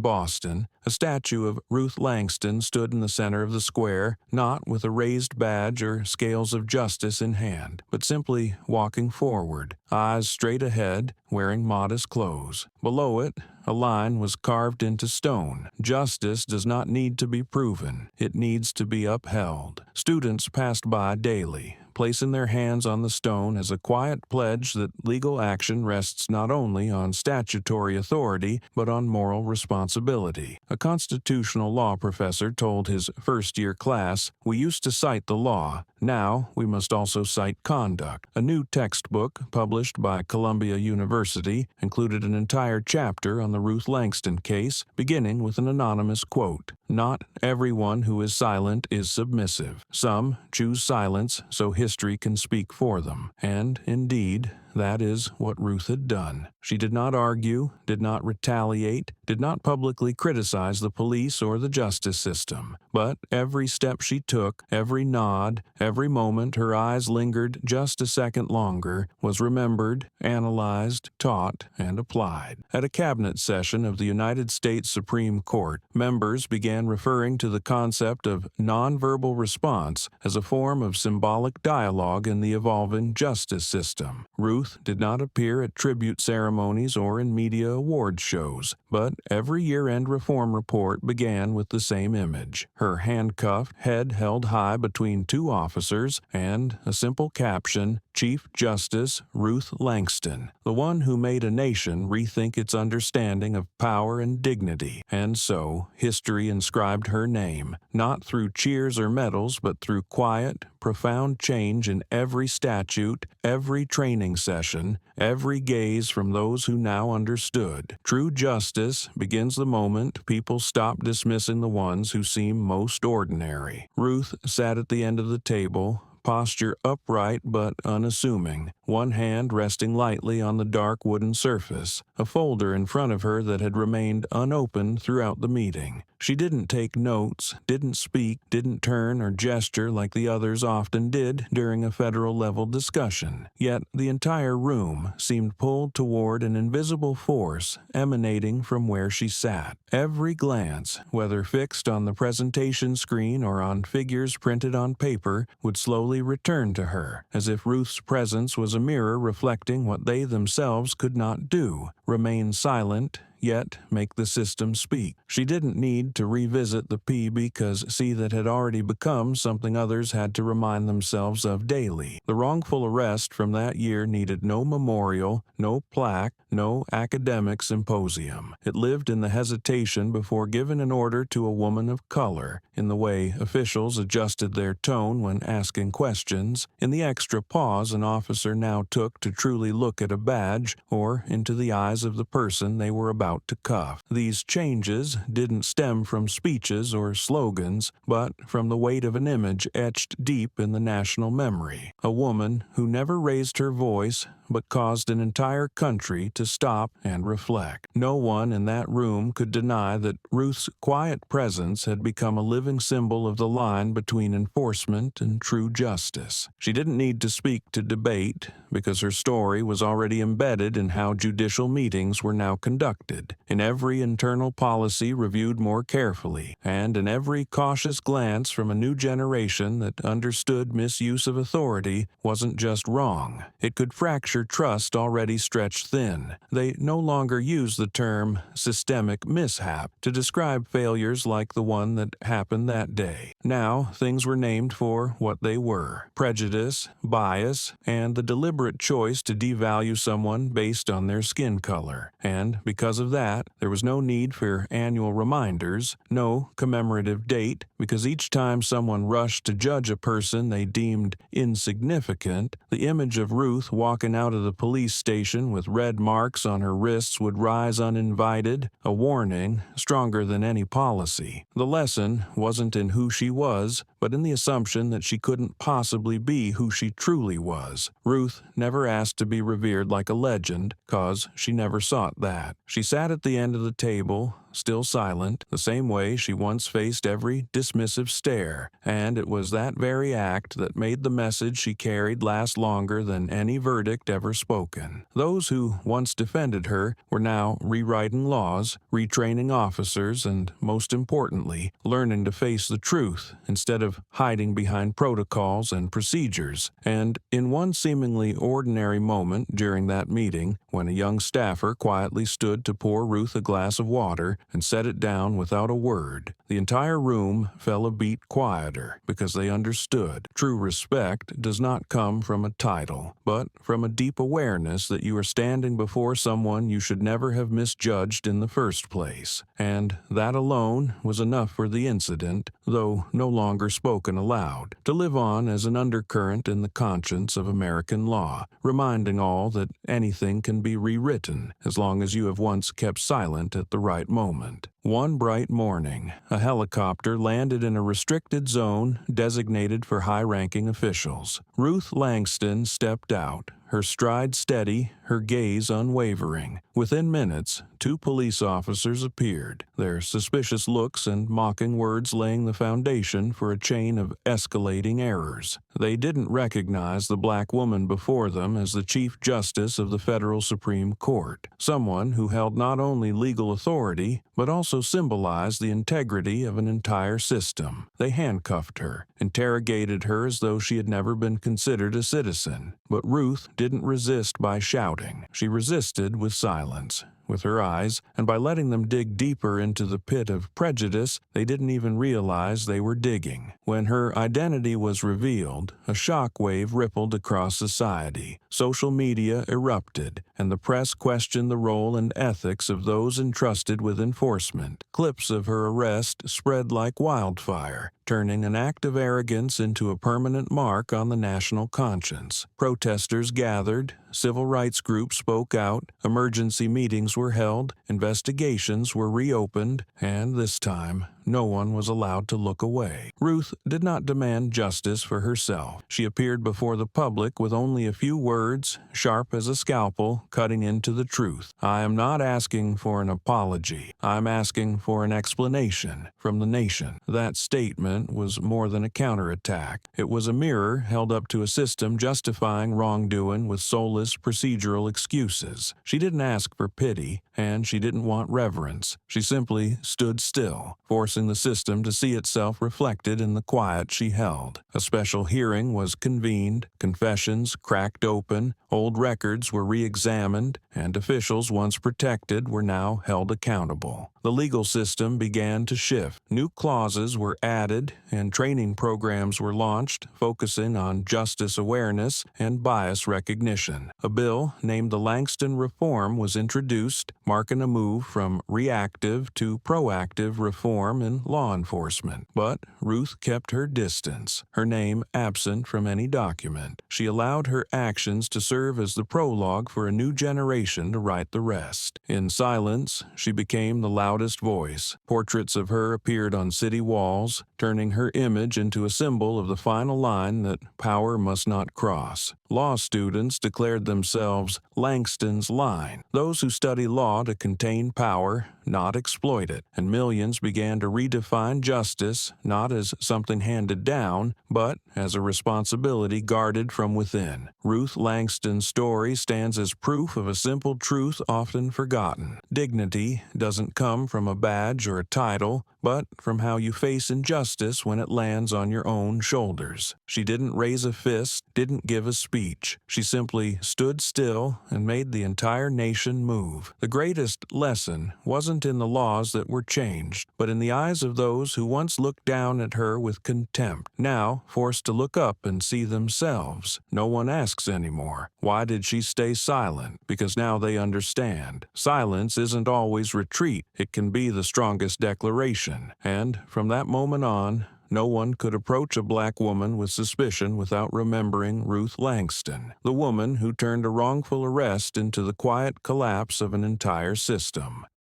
Boston, a statue of Ruth Langston stood in the center of the square, not with a raised badge or scales of justice in hand, but simply walking forward, eyes straight ahead, wearing modest clothes. Below it, a line was carved into stone: "Justice does not need to be proven, it needs to be upheld." Students passed by daily, placing their hands on the stone as a quiet pledge that legal action rests not only on statutory authority, but on moral responsibility. A constitutional law professor told his first-year class, "We used to cite the law. Now we must also cite conduct." A new textbook, published by Columbia University, included an entire chapter on the Ruth Langston case, beginning with an anonymous quote, "Not everyone who is silent is submissive. Some choose silence so history can speak for them." And, indeed, that is what Ruth had done. She did not argue, did not retaliate, did not publicly criticize the police or the justice system. But every step she took, every nod, every moment her eyes lingered just a second longer, was remembered, analyzed, taught, and applied. At a cabinet session of the United States Supreme Court, members began referring to the concept of nonverbal response as a form of symbolic dialogue in the evolving justice system. Ruth did not appear at tribute ceremonies or in media award shows, but every year-end reform report began with the same image: her handcuffed, head held high between two officers, and a simple caption, "Chief Justice Ruth Langston, the one who made a nation rethink its understanding of power and dignity." And so, history inscribed her name, not through cheers or medals, but through quiet, profound change in every statute, every training session, every gaze from those who now understood. True justice begins the moment people stop dismissing the ones who seem most ordinary. Ruth sat at the end of the table, posture upright but unassuming, one hand resting lightly on the dark wooden surface, a folder in front of her that had remained unopened throughout the meeting. She didn't take notes, didn't speak, didn't turn or gesture like the others often did during a federal-level discussion. Yet the entire room seemed pulled toward an invisible force emanating from where she sat. Every glance, whether fixed on the presentation screen or on figures printed on paper, would slowly return to her, as if Ruth's presence was a mirror reflecting what they themselves could not do: remain silent, yet make the system speak. She didn't need to revisit the P because see that had already become something others had to remind themselves of daily. The wrongful arrest from that year needed no memorial, no plaque, no academic symposium. It lived in the hesitation before giving an order to a woman of color, in the way officials adjusted their tone when asking questions, in the extra pause an officer now took to truly look at a badge or into the eyes of the person they were about to cuff. These changes didn't stem from speeches or slogans, but from the weight of an image etched deep in the national memory. A woman who never raised her voice, but caused an entire country to stop and reflect. No one in that room could deny that Ruth's quiet presence had become a living symbol of the line between enforcement and true justice. She didn't need to speak to debate, because her story was already embedded in how judicial meetings were now conducted, in every internal policy reviewed more carefully, and in every cautious glance from a new generation that understood misuse of authority wasn't just wrong. It could fracture trust already stretched thin. They no longer use the term systemic mishap to describe failures like the one that happened that day. Now, things were named for what they were: prejudice, bias, and the deliberate choice to devalue someone based on their skin color. And because of that, there was no need for annual reminders, no commemorative date, because each time someone rushed to judge a person they deemed insignificant, the image of Ruth walking out of the police station with red marks on her wrists would rise uninvited, a warning stronger than any policy. The lesson wasn't in who she was, but in the assumption that she couldn't possibly be who she truly was. Ruth never asked to be revered like a legend, cause she never sought that. She sat at the end of the table, still silent, the same way she once faced every dismissive stare, and it was that very act that made the message she carried last longer than any verdict ever spoken. Those who once defended her were now rewriting laws, retraining officers, and, most importantly, learning to face the truth instead of hiding behind protocols and procedures. And in one seemingly ordinary moment during that meeting, when a young staffer quietly stood to pour Ruth a glass of water and set it down without a word, the entire room fell a beat quieter, because they understood. True respect does not come from a title, but from a deep awareness that you are standing before someone you should never have misjudged in the first place. And that alone was enough for the incident, though no longer spoken aloud, to live on as an undercurrent in the conscience of American law, reminding all that anything can be rewritten as long as you have once kept silent at the right moment. One bright morning, a helicopter landed in a restricted zone designated for high-ranking officials. Ruth Langston stepped out, her stride steady, her gaze unwavering. Within minutes, 2 police officers appeared, their suspicious looks and mocking words laying the foundation for a chain of escalating errors. They didn't recognize the black woman before them as the Chief Justice of the Federal Supreme Court, someone who held not only legal authority, but also symbolized the integrity of an entire system. They handcuffed her, interrogated her as though she had never been considered a citizen. But Ruth didn't resist by shouting. She resisted with silence, with her eyes, and by letting them dig deeper into the pit of prejudice they didn't even realize they were digging. When her identity was revealed, a shockwave rippled across society. Social media erupted, and the press questioned the role and ethics of those entrusted with enforcement. Clips of her arrest spread like wildfire, turning an act of arrogance into a permanent mark on the national conscience. Protesters gathered, civil rights groups spoke out, emergency meetings were held, investigations were reopened, and this time, no one was allowed to look away. Ruth did not demand justice for herself. She appeared before the public with only a few words, sharp as a scalpel, cutting into the truth. "I am not asking for an apology. I'm asking for an explanation from the nation." That statement was more than a counterattack. It was a mirror held up to a system justifying wrongdoing with soulless procedural excuses. She didn't ask for pity, and she didn't want reverence. She simply stood still, forcing the system to see itself reflected in the quiet she held. A special hearing was convened, confessions cracked open, old records were re-examined, and officials once protected were now held accountable. The legal system began to shift. New clauses were added, and training programs were launched, focusing on justice awareness and bias recognition. A bill named the Langston Reform was introduced, marking a move from reactive to proactive reform in law enforcement. But Ruth kept her distance, her name absent from any document. She allowed her actions to serve as the prologue for a new generation to write the rest. In silence, she became the loudest voice. Portraits of her appeared on city walls, turning her image into a symbol of the final line that power must not cross. Law students declared themselves Langston's line, those who study law to contain power, not exploit it, and millions began to redefine justice not as something handed down, but as a responsibility guarded from within. Ruth Langston's story stands as proof of a simple truth often forgotten. Dignity doesn't come from a badge or a title, but from how you face injustice when it lands on your own shoulders. She didn't raise a fist, didn't give a speech. She simply stood still and made the entire nation move. The greatest lesson wasn't in the laws that were changed, but in the eyes of those who once looked down at her with contempt, now forced to look up and see themselves. No one asks anymore, why did she stay silent? Because now they understand. Silence isn't always retreat. It can be the strongest declaration. And from that moment on, no one could approach a black woman with suspicion without remembering Ruth Langston, the woman who turned a wrongful arrest into the quiet collapse of an entire system.